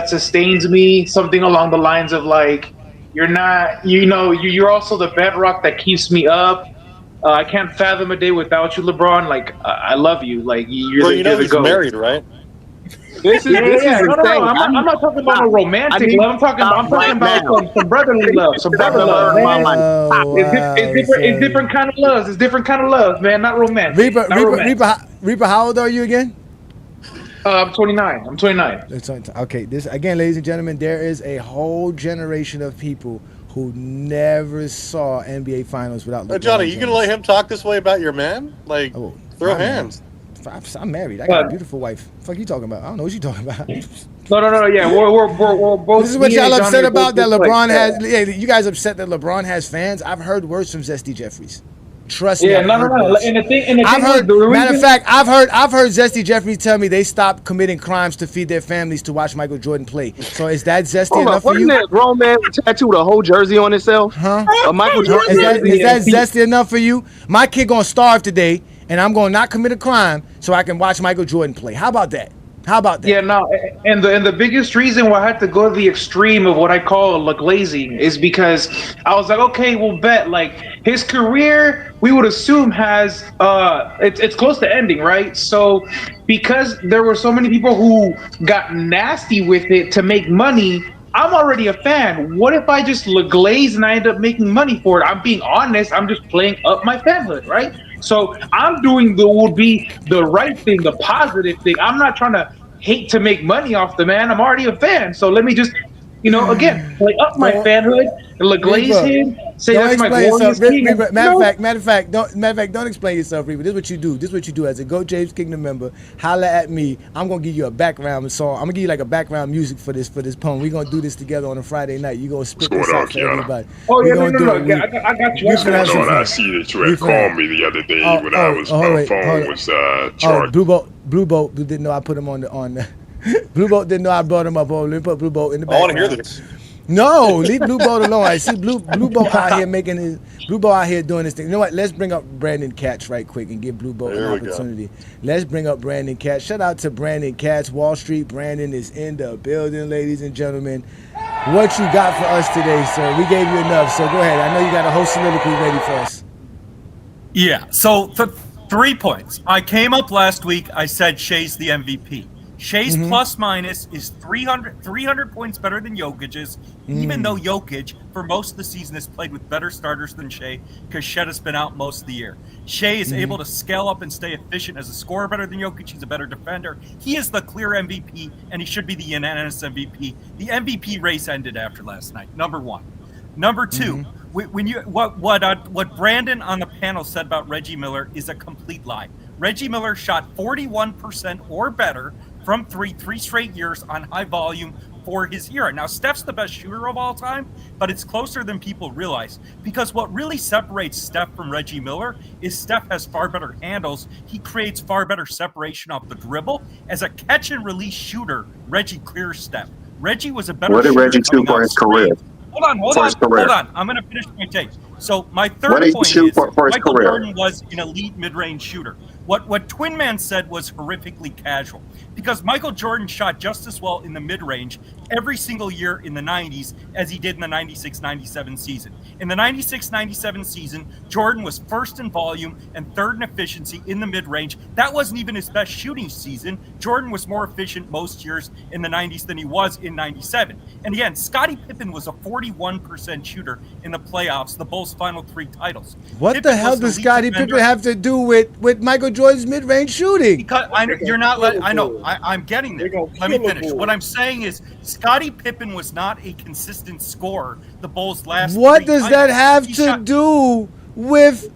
sustains me. Something along the lines of like, you're also the bedrock that keeps me up. I can't fathom a day without you, LeBron. Like I love you. Like you're the he's GOAT. married, right? This is insane. No. I'm not talking about a romantic love. I'm talking about some brotherly love. Some brother love, man. It's different kind of loves. It's different kind of love, man. Not romantic. Reaper, how old are you again? I'm 29. I'm 29. Okay, this again, ladies and gentlemen, there is a whole generation of people who never saw NBA Finals without LeBron Johnny, James. you gonna let him talk this way about your man? Like, throw hands. I'm married. I got a beautiful wife. The fuck you talking about? I don't know what you talking about. No. Yeah, we're both. This is what y'all upset about, that LeBron has. Yeah, you guys upset that LeBron has fans. I've heard words from Zesty Jeffries. Trust me. Yeah, no. And the thing I've heard. Matter of fact, I've heard Zesty Jeffries tell me they stopped committing crimes to feed their families to watch Michael Jordan play. So is that zesty enough for you? Wasn't that grown man tattooed a whole jersey on himself? Huh? A Michael Jordan is that zesty enough for you? My kid gonna starve today, and I'm gonna not commit a crime so I can watch Michael Jordan play. How about that? Yeah, no, and the biggest reason why I had to go to the extreme of what I call LeGlazing is because I was like, okay, we'll bet like his career we would assume has it's close to ending, right? So because there were so many people who got nasty with it to make money, I'm already a fan. What if I just LeGlaze and I end up making money for it? I'm being honest. I'm just playing up my fanhood, right? So I'm doing would be the right thing, the positive thing. I'm not trying to hate to make money off the man. I'm already a fan. So let me just, again, play up my fanhood and LeGlaze him. Say that's my glorious king. Matter of fact, don't explain yourself, Reaper. This is what you do. This is what you do as a Go James Kingdom member. Holla at me. I'm gonna give you a background song. I'm gonna give you like a background music for this poem. We're gonna do this together on a Friday night. You're gonna spit this out for everybody. Oh yeah, no. I got you. I see that you had called me the other day when I was my phone was charged. Blue Boat didn't know I put him on the Blue Boat didn't know I brought him up. Let me put Blue Boat in the background. I want to hear this. No, leave Blue Boat alone. I see Blue Boat out here doing this thing. You know what? Let's bring up Brandon Katz right quick and give Blue Boat an opportunity. Let's bring up Brandon Katz. Shout out to Brandon Katz, Wall Street. Brandon is in the building, ladies and gentlemen. What you got for us today, sir? We gave you enough, so go ahead. I know you got a whole soliloquy ready for us. Yeah, so 3 points. I came up last week, I said Shea's the MVP. Shea's plus minus is 300 points better than Jokic's, even though Jokic, for most of the season, has played with better starters than Shea because Shed has been out most of the year. Shea is able to scale up and stay efficient as a scorer better than Jokic. He's a better defender. He is the clear MVP, and he should be the unanimous MVP. The MVP race ended after last night, number one. Number two, what Brandon on the panel said about Reggie Miller is a complete lie. Reggie Miller shot 41% or better from three straight years on high volume for his era. Now, Steph's the best shooter of all time, but it's closer than people realize because what really separates Steph from Reggie Miller is Steph has far better handles. He creates far better separation off the dribble. As a catch and release shooter, Reggie clears Steph. Reggie was a better shooter. What did Reggie do for his career? Hold on. I'm going to finish my take. So my third point is Michael Jordan was an elite mid-range shooter. What Twin Man said was horrifically casual because Michael Jordan shot just as well in the mid-range every single year in the 90s as he did in the 96-97 season. In the 96-97 season, Jordan was first in volume and third in efficiency in the mid-range. That wasn't even his best shooting season. Jordan was more efficient most years in the 90s than he was in 97. And again, Scottie Pippen was a 41% shooter in the playoffs, the Bulls' final 3 titles. What Pippen the hell does Scottie Pippen have to do with Michael Jordan's mid-range shooting? Because I'm getting there. Let me finish. What I'm saying is Scottie Pippen was not a consistent scorer the Bulls last What does that have to do with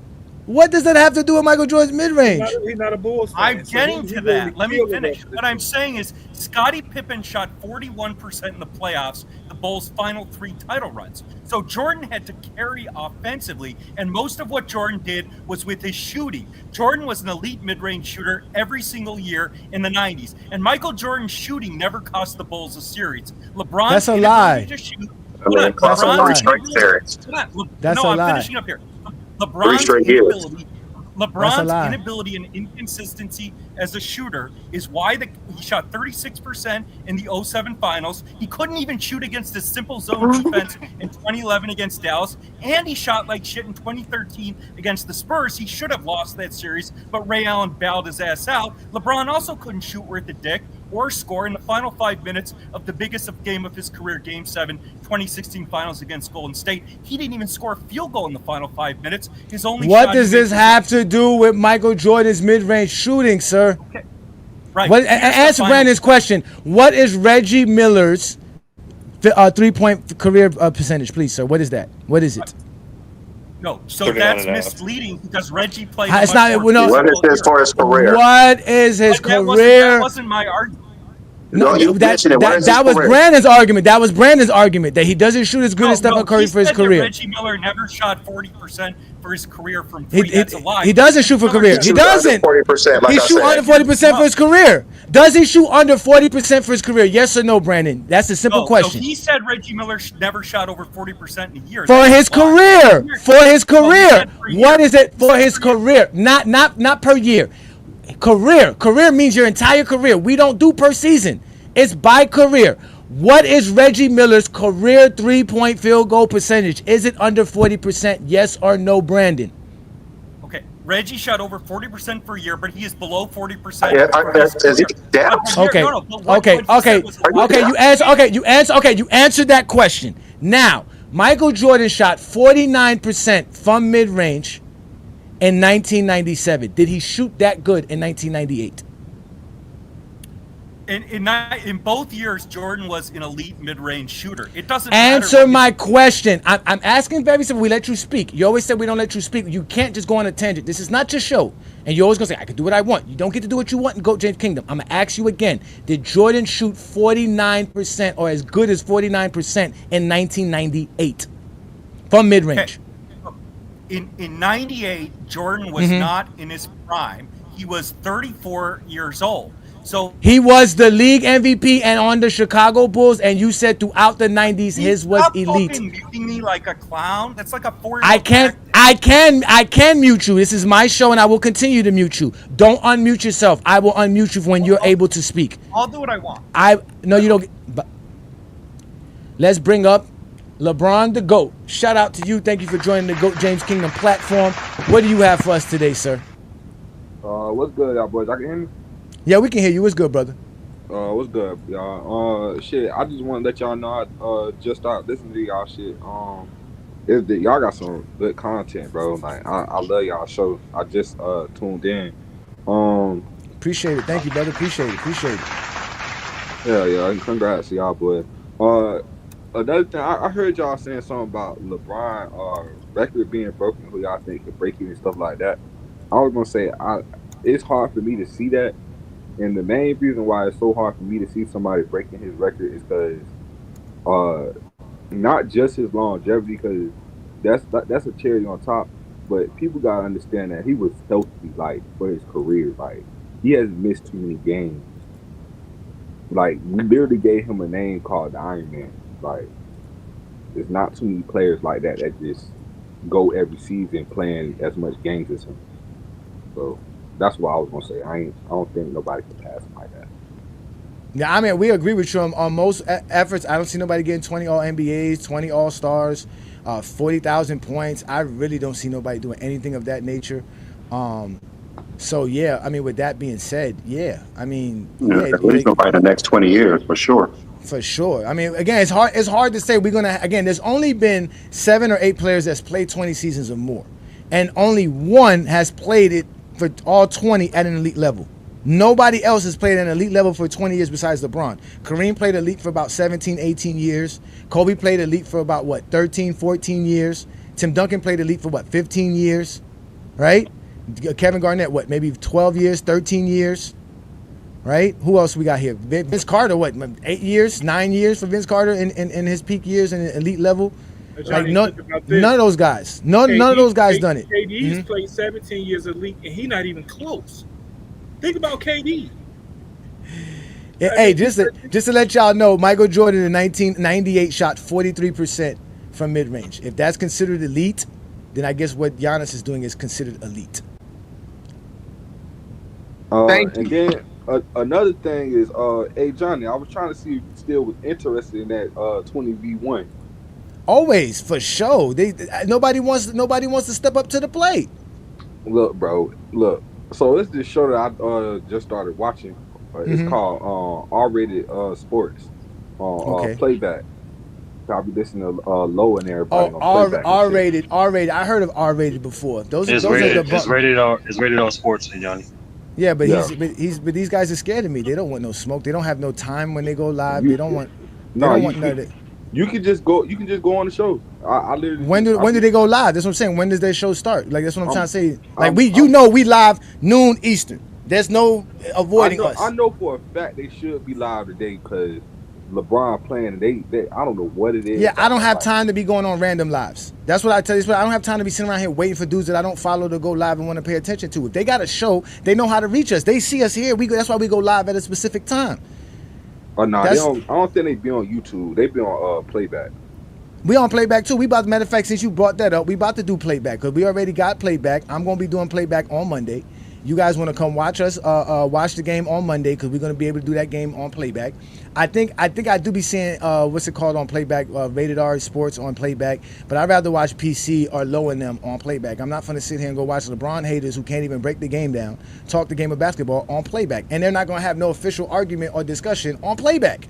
Michael Jordan's mid-range? He's not a Bulls fan. I'm getting to that. Let me finish. What I'm saying is Scottie Pippen shot 41% in the playoffs. The Bulls' final 3 title runs. So Jordan had to carry offensively, and most of what Jordan did was with his shooting. Jordan was an elite mid-range shooter every single year in the 90s, and Michael Jordan's shooting never cost the Bulls a series. LeBron's That's a lie. to shoot. It cost him 3 straight series. That's no, a I'm lie. finishing up here. 3 LeBron's straight years. inability. LeBron's inability and inconsistency as a shooter is why he shot 36% in the 07 finals. He couldn't even shoot against his simple zone defense in 2011 against Dallas, and he shot like shit in 2013 against the Spurs. He should have lost that series, but Ray Allen bailed his ass out. LeBron also couldn't shoot worth a dick or score in the final 5 minutes of the biggest game of his career, Game 7, 2016 finals against Golden State. He didn't even score a field goal in the final 5 minutes. His only What shot does this have to do with Michael Jordan's mid-range shooting, sir? Okay. Right. Answer Brandon's question. What is Reggie Miller's 3-point career percentage, please, sir? What is that? What is it? No, so that's misleading because Reggie played. It's not. No, what is this for his career? What is his career? That wasn't my argument. No, you mentioned it. That was Brandon's argument. That was Brandon's argument that he doesn't shoot as good as Steph Curry for his career. Reggie Miller never shot 40% for his career from 3. That's a lie. He doesn't shoot for career. He doesn't. 40%. He shoot under 40% for his career. Does he shoot under 40% for his career? Yes or no, Brandon? That's a simple question. So he said Reggie Miller never shot over 40% in a year. For his career. For his career. What is it for his career? Not per year. Career means your entire career. We don't do per season. It's by career. What is Reggie Miller's career 3-point field goal percentage? Is it under 40%? Yes or no, Brandon? Okay, Reggie shot over 40% for a year, but he is below 40%. You answered that question. Now, Michael Jordan shot 49% from mid-range in 1997. Did he shoot that good in 1998? In both years, Jordan was an elite mid-range shooter. It doesn't answer my question. I'm asking very simple. We let you speak. You always said we don't let you speak. You can't just go on a tangent. This is not your show. And you're always going to say, I can do what I want. You don't get to do what you want in GOAT James Kingdom. I'm going to ask you again. Did Jordan shoot 49% or as good as 49% in 1998 from mid-range? Okay. In 98, Jordan was not in his prime. He was 34 years old. So he was the league MVP and on the Chicago Bulls, and you said throughout the 90s his was elite. Stop muting me like a clown. That's like a 4-year-old. I can mute you. This is my show, and I will continue to mute you. Don't unmute yourself. I will unmute you when you're able to speak. I'll do what I want. No, you don't. But let's bring up LeBron the GOAT. Shout out to you. Thank you for joining the GOAT James Kingdom platform. What do you have for us today, sir? What's good, y'all boys? I can hear me? Yeah, we can hear you. What's good, brother? What's good, y'all? Shit, I just want to let y'all know I just started listening to y'all shit. Y'all got some good content, bro. Like I love y'all show. I just tuned in. Appreciate it. Thank you, brother. Appreciate it. Yeah. Congrats to y'all, boys. Another thing, I heard y'all saying something about LeBron record being broken. Who y'all think could break it and stuff like that. I was gonna say it's hard for me to see that. And the main reason why it's so hard for me to see somebody breaking his record is because not just his longevity, because that's a cherry on top, but people gotta understand that he was healthy, like, for his career. Like, he hasn't missed too many games. Like, we literally gave him a name called the Iron Man. Like, there's not too many players like that just go every season playing as much games as him. So that's what I was gonna say. I don't think nobody can pass him like that. Yeah, I mean, we agree with you on most efforts. I don't see nobody getting 20 All-NBAs, 20 All-Stars, 40,000 points. I really don't see nobody doing anything of that nature. So yeah, I mean, with that being said, yeah, I mean, at least nobody in the next 20 years for sure. For sure. I mean, again, it's hard to say. There's only been 7 or 8 players that's played 20 seasons or more, and only one has played it for all 20 at an elite level. Nobody else has played at an elite level for 20 years besides LeBron. Kareem played elite for about 17, 18 years. Kobe played elite for about, 13, 14 years. Tim Duncan played elite for, 15 years, right? Kevin Garnett, maybe 12 years, 13 years? right? Who else we got here? Vince Carter, what, 8 years, 9 years for Vince Carter in his peak years in the elite level? Like none of those guys. None of those guys done it. KD's played 17 years elite, and he's not even close. Think about KD. Hey, just to let y'all know, Michael Jordan in 1998 shot 43% from mid-range. If that's considered elite, then I guess what Giannis is doing is considered elite. And then another thing is, hey Johnny, I was trying to see if you still was interested in that 20v1. Always, for sure. Nobody wants to step up to the plate. Look, bro, look. So it's this show that I just started watching. It's called R-rated sports on playback. I'll be listening to Low and everybody on playback. R-rated. I heard of R-rated before. It's rated R sports, Johnny. Yeah, but these guys are scared of me. They don't want no smoke. They don't have no time when they go live. They don't want none of it. You can just go on the show. I literally. When do they go live? That's what I'm saying. When does their show start? Like that's what I'm trying to say. Like we live noon Eastern. There's no avoiding us. I know for a fact they should be live today because LeBron playing. They I don't know what it is. Yeah, I don't have time to be going on random lives. That's what I tell you. I don't have time to be sitting around here waiting for dudes that I don't follow to go live and want to pay attention to. If they got a show, they know how to reach us. They see us here. That's why we go live at a specific time. Oh no, I don't think they be on YouTube. They be on playback. We on playback too. Matter of fact, since you brought that up, we about to do playback because we already got playback. I'm gonna be doing playback on Monday. You guys want to come watch us watch the game on Monday because we're going to be able to do that game on playback. I think I do be seeing what's it called on playback, Rated R Sports on playback, but I'd rather watch PC or Low and them on playback. I'm not going to sit here and go watch LeBron haters who can't even break the game down, talk the game of basketball on playback, and they're not going to have no official argument or discussion on playback.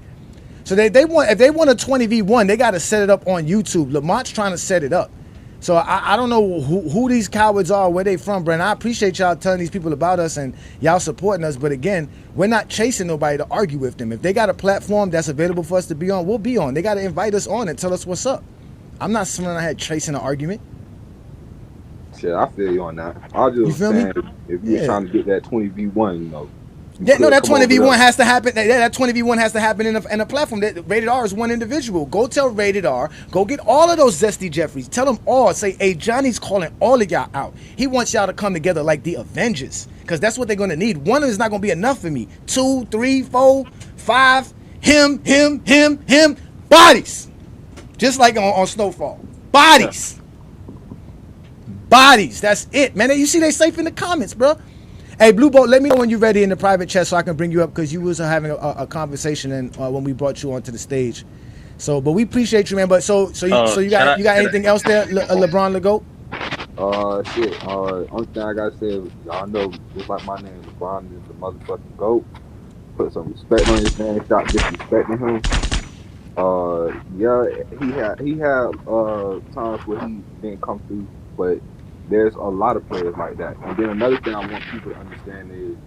So if they want a 20v1, they got to set it up on YouTube. Lamont's trying to set it up. So I don't know who these cowards are, where they from, Brent. I appreciate y'all telling these people about us and y'all supporting us. But again, we're not chasing nobody to argue with them. If they got a platform that's available for us to be on, we'll be on. They got to invite us on and tell us what's up. I'm not someone I had chasing an argument. Shit, I feel you on that. I was just saying, if you're trying to get that 20v1, you know. Yeah, no, that 20v1 has to happen. That 20v1 has to happen in a platform. That Rated R is one individual. Go tell Rated R. Go get all of those Zesty Jeffries. Tell them all. Say, hey, Johnny's calling all of y'all out. He wants y'all to come together like the Avengers, because that's what they're gonna need. One is not gonna be enough for me. 2, 3, 4, 5. Him. Bodies. Just like on Snowfall. Bodies. Bodies. That's it, man. You see, they safe in the comments, bro. Hey, Blue Boat, let me know when you're ready in the private chat so I can bring you up because you was having a conversation and when we brought you onto the stage. So, but we appreciate you, man. But so you got anything else there, LeBron LeGoat? Shit. Only thing I gotta say is y'all know just like my name, LeBron is the motherfucking GOAT. Put some respect on his name. Stop disrespecting him. Yeah, he had times where he didn't come through, but there's a lot of players like that. And then another thing I want people to understand is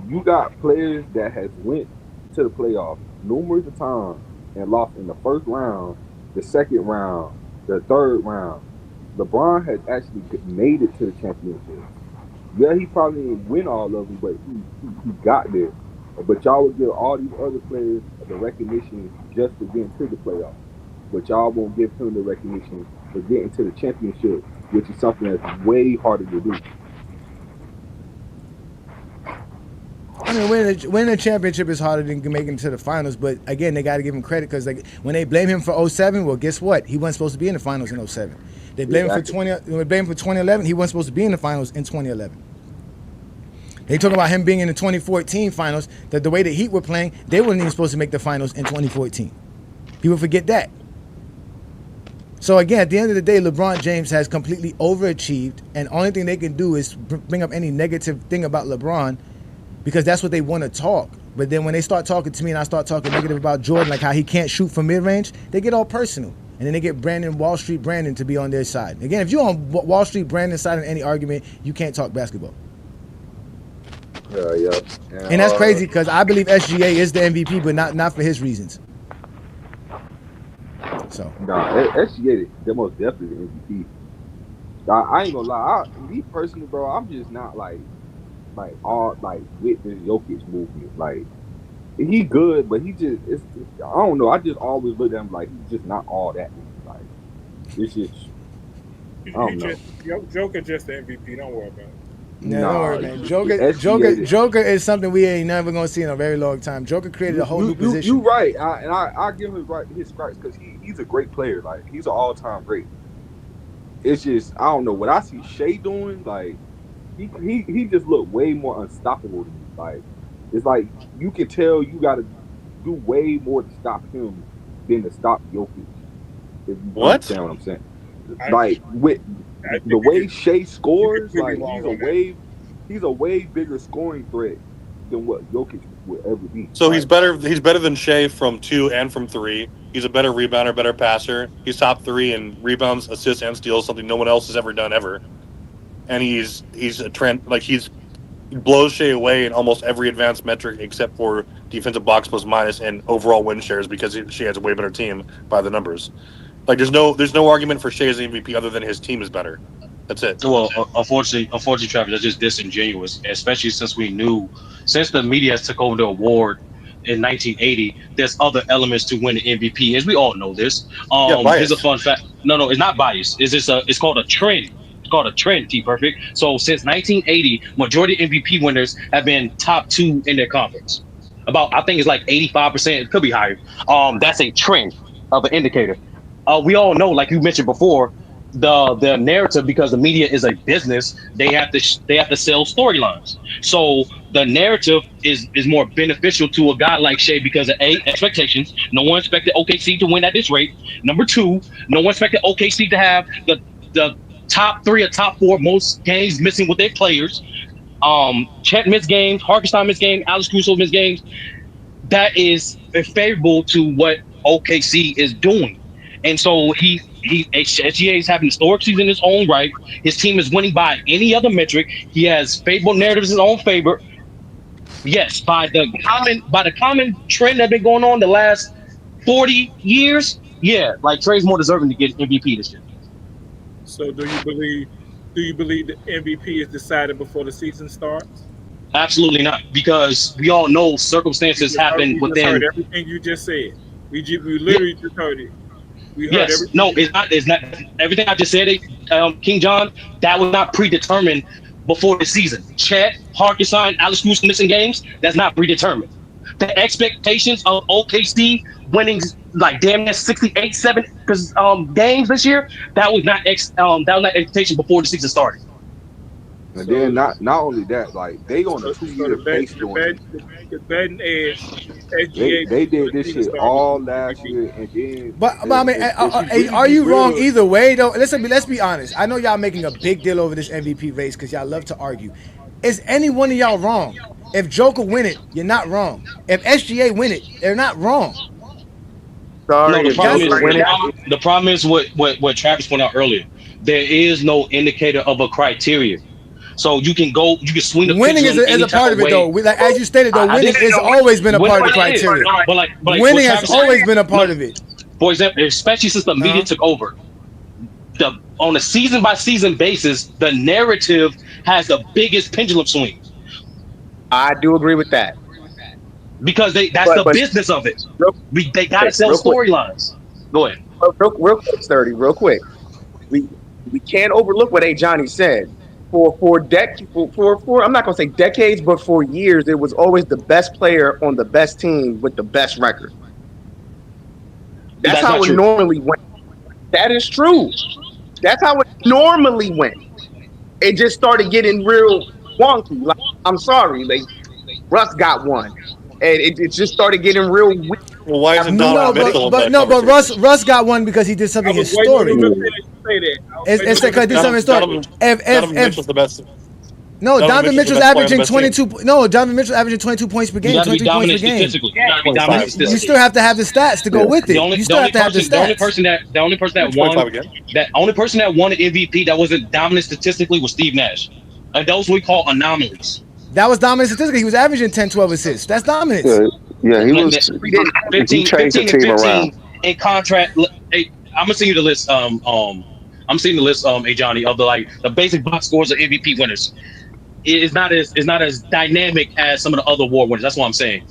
you got players that has went to the playoffs numerous of times and lost in the first round, the second round, the third round. LeBron has actually made it to the championship. Yeah, he probably didn't win all of them, but he got there. But y'all would give all these other players the recognition just for getting to the playoffs. But y'all won't give him the recognition for getting to the championship, which is something that's way harder to do. I mean, winning a championship is harder than making it to the finals, but again, they got to give him credit because when they blame him for 07, well, guess what? He wasn't supposed to be in the finals in 07. They blame him for 2011. He wasn't supposed to be in the finals in 2011. They talk about him being in the 2014 finals, that the way the Heat were playing, they weren't even supposed to make the finals in 2014. People forget that. So again, at the end of the day, LeBron James has completely overachieved, and only thing they can do is bring up any negative thing about LeBron because that's what they want to talk. But then when they start talking to me and I start talking negative about Jordan, like how he can't shoot from mid-range, they get all personal. And then they get Wall Street Brandon to be on their side. Again, if you're on Wall Street Brandon's side in any argument, you can't talk basketball. Yeah. And that's crazy because I believe SGA is the MVP, but not for his reasons. So SGA, they're most definitely the MVP. I ain't gonna lie. Me personally, bro, I'm just not like with this Jokic movement. Like he good, but he just I don't know. I just always look at him like he's just not all that. Like it's just I don't know. Joker just the MVP. Don't worry about it. Yeah, don't worry, man. Joker is something we ain't never gonna see in a very long time. Joker created a whole new position. You're right, I give him his stripes because he's a great player. Like he's an all-time great. It's just I don't know what I see Shea doing. Like he just looked way more unstoppable to me. Like it's like you can tell you got to do way more to stop him than to stop Jokic. If you understand what I'm saying? Like with the way Shea scores, like he's a way bigger scoring threat than what Jokic would ever be. So he's better than Shea from 2 and from 3. He's a better rebounder, better passer. He's top 3 in rebounds, assists, and steals, something no one else has ever done ever. And he's a trend, like he blows Shea away in almost every advanced metric except for defensive box plus minus and overall win shares because Shea has a way better team by the numbers. Like there's no argument for Shea as the MVP other than his team is better. That's it. Well, unfortunately, Travis, that's just disingenuous, especially since the media has took over the award in 1980. There's other elements to win the MVP, as we all know this. Here's a fun fact. No, it's not bias. It's called a trend. It's called a trend, T-Perfect. So since 1980, majority of MVP winners have been top 2 in their conference. I think it's like 85%. It could be higher. That's a trend of an indicator. We all know, like you mentioned before, the narrative, because the media is a business, they have to sell storylines. So the narrative is more beneficial to a guy like Shea because of expectations. No one expected OKC to win at this rate. Number 2, no one expected OKC to have the top 3 or top 4 most games missing with their players. Chet missed games, Hartenstein missed games, Alex Caruso missed games. That is favorable to what OKC is doing. And so SGA is having a historic season in his own right. His team is winning by any other metric. He has favorable narratives in his own favor. Yes, by the common trend that's been going on the last 40 years. Yeah, like Trey's more deserving to get MVP this year. So do you believe the MVP is decided before the season starts? Absolutely not, because we all know circumstances happen within. Heard everything you just said. We literally just heard it. Yes. No, it's not. It's not. Everything I just said, King John, that was not predetermined before the season. Chet, Hartenstein, Alex Caruso missing games, that's not predetermined. The expectations of OKC winning like damn near 68-7 games this year, that was not expectation before the season started. And then not only that, like they on a 2-year base doing the betting edge. They did this shit all last year, and then. But I mean, are you wrong either way though? Let's be honest. I know y'all making a big deal over this MVP race because y'all love to argue. Is any one of y'all wrong? If Joker win it, you're not wrong. If SGA win it, they're not wrong. Sorry, the problem is what Travis pointed out earlier. There is no indicator of a criteria. So you can swing the winning is a part of it though. Like as you stated though, winning has always been a part of the criteria. But winning has always been a part of it. For example, especially since the media took over, on a season by season basis, the narrative has the biggest pendulum swing. I do agree with that. Because that's the business of it. They gotta sell storylines. Go ahead. Real quick, Sturdy, real quick. We can't overlook what Johnny said. For I'm not gonna say decades, but for years, it was always the best player on the best team with the best record. That's how it normally went. That is true. That's how it normally went. It just started getting real wonky. Like, I'm sorry, like Russ got one, and it just started getting real weird. Well, why isn't Donovan Mitchell? But Russ got one because he did something historic. It's because he did something historic. Donovan Mitchell's the best. No, Donovan Mitchell's averaging 22. No, Donovan Mitchell's averaging 22 points per game. 22 points per game. You still have to have the stats to go with it. You still have to have the stats. The only person that won the MVP that wasn't dominant statistically was Steve Nash, and those we call anomalies. That was dominant statistically. He was averaging 10, 12 assists. That's dominance. Yeah, he was 15 and 15 in contract. I'm gonna send you the list. I'm seeing the list, Johnny, of the basic box scores of MVP winners. it's not as dynamic as some of the other award winners. That's what I'm saying.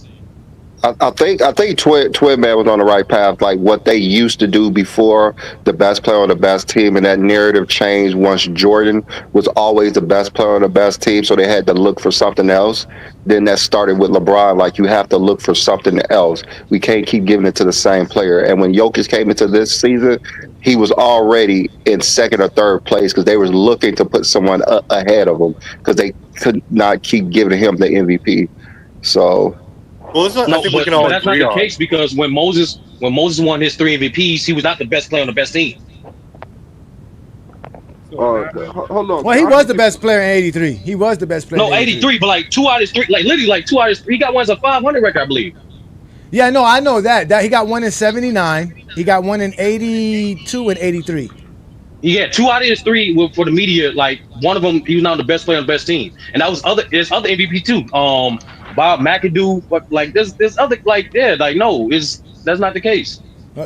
I think Twin Man was on the right path, like what they used to do before the best player on the best team, and that narrative changed once Jordan was always the best player on the best team, so they had to look for something else. Then that started with LeBron, like you have to look for something else. We can't keep giving it to the same player. And when Jokic came into this season, he was already in second or third place because they were looking to put someone ahead of him because they could not keep giving him the MVP. So. Well, but that's not the case because when Moses won his 3 MVPs, he was not the best player on the best team. Hold on. Well, he was the best player in '83. He was the best player. No, '83, but like 2 out of his 3, like literally like 2 out of his 3. He got one as a 500 record, I believe. Yeah, no, I know that. That he got one in '79. He got one in '82 and '83. Yeah, 2 out of his 3 for the media. Like one of them, he was not the best player on the best team, and that was there's other MVP too. Bob McAdoo, but like there's other no, that's not the case.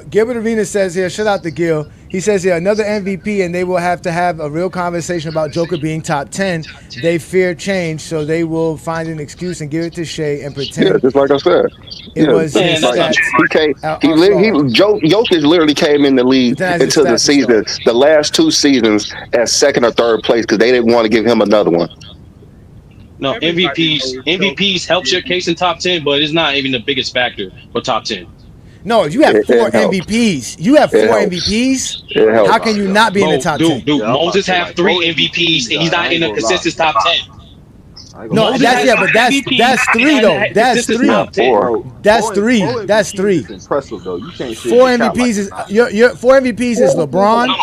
Gilbert Arenas says here, shout out to Gil. He says here, another MVP, and they will have to have a real conversation about Joker being top 10. They fear change, so they will find an excuse and give it to Shea and pretend. Yeah, just like I said. It was his stats. Jokic literally came in the league into the season, the last 2 seasons, as second or third place because they didn't want to give him another one. No, MVPs helps your case in top 10, but it's not even the biggest factor for top 10. No, you have 4 MVPs. You have 4 MVPs. How can you not be in the top 10? Dude, Moses have 3 MVPs and he's not in a consistent top 10. No, that's 3 though. That's 3. That's 3. That's 3. Impressive though. You can't say 4 MVPs is your 4 MVPs is LeBron.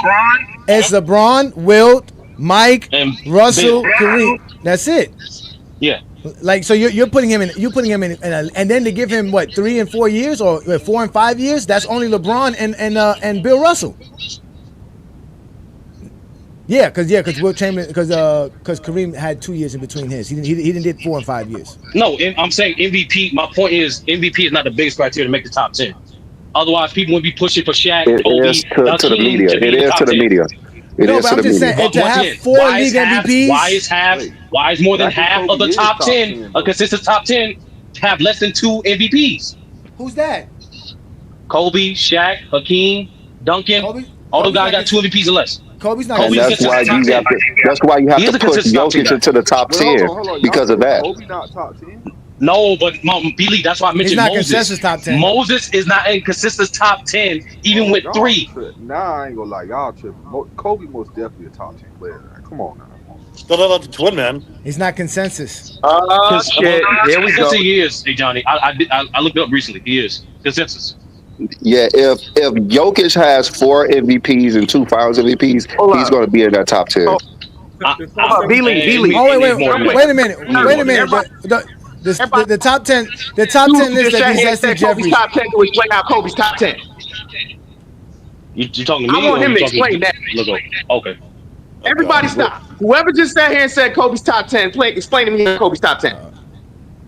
It's LeBron, Wilt, Mike, Russell, Kareem. That's it. Yeah. Like so, you're putting him in. And then to give him what 3 and 4 years or 4 and 5 years? That's only LeBron and Bill Russell. Yeah, because Wilt Chamberlain because Kareem had 2 years in between his. He didn't did 4 and 5 years. No, I'm saying MVP. My point is MVP is not the biggest criteria to make the top 10. Otherwise, people would be pushing for Shaq. It is to the media. It is to the media. No, but I'm just saying to have 4 league MVPs. Why is more than half of the top 10 a consistent top 10 have less than 2 MVPs? Who's that? Kobe, Shaq, Hakeem, Duncan. All those guys got 2 MVPs or less. Kobe's not. And that's why you have to push Jokic into the top 10 because of that. Kobe not top 10. No, but B-League, that's why I mentioned Moses. He's not consensus top 10. Moses is not in consensus top 10, even with 3. Nah, I ain't gonna lie, y'all tripping. Kobe most definitely a top 10 player. Come on now. Still not the Twin Man. He's not consensus. Shit. There we go. He is. Hey Johnny, I looked it up recently. He is consensus. Yeah, if Jokic has 4 MVPs and 2 Finals MVPs, he's going to be in that top 10. B-League. Oh wait a minute. The top 10 list that he's Zesty Jeffries. Top 10 to explain how Kobe's top 10. You talking to me? I want him to explain that. Okay. Everybody stop. Whoever just sat here and said Kobe's top 10, explain to me how Kobe's top 10.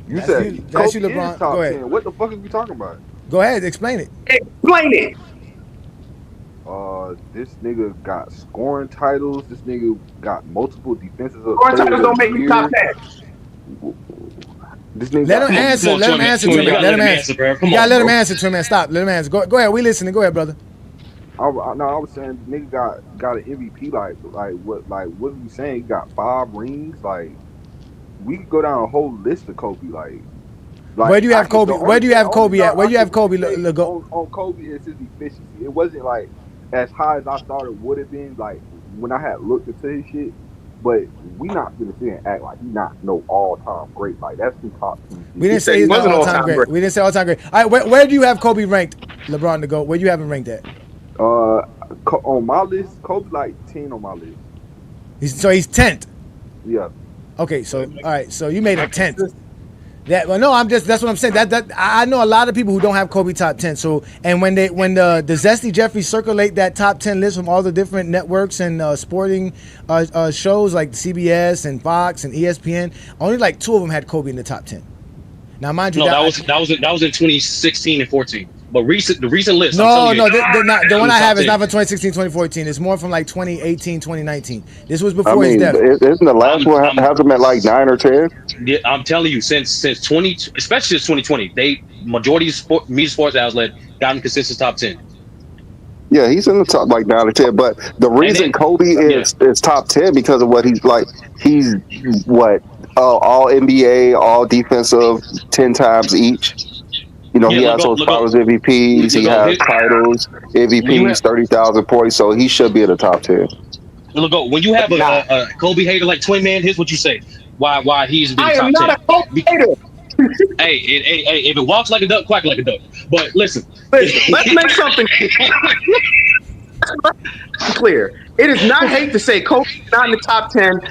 You said that's Kobe you, LeBron. is top Go ahead. 10. What the fuck are we talking about? Go ahead, explain it. Explain it. This nigga got scoring titles. This nigga got multiple defenses. Scoring titles don't make you top 10. Let him answer. Let him answer to me. Let him answer. You gotta let him answer to me. Stop. Let him answer. Go ahead. We listening. Go ahead, brother. I was saying, nigga got an MVP. Like what are we saying? He got 5 rings. Like we could go down a whole list of Kobe. Like where do you have Kobe? Where do you have Kobe at? Where do you have Kobe? On Kobe is his efficiency. It wasn't like as high as I thought it would have been. Like when I had looked into his shit. But we not gonna sit and act like he not no all-time great. Like that's the top 10. We didn't say he's not all-time great. We didn't say all-time great. All right, where do you have Kobe ranked, LeBron, to go? Where do you have him ranked at? On my list, Kobe like 10 on my list. He's 10th. Yeah. Okay, so all right, so you made him 10th. That's what I'm saying. That I know a lot of people who don't have Kobe top 10. So and when the Zesty Jeffries circulate that top 10 list from all the different networks and sporting shows like CBS and Fox and ESPN, only like 2 of them had Kobe in the top 10. Now mind you, that was in 2016 and 14. But the recent list. No, the one I have is not for 2016, 2014. It's more from like 2018, 2019. This was before his death. Isn't the last one has him at like 9 or 10? Yeah, I'm telling you, since 20, especially since 2020, majority of media sports outlet got him consistent top 10. Yeah, he's in the top like 9 or 10. But the reason Kobe is top 10 because of what he's like. He's what all NBA, all defensive 10 times each. You know, he has those finals MVPs, he has titles, MVPs, 30,000 points, so he should be in the top 10. Look, when you have a Kobe hater like Twin Man, here's what you say. Why he's been top 10. I am not a Kobe hater. Hey, if it walks like a duck, quack like a duck. But listen. Let's make something clear. It is not hate to say Kobe's not in the top 10.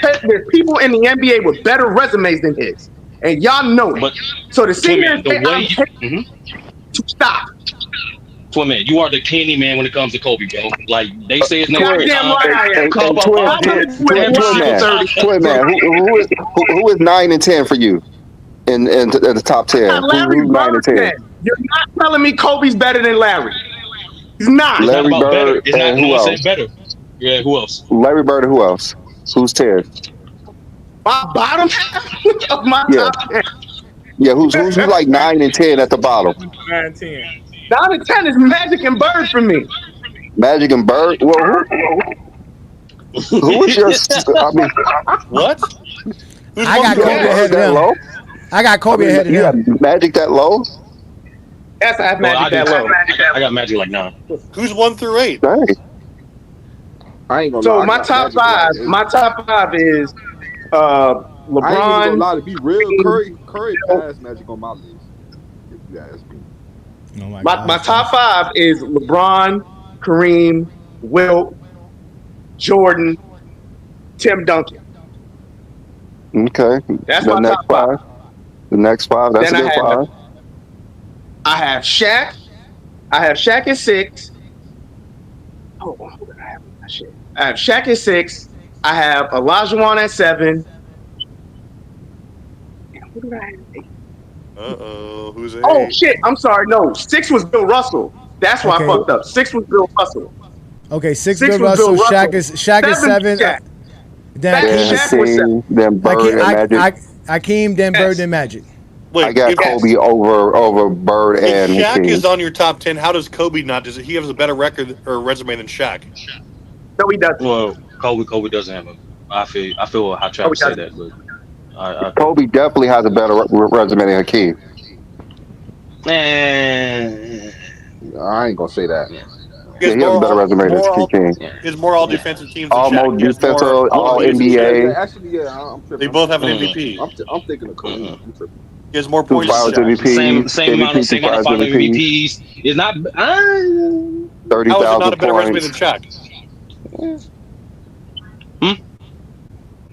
There's people in the NBA with better resumes than his. And y'all know it. So to sit here and say to stop. Twin Man, you are the candy man when it comes to Kobe, bro. Like they say his name. Goddamn right I am. Twin Man, who is 9 and 10 for you in the top 10? Who's 9 and 10? You're not telling me Kobe's better than Larry. He's not. Larry Bird and who else? Better. Yeah, who else? Larry Bird and who else? Who's 10? My bottom half of my top 10. Yeah, who's like 9 and 10 at the bottom? 9 and 10. 9 and 10 is Magic and Bird for me. Magic and Bird? Well, who is your? I mean, what? I got Kobe ahead of him. I got Kobe ahead of him. Magic that low? Yes, I have Magic that low. I got Magic like 9. Who's 1 through 8? Dang. I ain't gonna so lie. My top five is LeBron. I ain't even gonna lie, to be real, Curry passed Magic on my list. If you ask me. Oh my top 5 is LeBron, Kareem, Wilt, Jordan, Tim Duncan. Okay. That's the my next top 5. The next 5. That's then a good 5. I have Shaq. I have Shaq at 6. Oh, who did I have? Shit. I have Shaq at 6. I have Olajuwon at 7. Who did I have? 8? Who's 8? Oh shit! I'm sorry. No, 6 was Bill Russell. That's why I fucked up. 6 was Bill Russell. Okay, 6 Bill Russell. Shaq is 7. Then Hakeem, then Bird and Magic. Hakeem, then Bird and Magic. Wait, I got Kobe over Bird and Shaq Hakeem. is on your top 10. How does Kobe not? Does he have a better record or resume than Shaq? No, he doesn't. Well, Kobe doesn't have a. I feel how Travis say that, but Kobe definitely has a better resume than Hakeem. I ain't gonna say that. Yeah, he has a better resume than Hakeem. He has more all defensive teams. Almost defensive, all NBA. Actually, yeah, they both have an MVP. I'm thinking of Kobe. He has more points. Same amount of finals MVPs. It's not 30,000 How is it not a better resume than Shaq?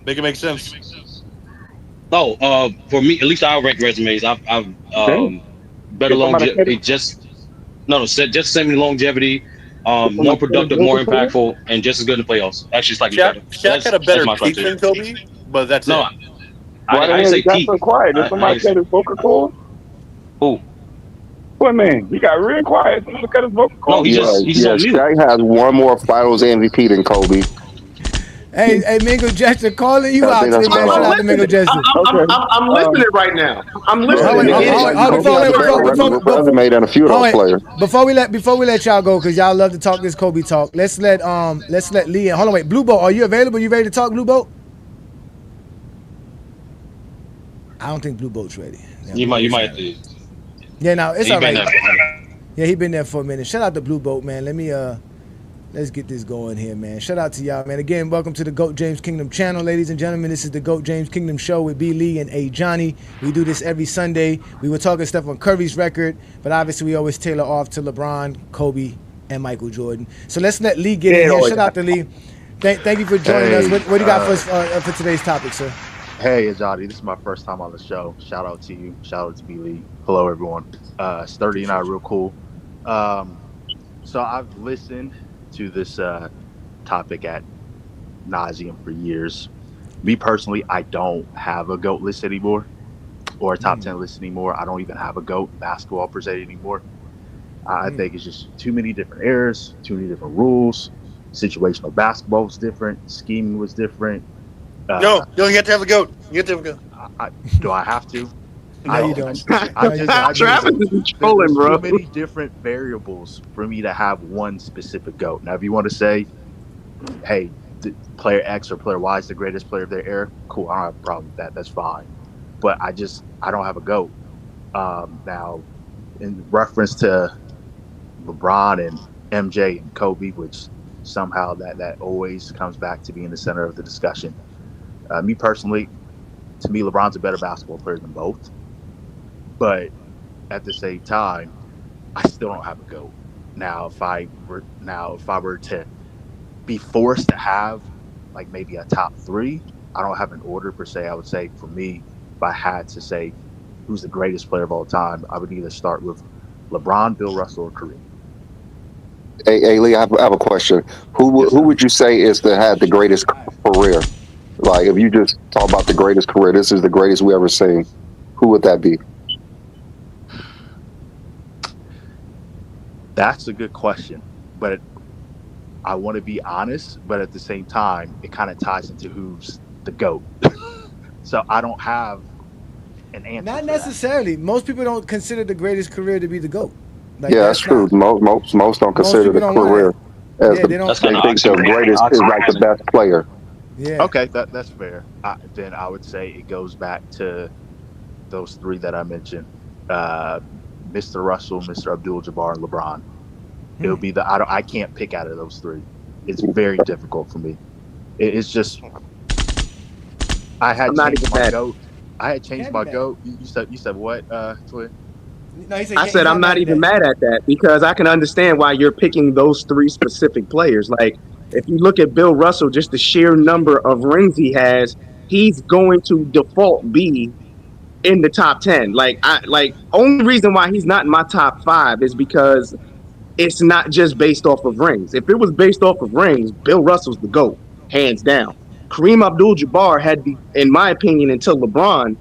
Make it make sense. Oh, for me, at least I rank resumes. I've better longevity. Just same longevity. More productive, more impactful, and just as good in the playoffs. Actually, it's like Shaq had a better peak than Kobe, but that's it. I didn't say peak. So quiet. Did somebody cut his vocal cord? Who? What man? He got real quiet. Somebody cut his vocal cord. No, he just Shaq has 1 more Finals MVP than Kobe. Hey, Mingo Jester, calling you out today, man. Shout out to Mingo Jester. I'm listening right now. I'm listening. Resume than a few of those players. Before we let y'all go, because y'all love to talk this Kobe talk. Let's let Lee in. Hold on, wait. Blue Boat, are you available? You ready to talk, Blue Boat? I don't think Blue Boat's ready. You might. Yeah, no, it's all right. Yeah, he been there for a minute. Shout out to Blue Boat, man. Let's get this going here, man. Shout out to y'all, man. Again, welcome to the GOAT James Kingdom channel, ladies and gentlemen. This is the GOAT James Kingdom show with B. Lee and A. Johnny. We do this every Sunday. We were talking stuff on Curry's record, but obviously we always tailor off to LeBron, Kobe, and Michael Jordan. So let's let Lee get in here. Shout out to Lee. Thank you for joining us. What do you got for today's topic, sir? Hey, Johnny. This is my first time on the show. Shout out to you. Shout out to B. Lee. Hello, everyone. Sturdy and I are real cool. So I've listened to this topic at nauseum for years. Me personally, I don't have a GOAT list anymore or a top 10 list anymore. I don't even have a GOAT basketball per se anymore. I think it's just too many different eras, too many different rules. Situational basketball was different. Scheming was different. No, you have to have a GOAT. You have to have a GOAT. Do I have to? No, you don't. Travis is trolling, bro. There's too many different variables for me to have one specific GOAT. Now, if you want to say, hey, player X or player Y is the greatest player of their era, cool. I don't have a problem with that. That's fine. But I don't have a GOAT. Now, in reference to LeBron and MJ and Kobe, which somehow that always comes back to being the center of the discussion. Me personally, to me, LeBron's a better basketball player than both. But at the same time, I still don't have a GOAT. Now, if I were to be forced to have like maybe a top three, I don't have an order per se. I would say for me, if I had to say who's the greatest player of all time, I would either start with LeBron, Bill Russell, or Kareem. Hey Lee, I have a question. Who would you say had the greatest career? Like, if you just talk about the greatest career, this is the greatest we ever seen. Who would that be? That's a good question, but I want to be honest. But at the same time, it kind of ties into who's the GOAT. So I don't have an answer. Not necessarily. Most people don't consider the greatest career to be the GOAT. Like, yeah, that's true. Most don't consider the career as they think the greatest is like the best player. Yeah. Okay, that's fair. Then I would say it goes back to those three that I mentioned: Mr. Russell, Mr. Abdul-Jabbar, and LeBron. It'll be I can't pick out of those three. It's very difficult for me. It's just I had changed my GOAT. I had changed my GOAT. You said what, Twin? No, I said I'm not even mad at that because I can understand why you're picking those three specific players. Like, if you look at Bill Russell, just the sheer number of rings he has, he's going to default be in the top 10. Only reason why he's not in my top 5 is because it's not just based off of rings. If it was based off of rings, Bill Russell's the GOAT, hands down. Kareem Abdul-Jabbar had, in my opinion, until LeBron,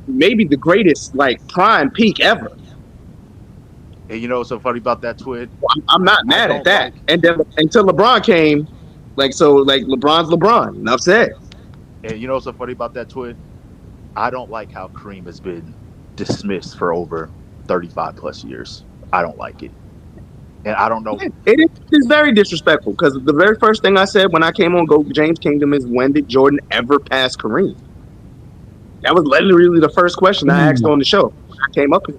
maybe the greatest prime peak ever. And you know what's so funny about that, Twin? I'm not mad at that. And then until LeBron came, LeBron's LeBron. Enough said. And you know what's so funny about that, Twin? I don't like how Kareem has been dismissed for over 35 plus years. I don't like it. And I don't know. It is very disrespectful because the very first thing I said when I came on GOAT James Kingdom is, when did Jordan ever pass Kareem? That was literally the first question I asked on the show when I came up here.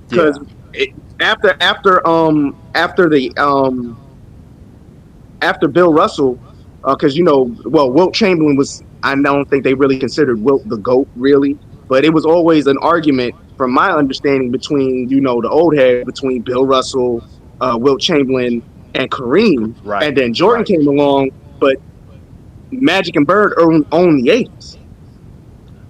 Because after Bill Russell, because Wilt Chamberlain was, I don't think they really considered Wilt the GOAT really, but it was always an argument from my understanding between the old head between Bill Russell, Wilt Chamberlain, and Kareem, right. And then Jordan came along, but Magic and Bird owned the 80s.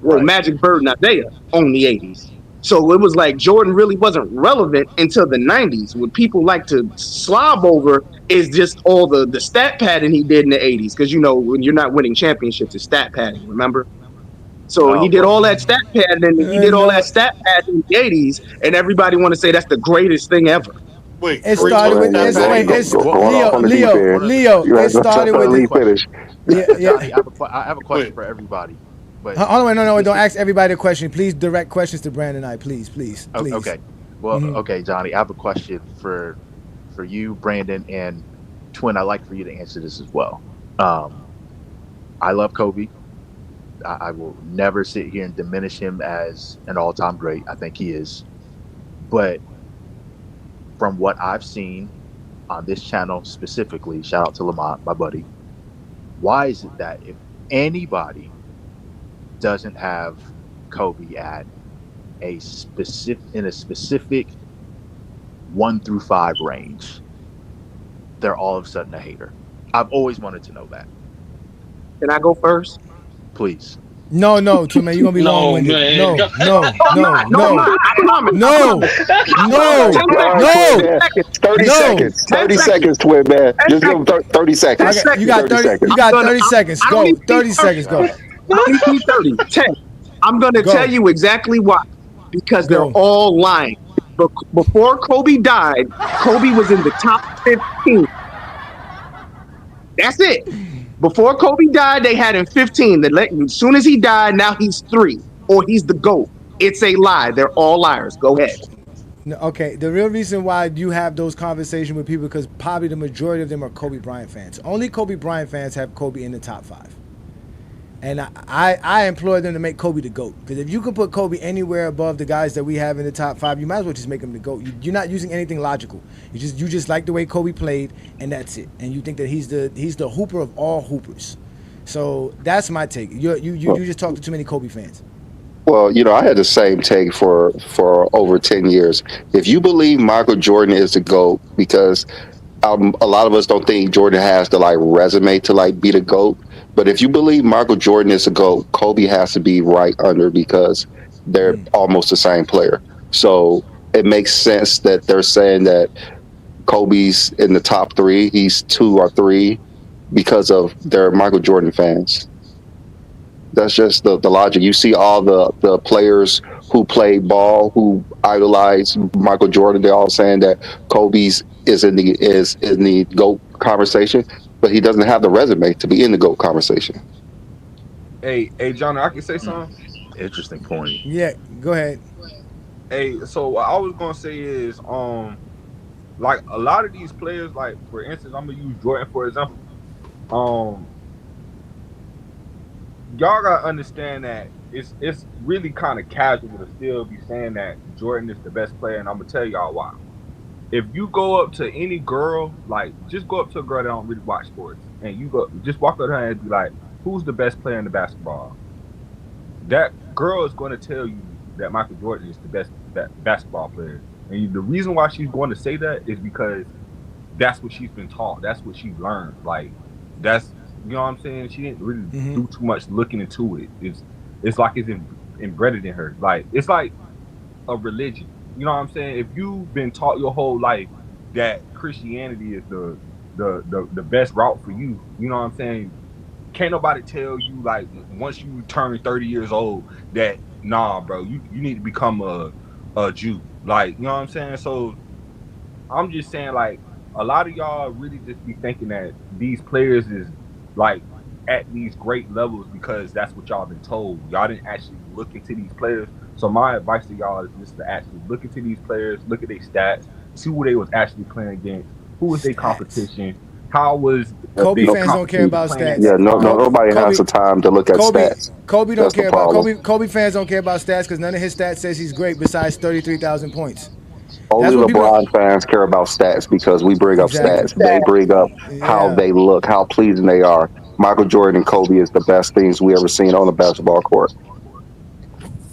Well, Magic, Bird, and Isaiah owned the 80s. So it was like Jordan really wasn't relevant until the 90s. What people like to slob over is just all the stat padding he did in the 80s. Because, when you're not winning championships, it's stat padding, remember? So he did all that stat padding, and he did all that stat padding in the 80s, and everybody want to say that's the greatest thing ever. Wait, it started with Leo. It started with I have a question for everybody. But hold on, no, don't ask everybody a question. Please direct questions to Brandon and I, please. Okay. Well, okay, Johnny, I have a question for you, Brandon, and Twin. I'd like for you to answer this as well. I love Kobe. I will never sit here and diminish him as an all-time great. I think he is. But from what I've seen on this channel specifically, shout out to Lamont, my buddy, why is it that if anybody doesn't have Kobe at a specific 1 through 5 range, they're all of a sudden a hater? I've always wanted to know that. Can I go first? Please. No, man, you're gonna be long-winded. No. 30 seconds, Twin, man. Just give him 30 seconds. You got 30 seconds. Go. 30 seconds. Go. 30. 10. I'm gonna tell you exactly why. Because they're all lying. before Kobe died, Kobe was in the top 15. That's it. Before Kobe died, they had him 15. As soon as he died, now he's 3, or he's the GOAT. It's a lie. They're all liars. Go ahead. No, okay, the real reason why you have those conversations with people, because probably the majority of them are Kobe Bryant fans. Only Kobe Bryant fans have Kobe in the top 5. And I implore them to make Kobe the GOAT. Because if you can put Kobe anywhere above the guys that we have in the top 5, you might as well just make him the GOAT. You're not using anything logical. You just like the way Kobe played, and that's it. And you think that he's the hooper of all hoopers. So that's my take. You just talk to too many Kobe fans. Well, I had the same take for over 10 years. If you believe Michael Jordan is the GOAT, because a lot of us don't think Jordan has the resume to be the GOAT. But if you believe Michael Jordan is a GOAT, Kobe has to be right under, because they're almost the same player. So it makes sense that they're saying that Kobe's in the top 3. He's 2 or 3 because of their Michael Jordan fans. That's just the logic. You see all the players who played ball, who idolize Michael Jordan, they're all saying that Kobe's is in the GOAT conversation, but he doesn't have the resume to be in the GOAT conversation. Hey, John, I can say something? Interesting point. Yeah, go ahead. Hey, so what I was gonna say is, a lot of these players, for instance, I'm gonna use Jordan for example. Y'all gotta understand that it's really kind of casual to still be saying that Jordan is the best player, and I'm gonna tell y'all why. If you go up to any girl, just go up to a girl that don't really watch sports, and just walk up to her and be like, "Who's the best player in the basketball?" That girl is going to tell you that Michael Jordan is the best basketball player, and the reason why she's going to say that is because that's what she's been taught. That's what she learned. That's, you know what I'm saying? She didn't really do too much looking into it. It's like it's embedded in her. It's like a religion. You know what I'm saying? If you've been taught your whole life that Christianity is the best route for you, you know what I'm saying? Can't nobody tell you once you turn 30 years old that nah, bro, you need to become a Jew. You know what I'm saying? So I'm just saying a lot of y'all really just be thinking that these players is at these great levels because that's what y'all been told. Y'all didn't actually look into these players. So my advice to y'all is just to actually look into these players, look at their stats, see who they was actually playing against, who was their competition, how was Kobe fans don't care about stats. Yeah, nobody has the time to look at stats. Kobe don't care about Kobe fans don't care about stats because none of his stats says he's great besides 33,000 points. Only LeBron fans care about stats because we bring up stats. They bring up how they look, how pleasing they are. Michael Jordan and Kobe is the best things we ever seen on the basketball court.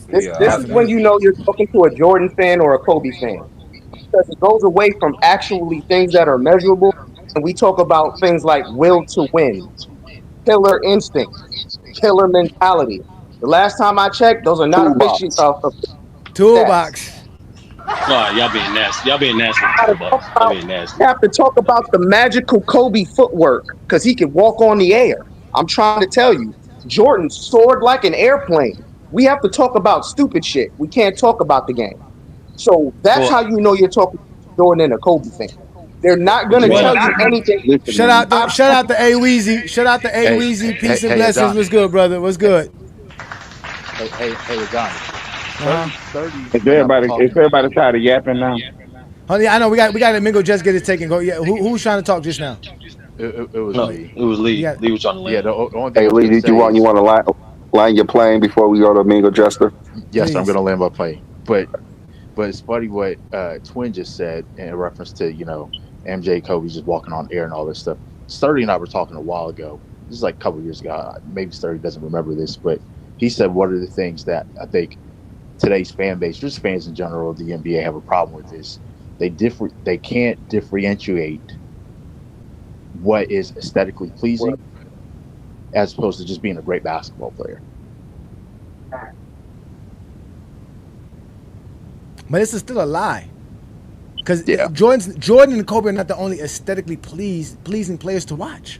This is when you know you're talking to a Jordan fan or a Kobe fan, because it goes away from actually things that are measurable, and we talk about things like will to win, killer instinct, killer mentality. The last time I checked, those are not efficient toolbox. Y'all being nasty. Y'all being nasty. Y'all being nasty. You have to talk about the magical Kobe footwork because he could walk on the air. I'm trying to tell you, Jordan soared like an airplane. We have to talk about stupid shit. We can't talk about the game. So that's how you know you're talking to Jordan and a Kobe fan. They're not going to tell you anything. Shout out to A Weezy. Shout out to A Weezy. Peace and blessings. What's good, brother? What's good? Hey, Johnny. 30. Is everybody tired of yapping now? Honey, I know we got to Mingo just get his take and go. Yeah, who's trying to talk just now? It was Lee. It was Lee. Lee was trying to land. Yeah, hey, Lee, you want to land your plane before we go to Mingo Jester? Yes, please. I'm going to land my plane. But it's funny what Twin just said in reference to MJ, Kobe just walking on air and all this stuff. Sturdy and I were talking a while ago. This is a couple years ago. Maybe Sturdy doesn't remember this, but he said one of the things that I think today's fan base, just fans in general of the NBA, have a problem with is they can't differentiate what is aesthetically pleasing as opposed to just being a great basketball player. But this is still a lie. Because Jordan and Kobe are not the only aesthetically pleasing players to watch.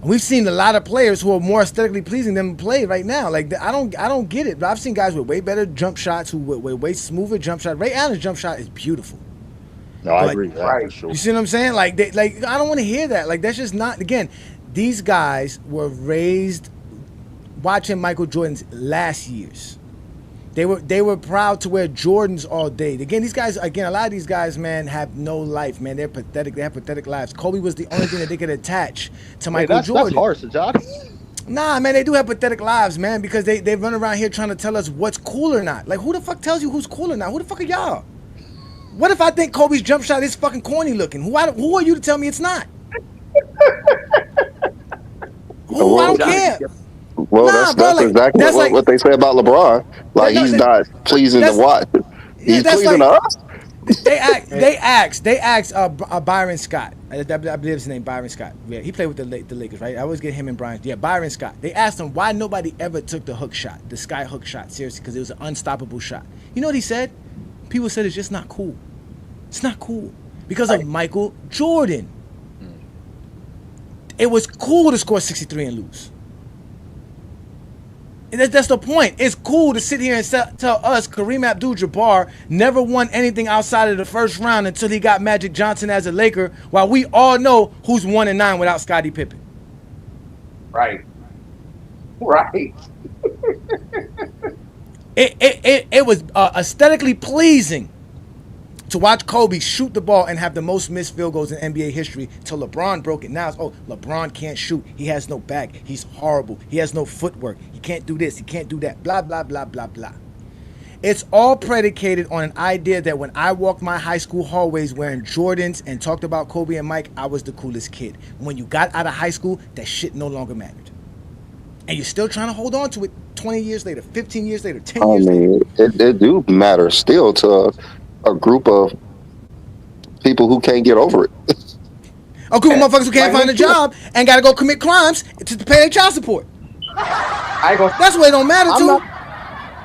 We've seen a lot of players who are more aesthetically pleasing than play right now. Like I don't get it. But I've seen guys with way better jump shots, who with way smoother jump shots. Ray Allen's jump shot is beautiful. No, I agree with that for sure. You see what I'm saying? Like I don't want to hear that. Like that's just not. Again, these guys were raised watching Michael Jordan's last years. They were proud to wear Jordans all day. Again, these guys, a lot of these guys, man, have no life, man. They're pathetic. They have pathetic lives. Kobe was the only thing that they could attach to Michael Jordan. That's harsh, Johnny. Nah, man, they do have pathetic lives, man, because they run around here trying to tell us what's cool or not. Like, who the fuck tells you who's cool or not? Who the fuck are y'all? What if I think Kobe's jump shot is fucking corny looking? Who are you to tell me it's not? Who? I don't care. Well, that's exactly what they say about LeBron. Like he's not pleasing to watch. He's pleasing to us. They asked Byron Scott. I believe his name Byron Scott. Yeah, he played with the Lakers, right? I always get him and Brian. Yeah, Byron Scott. They asked him why nobody ever took the hook shot, the sky hook shot, seriously, because it was an unstoppable shot. You know what he said? People said it's just not cool. It's not cool because of Michael Jordan. It was cool to score 63 and lose. And that's the point. It's cool to sit here and tell us Kareem Abdul-Jabbar never won anything outside of the first round until he got Magic Johnson as a Laker, while we all know who's 1-9 without Scottie Pippen. Right. It was aesthetically pleasing to watch Kobe shoot the ball and have the most missed field goals in NBA history till LeBron broke it. Now it's, LeBron can't shoot. He has no back. He's horrible. He has no footwork. He can't do this. He can't do that. Blah, blah, blah, blah, blah. It's all predicated on an idea that when I walked my high school hallways wearing Jordans and talked about Kobe and Mike, I was the coolest kid. When you got out of high school, that shit no longer mattered. And you're still trying to hold on to it 20 years later, 15 years later, 10 years later. It do matter still to a group of people who can't get over it. A group of motherfuckers who can't find a job and got to go commit crimes to pay their child support. That's what it don't matter to.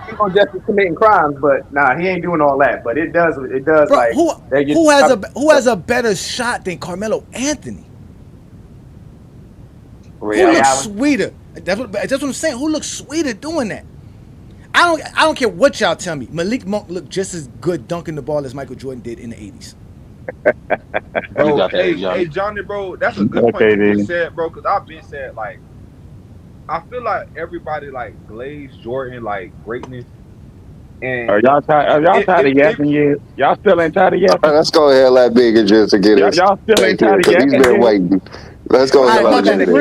He's gonna just be committing crimes, but nah, he ain't doing all that. But it does. Bro, like who has a better shot than Carmelo Anthony? Who looks sweeter? That's what I'm saying. Who looks sweeter doing that? I don't care what y'all tell me. Malik Monk looked just as good dunking the ball as Michael Jordan did in the 80s. Bro, hey, Johnny, bro, that's a good point you said, bro, because I've been said, like, I feel like everybody, like, glazed Jordan, like, greatness. And are y'all tired of yapping yet? Y'all still ain't tired of yapping? Let's go ahead and let Bigger just to get it. Y'all still ain't tired of yapping? He's been waiting. Let's go ahead and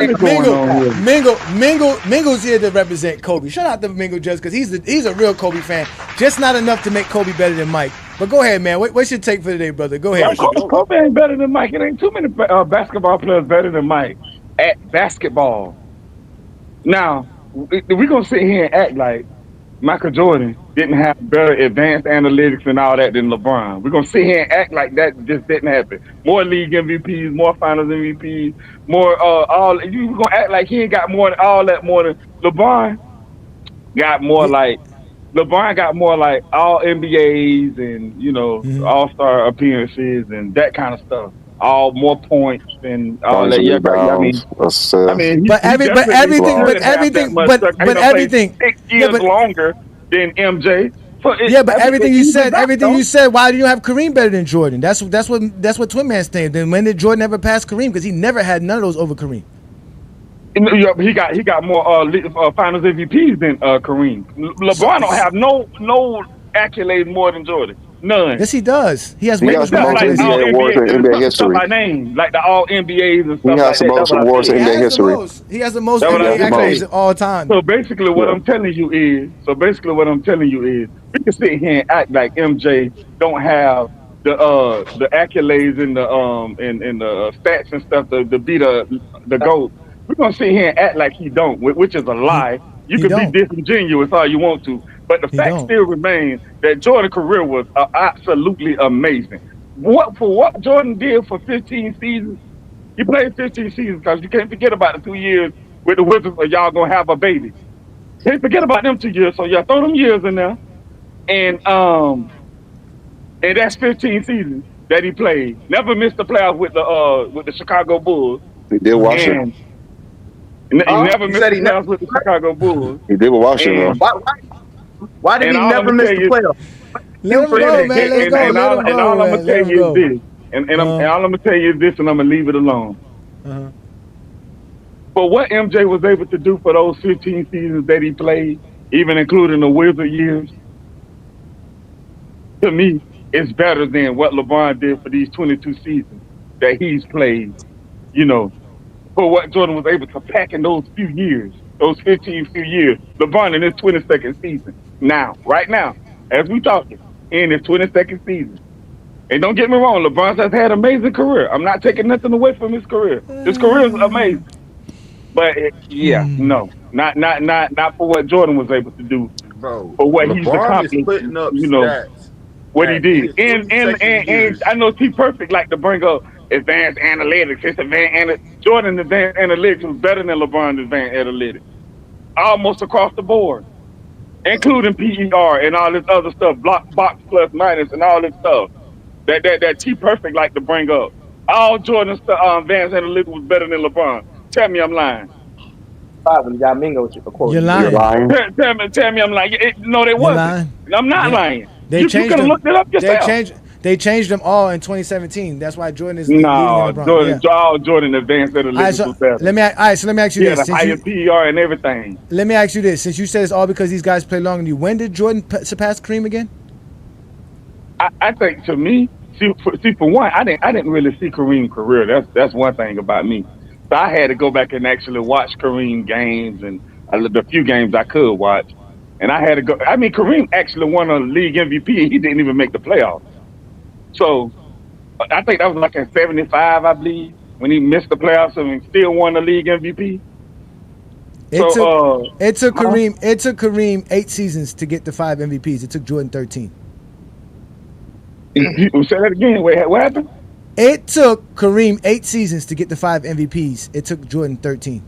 Mingo's here to represent Kobe. Shout out to Mingo just because he's a real Kobe fan. Just not enough to make Kobe better than Mike. But go ahead, man. What's your take for today, brother? Go ahead. Kobe ain't better than Mike. It ain't too many basketball players better than Mike at basketball. Now, we're going to sit here and act like Michael Jordan didn't have better advanced analytics and all that than LeBron. We're going to sit here and act like that just didn't happen. More league MVPs, more finals MVPs, more all. You're going to act like he ain't got more than all that more than LeBron got more like all NBAs and, all-star appearances and that kind of stuff. All more points and all that. Yeah, but everything 6 years longer than MJ. But everything you said, why do you have Kareem better than Jordan? That's what Twin Man's saying. Then when did Jordan ever pass Kareem? Because he never had none of those over Kareem. He got more finals MVPs than Kareem. LeBron don't have no accolades more than Jordan. None. Yes, he does. He has the most NBA awards in NBA history. By name, like the All NBAs and stuff. He has the most awards in NBA history. He has the most NBA accolades of all time. So basically, what I'm telling you is, we can sit here and act like MJ don't have the accolades and the stats and stuff to be the GOAT. We're gonna sit here and act like he don't, which is a lie. You can be disingenuous all you want to, but the fact still remains that Jordan's career was absolutely amazing. What Jordan did for 15 seasons, he played 15 seasons because you can't forget about the 2 years with the Wizards or y'all gonna have a baby. Can't forget about them 2 years, so y'all throw them years in there, and that's 15 seasons that he played. Never missed the playoffs with the Chicago Bulls. He did Washington. He never missed the playoffs with the Chicago Bulls. He did with Washington. Why did he never miss the playoffs? Let him go, man. Let's go. And all I'm gonna tell you is this, and all I'm gonna tell you is this, and I'm gonna leave it alone. But what MJ was able to do for those 15 seasons that he played, even including the Wizard years, to me, is better than what LeBron did for these 22 seasons that he's played. You know, for what Jordan was able to pack in those few years, those 15 few years. LeBron in his 22nd season right now, as we talking, in his 22nd season. And don't get me wrong, LeBron has had an amazing career. I'm not taking nothing away from his career. His career is amazing. But no, not for what Jordan was able to do. Bro, for what LeBron he's accomplished, is putting up stats what he did. And I know T Perfect like to bring up advanced analytics. Jordan advanced analytics was better than LeBron advanced analytics. Almost across the board. Including PER and all this other stuff, box plus minus and all this stuff. That T Perfect like to bring up. All Jordan's advanced analytics was better than LeBron. Tell me I'm lying. You're lying. Tell me I'm lying. No, they wasn't. I'm not lying. You could have looked it up yourself. They changed them all in 2017. That's why Jordan is leading LeBron. Jordan advanced analytics was better. Let me ask you this. The higher PER and everything. Let me ask you this. Since you said it's all because these guys play longer than you, when did Jordan surpass Kareem again? I think to me, for one, I didn't really see Kareem's career. That's one thing about me. So I had to go back and actually watch Kareem games and the few games I could watch. And I had to go. I mean, Kareem actually won a league MVP and he didn't even make the playoffs. So I think that was like in 75, I believe, when he missed the playoffs and still won the league MVP. It took Kareem 8 seasons to get the 5 MVPs. It took Jordan 13. Say that again. Wait, what happened? It took Kareem 8 seasons to get the 5 MVPs. It took Jordan 13.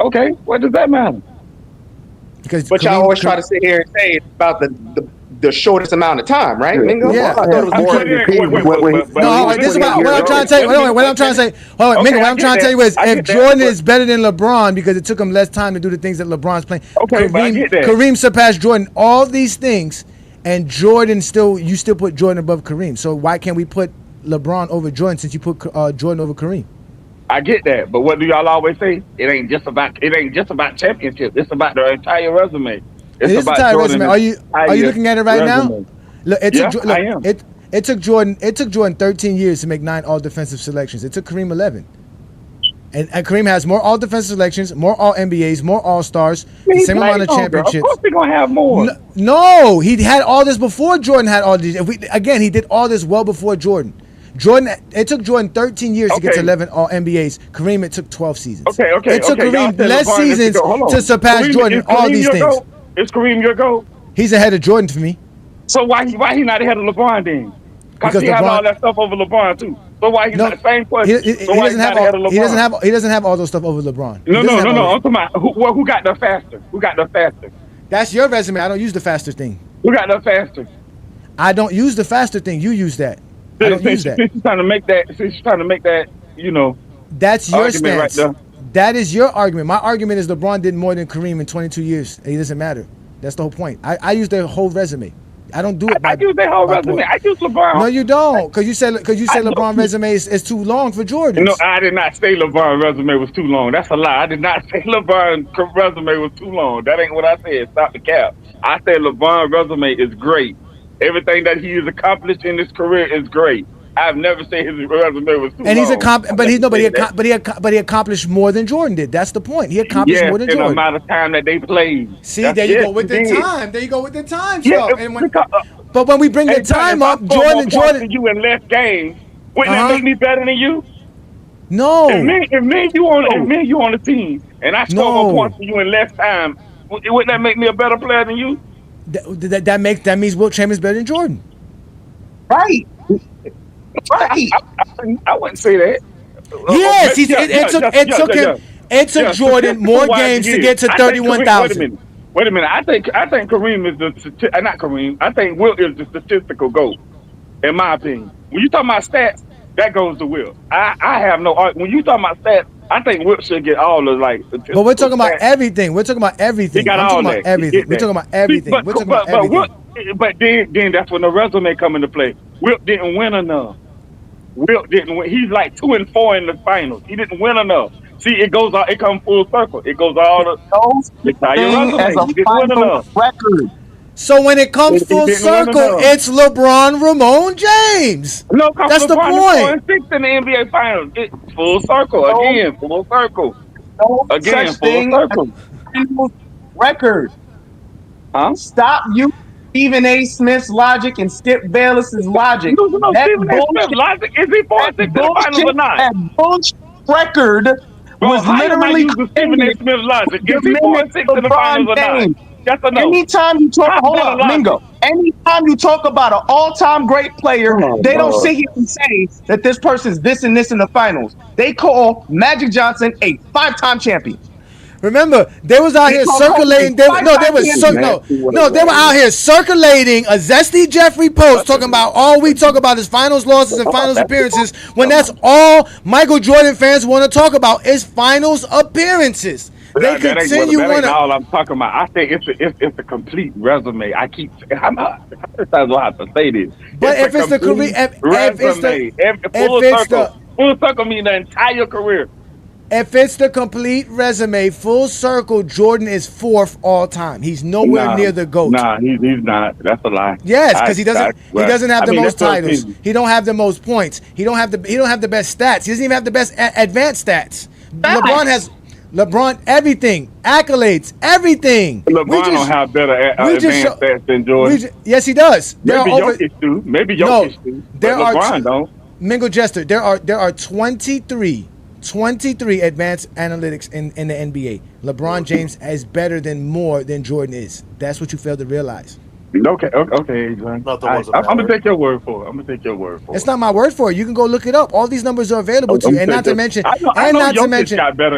Okay, what does that matter? But y'all always try to sit here and say it's about the shortest amount of time, right? Mingo? Yeah. I thought it was more. No, this is what I'm trying to say. What I'm trying to say. Mingo, what I'm trying to tell you is if Jordan is better than LeBron because it took him less time to do the things that LeBron's playing. Okay, Kareem surpassed Jordan all these things, and Jordan you still put Jordan above Kareem. So why can't we put LeBron over Jordan since you put Jordan over Kareem? I get that, but what do y'all always say? It ain't just about championship. It's about the entire resume. It is about entire resume. Are you looking at it right now? Look, I am. It took Jordan 13 years to make 9 all defensive selections. It took Kareem 11. And Kareem has more all defensive selections, more all NBAs, more all stars, the same amount of championships. Of course they're gonna have more. No, he had all this before Jordan had all these. He did all this well before Jordan. It took Jordan 13 years to get to 11 all NBAs. Kareem, it took 12 seasons. Okay. It took Kareem less seasons to surpass Jordan in all these things. Is Kareem your GOAT? He's ahead of Jordan for me. So why he not ahead of LeBron then? Because he has all that stuff over LeBron too. So why he's not the same question? He doesn't have all those stuff over LeBron. No. I'm talking about who got there faster? Who got there faster? That's your resume. I don't use the faster thing. Who got there faster? I don't use the faster thing. You use that. I don't use that. Since you're trying to make that, that's your argument stance. right there. That is your argument. My argument is LeBron did more than Kareem in 22 years. It doesn't matter. That's the whole point. I use their whole resume. I don't do it. I use their whole resume. I use LeBron. No, you don't, because you said LeBron resume is too long for Jordan. No, I did not say LeBron resume was too long. That's a lie. I did not say LeBron resume was too long. That ain't what I said. Stop the cap. I said LeBron resume is great. Everything that he has accomplished in his career is great. I've never said his resume was too long. But he accomplished more than Jordan did. That's the point. He accomplished more than Jordan. In the amount of time that they played. See, there you go with the time. There you go with the time stuff. But when we bring the time up, Jordan, you in less games, wouldn't that make me better than you? No. If me you on the team, and I score more points than you in less time, wouldn't that make me a better player than you? That means Wilt Chamberlain's better than Jordan. Right. Right. I wouldn't say that. Yes, it took Jordan more games to get to 31,000. Wait a minute. I think Kareem is not Kareem. I think Wilt is the statistical GOAT, in my opinion. When you talk about stats, that goes to Wilt. I have no. When you talk about stats, I think Wilt should get all of like. But we're talking about everything. We're talking about everything. He got I'm all talking that. about everything. We're talking about everything. We're talking about everything. But then that's when the resume come into play. Wilt didn't win enough. Wilt didn't win. He's like 2-4 in the finals. He didn't win enough. See, it goes all. It comes full circle. It goes all the entire resume. He didn't win enough. Record. So when it comes full circle, it's LeBron Ramon James. No, that's the point. 4-6 in the NBA Finals. It's full circle again. Full circle. No again. Such Full thing circle. Record. Huh? Stop you. Stephen A. Smith's logic and Skip Bayless's logic. No, Stephen A. Smith's logic. Is he 4-6 in the finals or not? That bullshit record was literally Stephen A. Smith's logic. Is he 4-6 in the finals or not? Yes or no? Anytime you talk, hold on, Mingo. Anytime you talk about an all-time great player, they don't sit here and say that this person's this and this in the finals. They call Magic Johnson a 5-time champion. Remember, they was out here circulating. They were out here circulating a Zesty Jeffrey post talking about all we talk about is finals losses and finals appearances. When that's all Michael Jordan fans want to talk about is finals appearances. They continue that ain't all I'm talking about. I think it's a complete resume. I'm not have to say this. But if it's the career, full circle mean the entire career. If it's the complete resume, full circle, Jordan is 4th all time. He's nowhere near the GOAT. Nah, he's not. That's a lie. Yes, because he doesn't have the most titles. He don't have the most points. He don't have the best stats. He doesn't even have the best advanced stats. LeBron everything, accolades, everything. LeBron don't have better advanced stats than Jordan. Yes, he does. Maybe Jokic do. Maybe Jokic do. But LeBron don't. Mingo Jester, there are 23 advanced analytics in the NBA. LeBron James is better than more than Jordan is. That's what you fail to realize. Okay, John. I'm gonna take your word for it. It's not my word for it. You can go look it up. All these numbers are available to you, and not to mention, Jokic got better.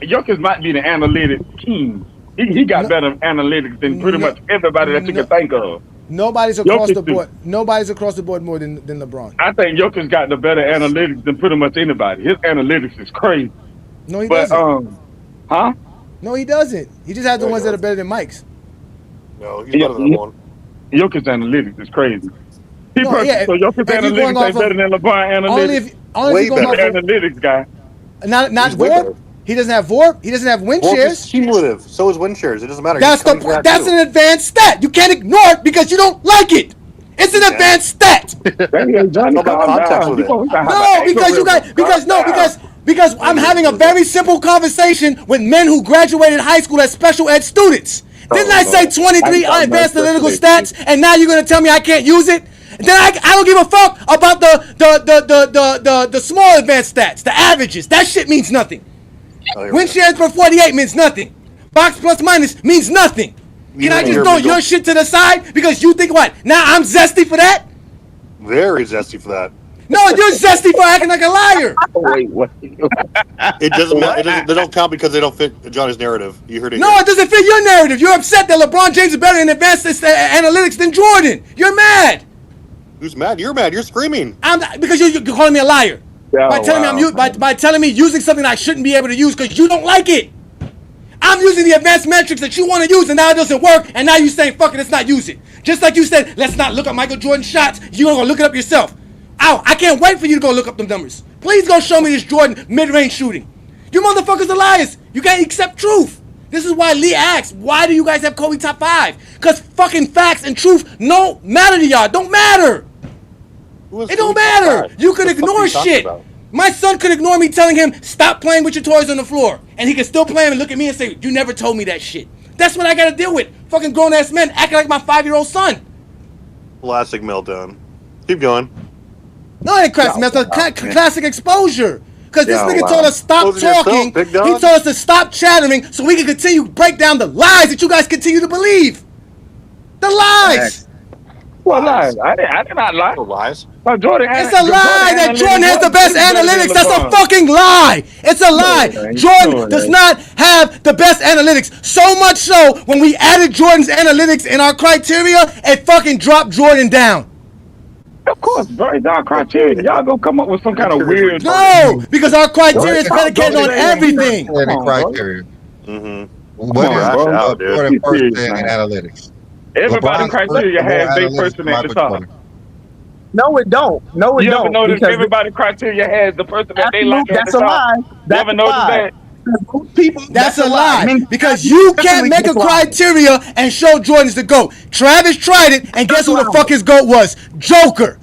Jokic might be the analytics king. He got better analytics than pretty much everybody that you can think of. Nobody's across the board. Nobody's across the board more than LeBron. I think Jokic got the better analytics than pretty much anybody. His analytics is crazy. No, he doesn't. Huh? No, he doesn't. He just has the ones that are better than Mike's. No, he's better than one. Jokic's analytics is crazy. So Jokic's analytics is better than LeBron analytics. Only if you go analytics guy. Not VORP. He doesn't have VORP. He doesn't have win shares. Cumulative. So is win shares. It doesn't matter. That's an advanced stat. You can't ignore it because you don't like it. It's an advanced stat. Because I'm having a very simple conversation with men who graduated high school as special ed students. Didn't I say 23 advanced analytical stats, and now you're gonna tell me I can't use it? Then I don't give a fuck about the small advanced stats, the averages. That shit means nothing. Win shares per 48 means nothing. Box plus minus means nothing. Can I just throw your shit to the side because you think what? Now I'm zesty for that? Very zesty for that. No, you're zesty for acting like a liar. Wait, what? It doesn't matter. They don't count because they don't fit Johnny's narrative. You heard it. No, it doesn't fit your narrative. You're upset that LeBron James is better in advanced analytics than Jordan. You're mad. Who's mad? You're mad. You're screaming. Because you're calling me a liar. By telling me using something I shouldn't be able to use because you don't like it. I'm using the advanced metrics that you want to use, and now it doesn't work, and now you're saying, fuck it, let's not use it. Just like you said, let's not look at Michael Jordan's shots. You're going to go look it up yourself. Ow, I can't wait for you to go look up them numbers. Please go show me this Jordan mid-range shooting. You motherfuckers are liars. You can't accept truth. This is why Lee asks, why do you guys have Kobe top 5? Because fucking facts and truth don't matter to y'all. Don't matter. It don't matter. You could ignore shit. My son could ignore me telling him, stop playing with your toys on the floor. And he could still play them and look at me and say, you never told me that shit. That's what I got to deal with. Fucking grown-ass men acting like my 5-year-old son. Classic meltdown. Keep going. No, it ain't classic. That's classic exposure. Because this nigga told us stop talking. He told us to stop chattering so we can continue to break down the lies that you guys continue to believe. The lies. What lies? I did not lie. The lies? It's a lie that Jordan has the best analytics. That's a fucking lie. It's a lie. Jordan does not have the best analytics. So much so, when we added Jordan's analytics in our criteria, it fucking dropped Jordan down. Of course, bro. It's our criteria. Y'all gonna come up with some kind of weird. No, because our criteria is predicated on everything. Criteria. What is Jordan first in analytics? Everybody LeBron's criteria first, has their analytics person than at the Michael top. Jordan. No, it don't. No, it You don't. ever notice because everybody criteria has the person that they like at that's the a top? lie. You That's ever a notice lie. that? People, That's a lie. I mean, Because you can't make a criteria and show Jordan's the GOAT. Travis tried it, and guess who the fuck his GOAT was? Joker.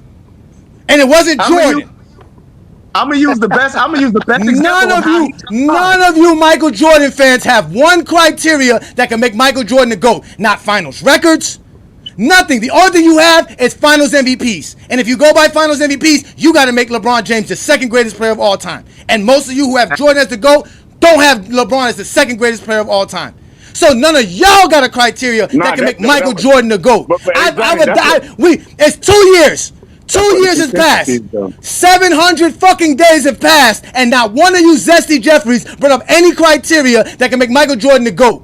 And it wasn't Jordan. I'm gonna use the best. I'm gonna use the best example. None of you Michael Jordan fans have one criteria that can make Michael Jordan the GOAT. Not finals records, nothing. The only thing you have is finals MVPs. And if you go by finals MVPs, you got to make LeBron James the second greatest player of all time. And most of you who have Jordan as the GOAT don't have LeBron as the second greatest player of all time. So none of y'all got a criteria that can make Michael Jordan the GOAT. It's 2 years. 2 years has passed. 700 fucking days have passed, and not one of you zesty Jeffries brought up any criteria that can make Michael Jordan the GOAT.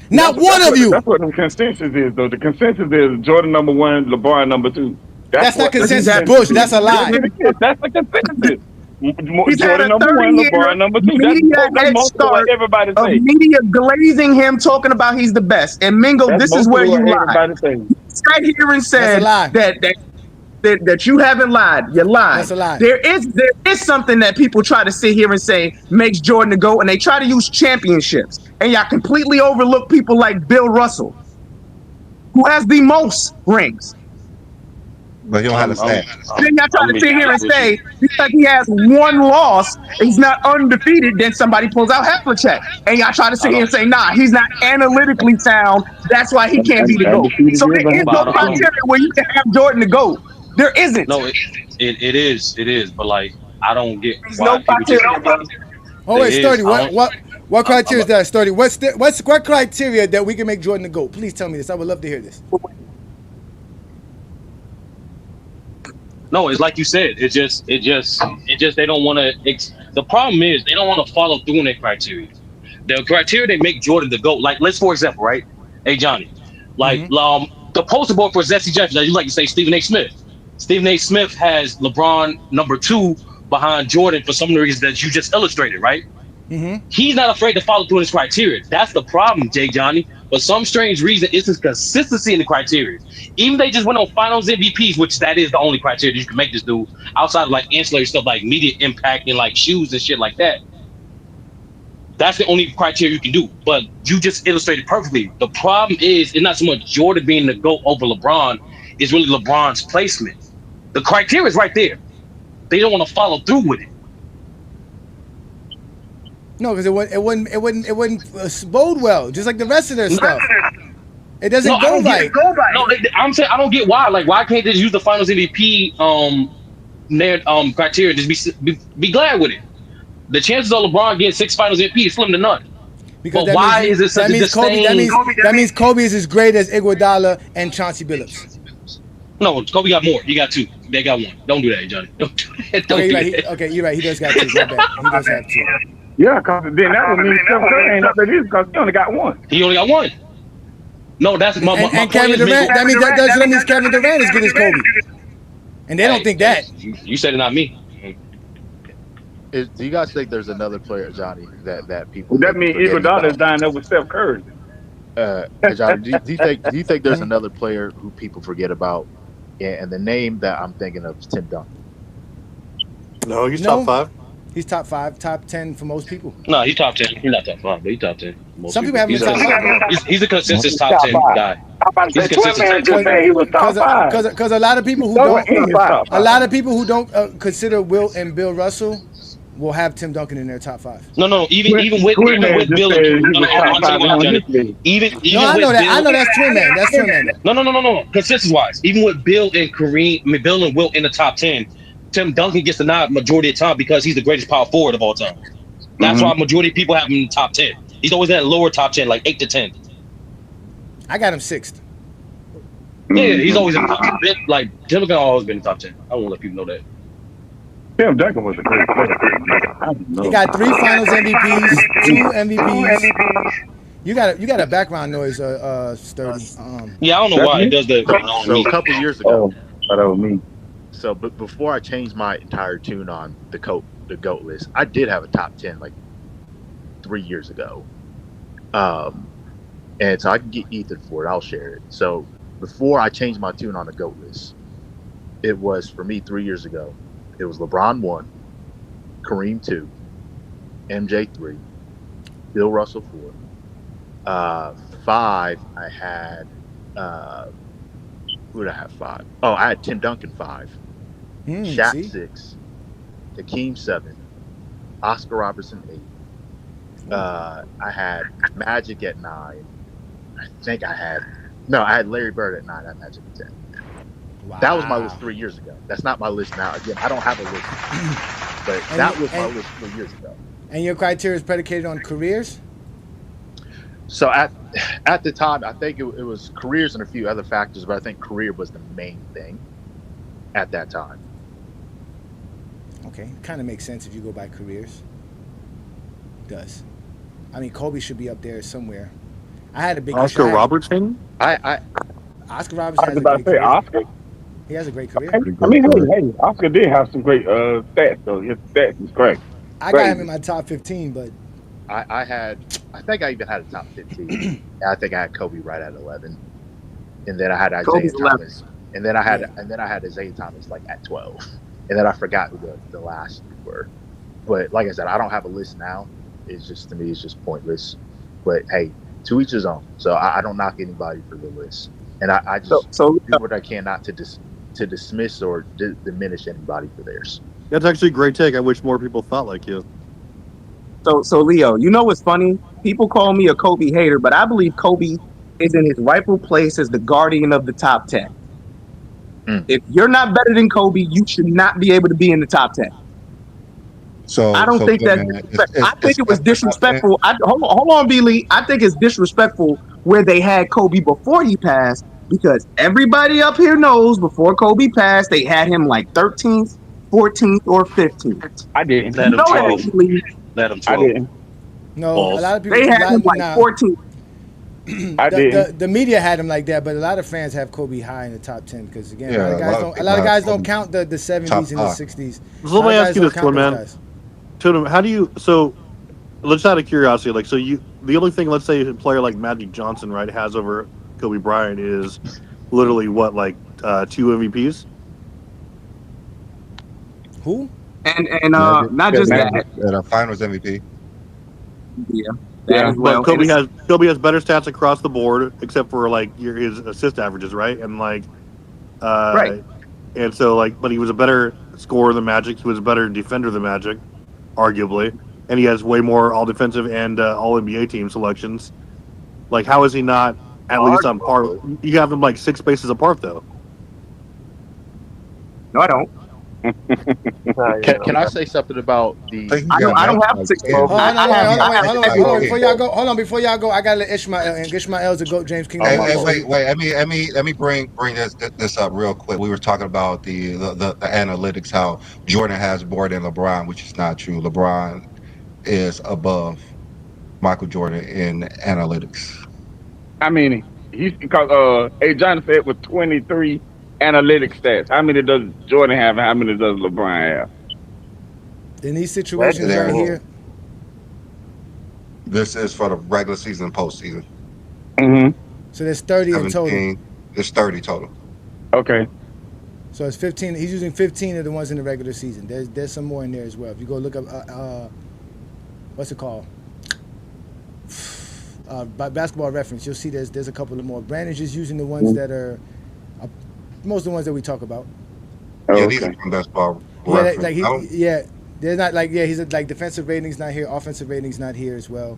Not one of you. That's what the consensus is, though. The consensus is Jordan number 1, LeBron number 2. That's not consensus, Bush. That's a lie. That's the consensus. He's had Jordan a number 1, LeBron number 2. That's most of what everybody of say. media glazing him, talking about he's the best. And Mingo, this is where you lie. Sat here and said that you haven't lied. You lied. That's a lie. There is something that people try to sit here and say makes Jordan the GOAT, and they try to use championships. And y'all completely overlook people like Bill Russell, who has the most rings. But you don't have to stand. Then y'all try to sit here and say because he has one loss, he's not undefeated. Then somebody pulls out Havlicek, and y'all try to sit here and say, nah, he's not analytically sound. That's why he can't be the GOAT. So there is no criteria where you can have Jordan the GOAT. There isn't. No, it is. But like, I don't get why people just. Oh wait, Sturdy. What criteria is that, Sturdy? What criteria that we can make Jordan the GOAT? Please tell me this. I would love to hear this. No, it's like you said. It just. They don't want to. The problem is they don't want to follow through on their criteria. The criteria they make Jordan the GOAT. Like, let's for example, right? Hey Johnny, like the poster board for Zesty Jeffries. You like to say Stephen A. Smith. Stephen A. Smith has LeBron number 2 behind Jordan for some of the reasons that you just illustrated, right? He's not afraid to follow through on his criteria. That's the problem, Jay Johnny. For some strange reason, it's his consistency in the criteria. Even they just went on finals MVPs, which that is the only criteria you can make this dude outside of like ancillary stuff like media impact and like shoes and shit like that. That's the only criteria you can do. But you just illustrated perfectly. The problem is it's not so much Jordan being the GOAT over LeBron, it's really LeBron's placement. The criteria is right there. They don't want to follow through with it. No, because it wouldn't bode well. Just like the rest of their stuff, it doesn't go right. No, I'm saying I don't get why. Like, why can't they just use the Finals MVP criteria? Just be glad with it. The chances of LeBron getting 6 Finals MVP is slim to none. Because but why is it such a disdain? That means Kobe is as great as Iguodala and Chauncey Billups. No, Kobe got more. He got 2. They got 1. Don't do that, Johnny. Don't do that. Okay, you're right. He does got 2. My bad. He does have 2. Yeah, because then that would mean Steph Curry ain't up there because he only got 1. He only got 1. No, that's my and Kevin Durant. That means Kevin Durant is good as Kobe, and they don't think that. You said it, not me. Do you guys think there's another player, Johnny, that people? That means Iguodala is dying up with Steph Curry. Johnny, do you think there's another player who people forget about? Yeah, and the name that I'm thinking of is Tim Duncan. No, he's top 5. He's top 5, top 10 for most people. No, he's top 10. He's not top 5, but he's top 10. Some people have him in top 5. He's a consensus top 10 guy. He's a consensus top 5. Because a lot of people who don't consider Will and Bill Russell will have Tim Duncan in their top 5. No. Even with Bill, I know that's Twin Man. That's Twin Man. No. Consensus wise, even with Bill and Will in the top 10, Tim Duncan gets the nod majority of the time because he's the greatest power forward of all time. That's why majority of people have him in the top 10. He's always at lower top 10, like 8 to 10. I got him 6th. Yeah, he's always in the top 10. Like Tim Duncan always been in the top 10. I won't let people know that. Tim Duncan was a great player. He got 3 Finals MVPs, 2 MVPs. You got a background noise, Sturdy. Yeah, I don't know why it does that. So a couple years ago, that was me. But before I changed my entire tune on the GOAT list, I did have a top 10 like 3 years ago. And so I can get Ethan for it. I'll share it. So before I changed my tune on the GOAT list, it was for me 3 years ago. It was LeBron 1, Kareem 2, MJ 3, Bill Russell 4. 5, I had who did I have 5? Oh, I had Tim Duncan 5, Shaq 6, Hakeem 7, Oscar Robertson 8. I had Magic at 9. I had Larry Bird at 9. I had Magic at 10. Wow. That was my list 3 years ago. That's not my list now. Again, I don't have a list, but that was my list 3 years ago. And your criteria is predicated on careers? So at the time, I think it was careers and a few other factors, but I think career was the main thing at that time. Okay, kind of makes sense if you go by careers. It does. I mean, Kobe should be up there somewhere. I had a big Oscar Robertson. Oscar Robertson. I was about to say Oscar. He has a great career. I mean, hey, Oscar did have some great stats though. His stats is great. I got him in my top 15, but I think I even had a top 15. I think I had Kobe right at 11, and then I had Isaiah Thomas, and then I had Isaiah Thomas like at 12, and then I forgot who the last were. But like I said, I don't have a list now. It's just, to me, it's just pointless. But hey, to each his own. So I don't knock anybody for the list, and I just do what I can not to dismiss or diminish anybody for theirs. That's actually a great take. I wish more people thought like you. So Leo, you know what's funny? People call me a Kobe hater, but I believe Kobe is in his rightful place as the guardian of the top 10. If you're not better than Kobe, you should not be able to be in the top 10. So I don't think that. I think it was disrespectful. Hold on, B-Lee. I think it's disrespectful where they had Kobe before he passed, because everybody up here knows before Kobe passed, they had him like 13th, 14th, or 15th. I didn't. Let him 12. Let him 12. I didn't. No, a lot of people. They had him like 14th. The media had him like that, but a lot of fans have Kobe high in the top 10 because again, a lot of guys don't count the 70s and the 60s. So let me ask you this one, man. Totem, how do you? So, let's out of curiosity, like, so the only thing, let's say, a player like Magic Johnson, right, has over Kobe Bryant is literally what, like 2 MVPs? Who? And not just that. And a Finals MVP. Yeah. Well, Kobe has better stats across the board, except for like his assist averages, right? And like, right. And so like, but he was a better scorer than Magic. He was a better defender than Magic, arguably, and he has way more all defensive and all NBA team selections. Like, how is he not at least on par? You have them like 6 spaces apart, though. No, I don't. Can I say something about the? I don't have 6. Hold on. Before y'all go, I gotta let Ishmael and Ishmael's a GOAT James Kingdom. Wait. Let me bring this up real quick. We were talking about the analytics, how Jordan has more than LeBron, which is not true. LeBron is above Michael Jordan in analytics. I mean, he's because John said with 23 analytic stats. How many does Jordan have, and how many does LeBron have? In these situations right here. This is for the regular season and postseason. Mm-hmm. So there's 30 in total. There's 30 total. Okay. So it's 15. He's using 15 of the ones in the regular season. There's some more in there as well. If you go look up, what's it called? By Basketball Reference, you'll see there's a couple of more. Brandon's just using the ones that are most of the ones that we talk about. Yeah, these are from Basketball Reference. They're not like he's like defensive ratings not here, offensive ratings not here as well.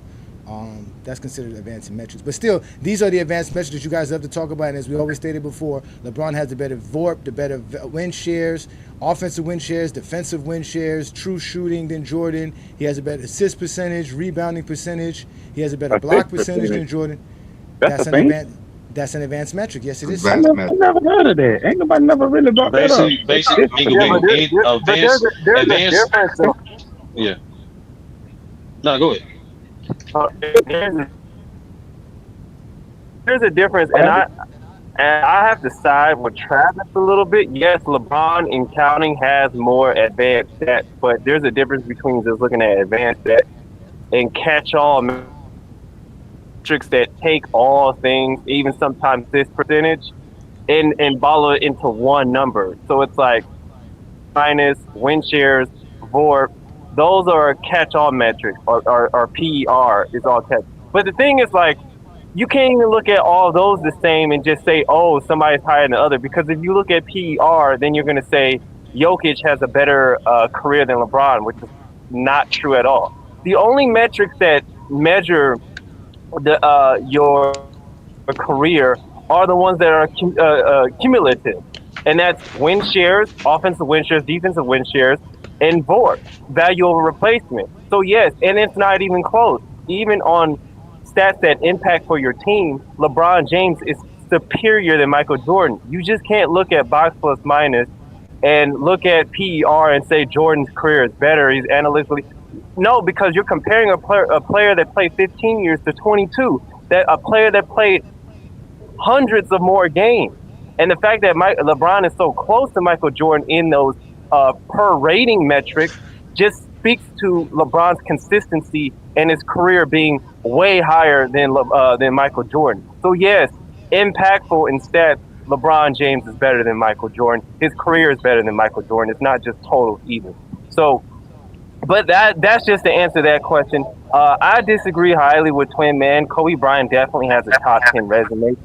That's considered advanced metrics. But still, these are the advanced metrics that you guys love to talk about. And as we always stated before, LeBron has the better VORP, the better win shares, offensive win shares, defensive win shares, true shooting than Jordan. He has a better assist percentage, rebounding percentage. He has a better block percentage than Jordan. That's an advanced metric. Yes, it is. I never heard of that. Ain't nobody never really brought that up. Advanced. Yeah. No, go ahead. There's a difference, and And I have to side with Travis a little bit. Yes, LeBron in counting has more advanced stats, but there's a difference between just looking at advanced stats and catch-all metrics that take all things, even sometimes this percentage, and ball it into one number. So it's like minus, win shares, VORP. Those are catch-all metrics, or PER is all catch. But the thing is, like, you can't even look at all those the same and just say, oh, somebody's higher than the other. Because if you look at PER, then you're going to say Jokic has a better career than LeBron, which is not true at all. The only metrics that measure your career are the ones that are cumulative, and that's win shares, offensive win shares, defensive win shares, and VOR, value over replacement. So yes, and it's not even close. Even on stats that impact for your team, LeBron James is superior than Michael Jordan. You just can't look at box plus minus and look at PER and say Jordan's career is better. He's analytically no, because you're comparing a player that played 15 years to 22, that a player that played hundreds of more games. And the fact that LeBron is so close to Michael Jordan in those per rating metrics just speaks to LeBron's consistency and his career being way higher than Michael Jordan. So yes, impactful in stats, LeBron James is better than Michael Jordan. His career is better than Michael Jordan. It's not just total either. So, but that's just to answer that question. I disagree highly with Twin Man. Kobe Bryant definitely has a top 10 resume.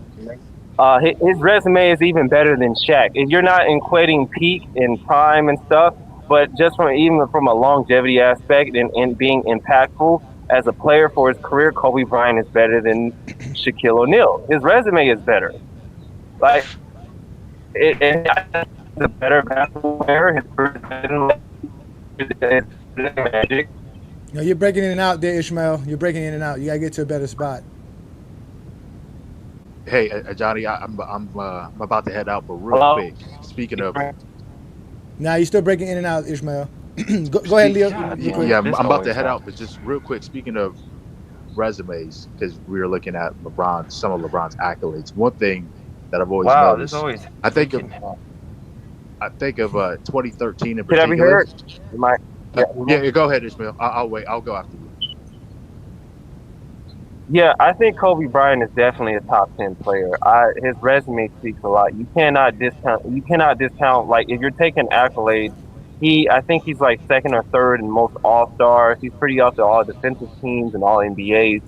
His resume is even better than Shaq. If you're not equating peak and prime and stuff, but just even from a longevity aspect and being impactful as a player for his career, Kobe Bryant is better than Shaquille O'Neal. His resume is better. Like, he's a better basketball player. His career is better than Magic. No, you're breaking in and out there, Ishmael. You're breaking in and out. You gotta get to a better spot. Hey, Johnny, I'm about to head out, but real quick, speaking of, nah, you're still breaking in and out, Ishmael. go ahead, Leo. Yeah, I'm about to head out, but just real quick, speaking of resumes, because we were looking at some of LeBron's accolades. One thing that I've always noticed, I think of 2013 in particular. Did I be heard? Yeah, go ahead, Ishmael. I'll wait. I'll go after you. Yeah, I think Kobe Bryant is definitely a top 10 player. His resume speaks a lot. You cannot discount. Like, if you're taking accolades, I think he's like second or third in most All-Stars. He's pretty up to all defensive teams and all NBAs.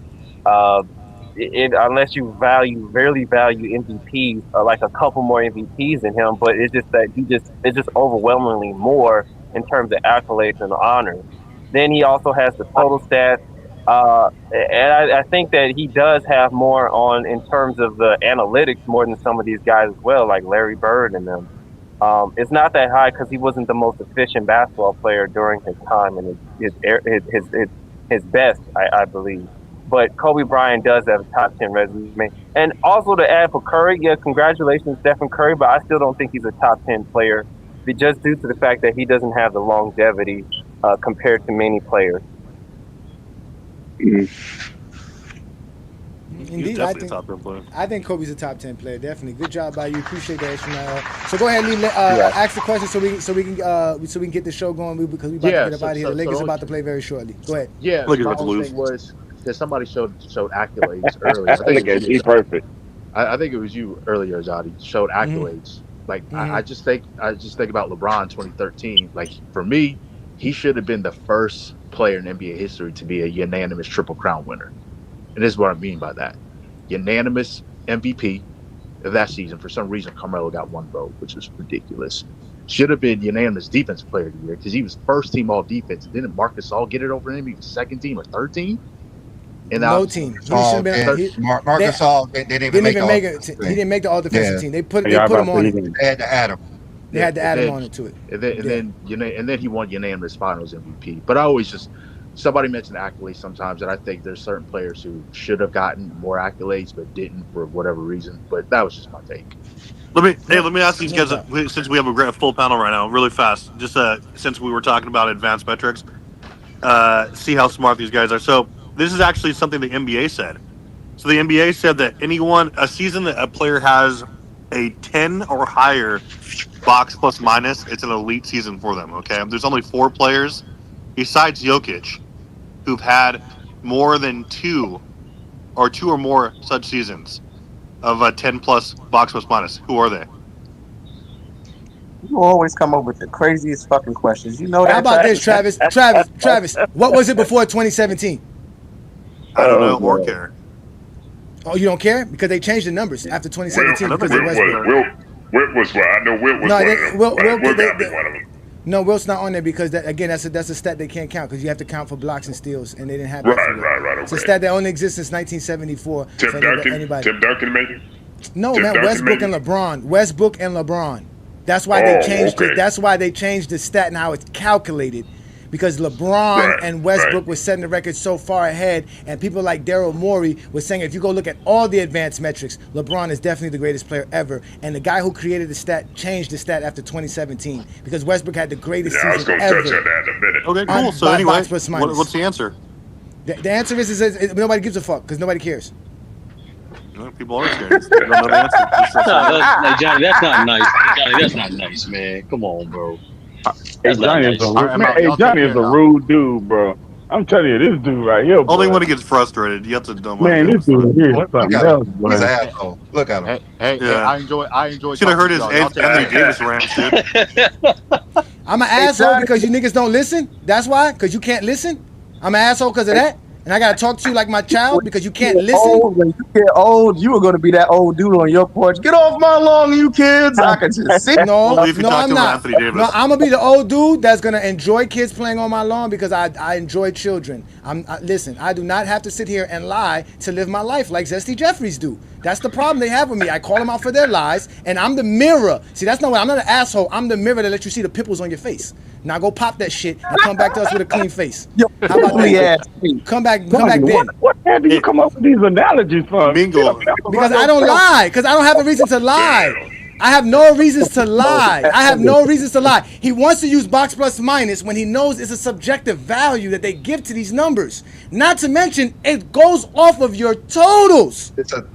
Unless you rarely value MVPs, like a couple more MVPs than him, but it's just that it's just overwhelmingly more in terms of accolades and honors. Then he also has the total stats. And I think that he does have more in terms of the analytics more than some of these guys as well, like Larry Bird and them. It's not that high because he wasn't the most efficient basketball player during his time and his best, I believe. But Kobe Bryant does have a top 10 resume. And also to add for Curry, yeah, congratulations, Stephen Curry, but I still don't think he's a top 10 player, just due to the fact that he doesn't have the longevity compared to many players. Indeed, I think Kobe's a top 10 player. Definitely, good job by you. Appreciate that, Ishmael. So go ahead and ask the question so we can get the show going because we about to get up out of here. The Lakers are about to play very shortly. Go ahead. Yeah, my whole thing was that somebody showed accolades earlier. I think it was you earlier, Johnny. Showed accolades. Like I just think about LeBron 2013. Like for me, he should have been the first player in NBA history to be a unanimous Triple Crown winner. And this is what I mean by that. Unanimous MVP of that season. For some reason, Carmelo got one vote, which is ridiculous. Should have been unanimous defensive player of the year because he was first team all defense. Didn't Marcus All get it over him? He was second team or third team? And no team. Marcus All didn't even make it. He didn't make the all defensive team. They put him on it. They had to add him. They had to add him on to it. And then he won unanimous Finals MVP. But somebody mentioned accolades sometimes, and I think there's certain players who should have gotten more accolades but didn't for whatever reason. But that was just my take. Let me ask these guys, since we have a full panel right now, really fast. Just since we were talking about advanced metrics, see how smart these guys are. So this is actually something the NBA said. So the NBA said that a season that a player has a 10 or higher box plus minus, it's an elite season for them. Okay, there's only 4 players besides Jokic who've had more than 2 or more such seasons of a 10 plus box plus minus. Who are they? You always come up with the craziest fucking questions. You know that. How about this, Travis? Travis, what was it before 2017? I don't know or care. Oh, you don't care? Because they changed the numbers after 2017 because of Westbrook. Wilt was one. I know Wilt was one of them. Wilt got to be one of them. No, Wilt's not on there because that's a stat they can't count because you have to count for blocks and steals, and they didn't have that. Right. Okay. It's a stat that only exists since 1974. Tim Duncan maybe? No, man, Westbrook and LeBron. That's why they changed it. That's why they changed the stat and how it's calculated. Because LeBron and Westbrook were setting the record so far ahead, and people like Daryl Morey was saying if you go look at all the advanced metrics, LeBron is definitely the greatest player ever. And the guy who created the stat changed the stat after 2017 because Westbrook had the greatest season ever. I was going to touch on that in a minute. Okay, cool. So anyway, what's the answer? The answer is nobody gives a fuck because nobody cares. People always care. They don't know the answer. Johnny, that's not nice. Johnny, that's not nice, man. Come on, bro. Johnny is a rude dude, bro. I'm telling you, this dude right here. Only when he gets frustrated, you have to dumb. Man, this dude here. Look at him. Look at him. Hey, I enjoy. Should have heard his Anthony Davis rant, shit. I'm an asshole because you niggas don't listen. That's why, because you can't listen. I'm an asshole because of that. And I gotta talk to you like my child because you can't listen. When you get old, you are gonna be that old dude on your porch. Get off my lawn, you kids! I can just sit. No, I'm not. No, I'm gonna be the old dude that's gonna enjoy kids playing on my lawn because I enjoy children. Listen, I do not have to sit here and lie to live my life like Zesty Jeffries do. That's the problem they have with me. I call them out for their lies, and I'm the mirror. See, that's not what I'm not an asshole. I'm the mirror that lets you see the pimples on your face. Now go pop that shit and come back to us with a clean face. How about that? Come back then. What do you come up with these analogies for? Because I don't lie. Because I don't have a reason to lie. I have no reasons to lie. He wants to use box plus minus when he knows it's a subjective value that they give to these numbers. Not to mention, it goes off of your totals. It's a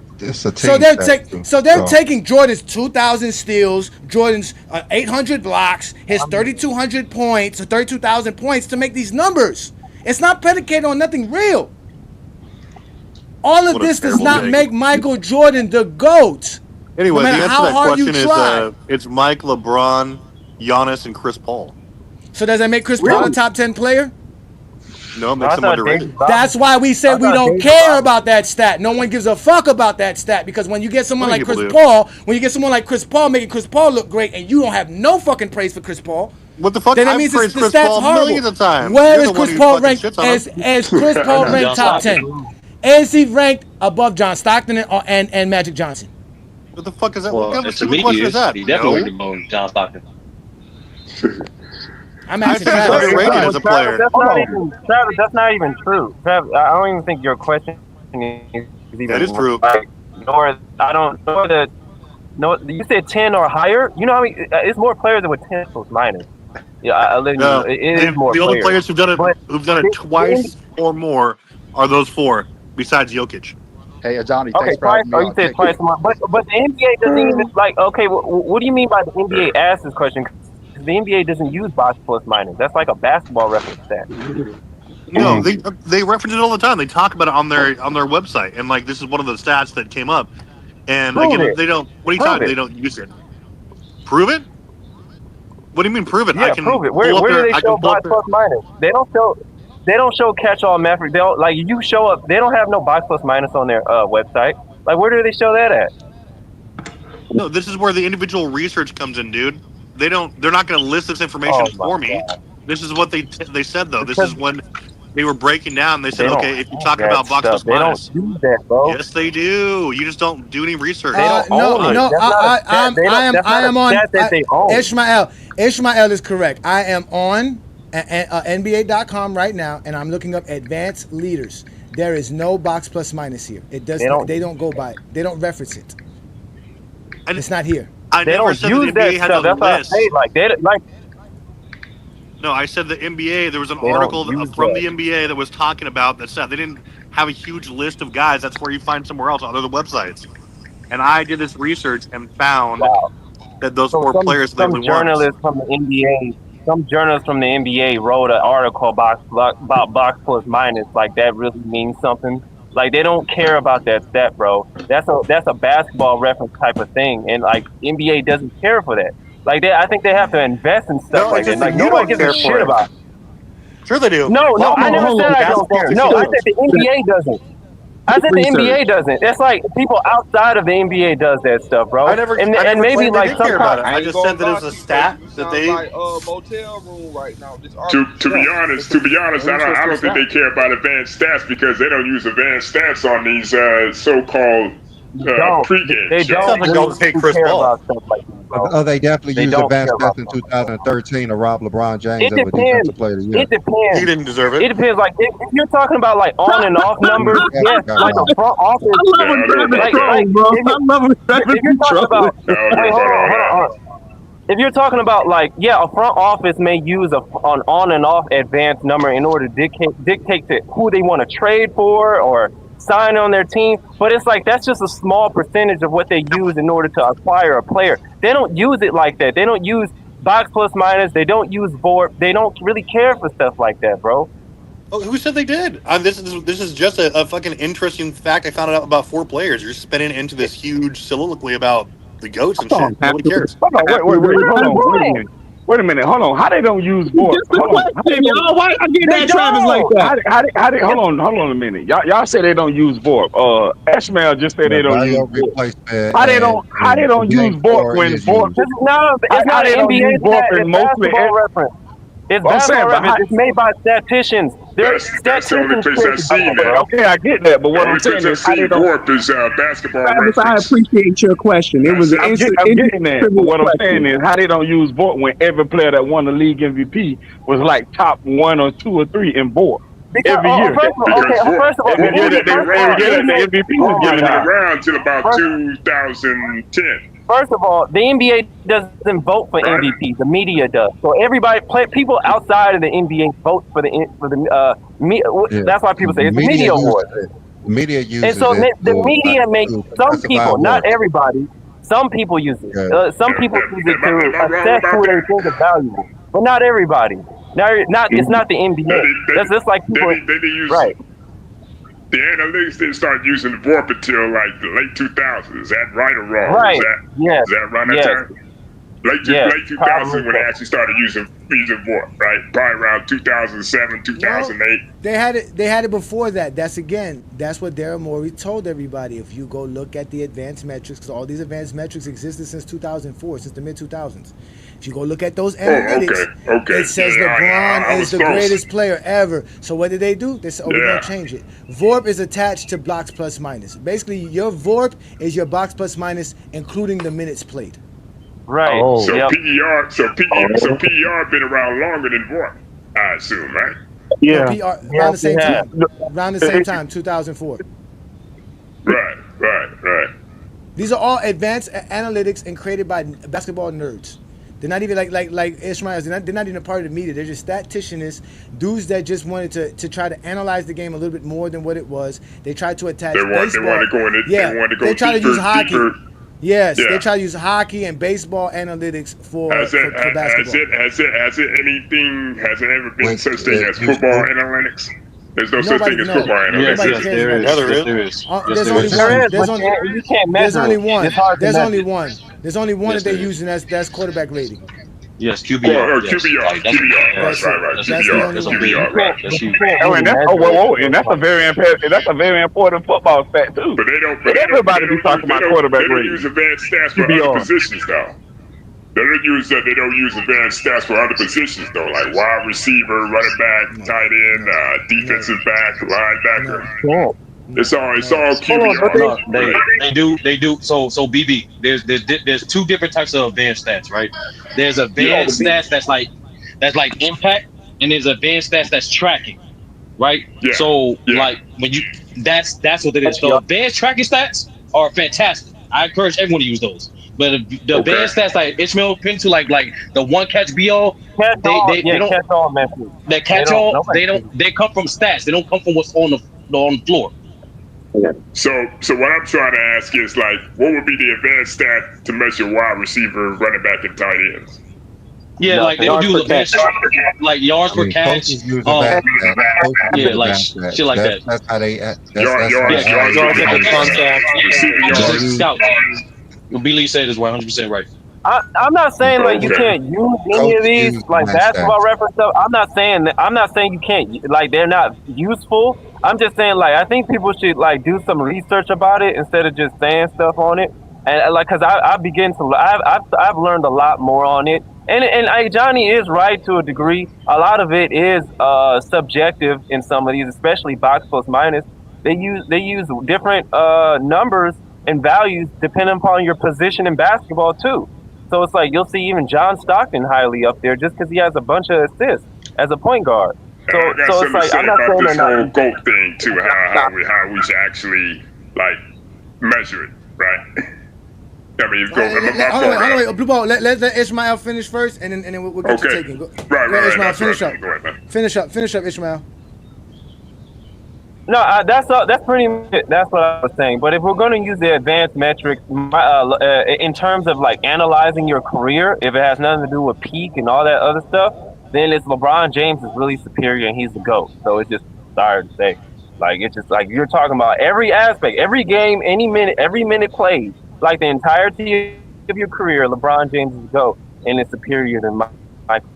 team. So they're taking Jordan's 2,000 steals, Jordan's 800 blocks, his 3,200 points, or 32,000 points to make these numbers. It's not predicated on nothing real. All of this does not make Michael Jordan the GOAT. Anyway, no the answer how to that hard question is it's Mike, LeBron, Giannis, and Chris Paul. So does that make Chris Paul a top 10 player? No, it makes him underrated. That's why we said we don't care about that stat. No one gives a fuck about that stat because when you get someone like Chris Paul, making Chris Paul look great, and you don't have no fucking praise for Chris Paul. What the fuck? Then it means the Chris stat's Paul horrible. millions of times. Where is Chris Paul ranked? As Chris Paul ranked top 10? Is he ranked above John Stockton and Magic Johnson? What the fuck is that? Well, what kind of stupid question is that? He definitely ranked above John Stockton. I'm asking Travis. Underrated as a player. Travis, that's not even true. Travis, I don't even think your question is even. That is true. You said 10 or higher. You know how many? It's more players than with 10 plus minus. Yeah, it is more. The only players who've done it twice or more are those 4, besides Jokic. Hey, Johnny, okay, twice. You said twice more, but the NBA doesn't even Okay, what do you mean by the NBA asked this question? The NBA doesn't use box plus minus. That's like a basketball reference stat. No, they reference it all the time. They talk about it on their website, and like this is one of the stats that came up. And again, they don't. What are you talking? They don't use it. Prove it. What do you mean prove it? Yeah, prove it. Where do they show box plus minus? They don't show catch-all metric. They don't you show up. They don't have no box plus minus on their website. Like where do they show that at? No, this is where the individual research comes in, dude. They're not going to list this information for me. This is what they said though. This is when they were breaking down. They said, okay, if you're talking about box plus minus, they don't do that, bro. Yes, they do. You just don't do any research. I am on Ishmael is correct. I am on NBA.com right now, and I'm looking up advanced leaders. There is no box plus minus here. It does. They don't go by it. They don't reference it. It's not here. I never said the NBA had a list. No, I said the NBA. There was an article from the NBA that was talking about that said they didn't have a huge list of guys. That's where you find somewhere else on other websites. and I did this research and found that those So four players are the some only ones. journalists from the NBA, wrote an article about box plus minus. Like that really means something. Like they don't care about that stat, bro. That's a basketball reference type of thing, and like NBA doesn't care for that. Like I think they have to invest in stuff No, like it's that. just Like that you nobody don't gives a care shit for it. about it. Sure they do. No, I never said I don't Basketball care. thinks No, you I do. said the NBA doesn't. I said the NBA doesn't. It's like people outside of the NBA does that stuff, bro. I never and maybe maybe like they did care about sometimes it. I just said that it was a stat that they. Like motel room right now. To be honest, I don't think they care about advanced stats because they don't use advanced stats on these so-called pregame they shows. don't care about stuff like that, bro. Oh, they definitely They used don't advanced care about stats in 2013 to rob LeBron James It of a defensive depends. player of the year. It depends. He didn't deserve it. It depends. Like if you're talking about like on and off numbers, yes, like a front office. I love when Travis trolls, bro. I love when Travis If you're talking about, I don't know wait, hold about all on. If you're talking about like, yeah, a front office may use an on and off advanced number in order to dictate to who they want to trade for or sign on their team, but it's like that's just a small percentage of what they use in order to acquire a player. They don't use it like that. They don't use box plus minus. They don't use VORP. They don't really care for stuff like that, bro. Oh, who said they did? This is just a fucking interesting fact I found out about four players. You're spinning into this huge soliloquy about the GOATs and shit. Nobody cares. Hold on, wait, hold on, wait a minute, hold on. How they don't use VORP? Hold on. Why I get that Travis like that? How they, hold on a minute. Y'all say they don't use VORP. Ashmael just said they don't use VORP. How they don't use VORP when VORP? No, it's not an NBA stat. It's basketball reference. It's basketball reference. It's made by statisticians. That's the only place I've seen that. Okay, I get that, but what The I'm only saying place I've is seen VORP is basketball Travis, I reference. appreciate your question. It was an I'm getting that. But what I'm saying is how they don't use VORP when every player that won the league MVP was like top 1 or 2 or 3 in VORP. Every year. Every year that the MVP was giving it out. around till about 2010. First of all, the NBA doesn't vote for MVP. The media does. So people outside of the NBA vote for the. That's why people say it's the media award. The media uses and so it. the media makes some people, not everybody. Some people use it. Some people use it to assess who they think is valuable, but not everybody. It's not the NBA. That's just like people. They use right. The analytics didn't start using the VORP until like the late 2000s. Is that right or wrong? Right. Is that around that time? Late 2000s when they actually started using VORP, right? Probably around 2007, 2008. No, they had it before that. That's what Daryl Morey told everybody. If you go look at the advanced metrics, because all these advanced metrics existed since 2004, since the mid 2000s. If you go look at those analytics, it says LeBron is the greatest player ever. So what did they do? They said, we're going to change it. VORP is attached to box plus minus. Basically, your VORP is your box plus minus, including the minutes played. Right. So PER been around longer than VORP, I assume, right? Yeah. No, PR, around the same time. Around the same time, 2004. Right. These are all advanced analytics and created by basketball nerds. They're not even like Ishmael. They're not even a part of the media. They're just statisticians, dudes that just wanted to try to analyze the game a little bit more than what it was. They tried to attach baseball. They try to use hockey. Yes, they try to use hockey and baseball analytics for basketball. Has there ever been such thing as football analytics? There's no such thing as football analytics. There's only one that they're using. That's quarterback rating. Yes, QBR. QBR. And that's a very important football stat too. But they don't. Everybody be talking about quarterback rating. They don't use advanced stats for other positions though. They don't use advanced stats for other positions though, like wide receiver, running back, tight end, defensive back, linebacker. It's all QBR. They do. So BB, there's two different types of advanced stats, right? There's advanced stats that's like impact, and there's advanced stats that's tracking, right? So like when you that's what it is. So advanced tracking stats are fantastic. I encourage everyone to use those. But the advanced stats like Ishmael pinned to like the one catch BO, they don't catch all method. They catch all. They come from stats. They don't come from what's on the floor. So what I'm trying to ask is, like, what would be the advanced stat to measure wide receiver, running back, and tight ends? Yeah, like they'll do advanced, like yards per catch. Coaches use advanced stats. Coaches Yeah, use like advanced stats. shit like that. That's how they. That's Yards after contact. receiving yards. Scout. Billy said is 100% right. I'm not saying like you can't use any of these like basketball reference stuff. I'm not saying you can't, like, they're not useful. I'm just saying, like, I think people should like do some research about it instead of just saying stuff on it. And like, cause I've learned a lot more on it. And Johnny is right to a degree. A lot of it is subjective in some of these, especially box plus minus. They use different numbers and values depending upon your position in basketball too. So it's like you'll see even John Stockton highly up there just because he has a bunch of assists as a point guard. So it's like I'm not saying this they're whole not. GOAT thing too, how we should actually like measure it, right? I mean, hold on, wait, Blue Ball. Let Ishmael finish first, and then we'll get you taken. Right, Ishmael, finish up. Go ahead, man. Finish up, Ishmael. No, that's pretty much it. That's what I was saying. But if we're going to use the advanced metrics in terms of like analyzing your career, if it has nothing to do with peak and all that other stuff, then it's LeBron James is really superior and he's the GOAT. So it's just sorry to say, like, it's just like you're talking about every aspect, every game, every minute played, like the entirety of your career, LeBron James is the GOAT and it's superior than Michael.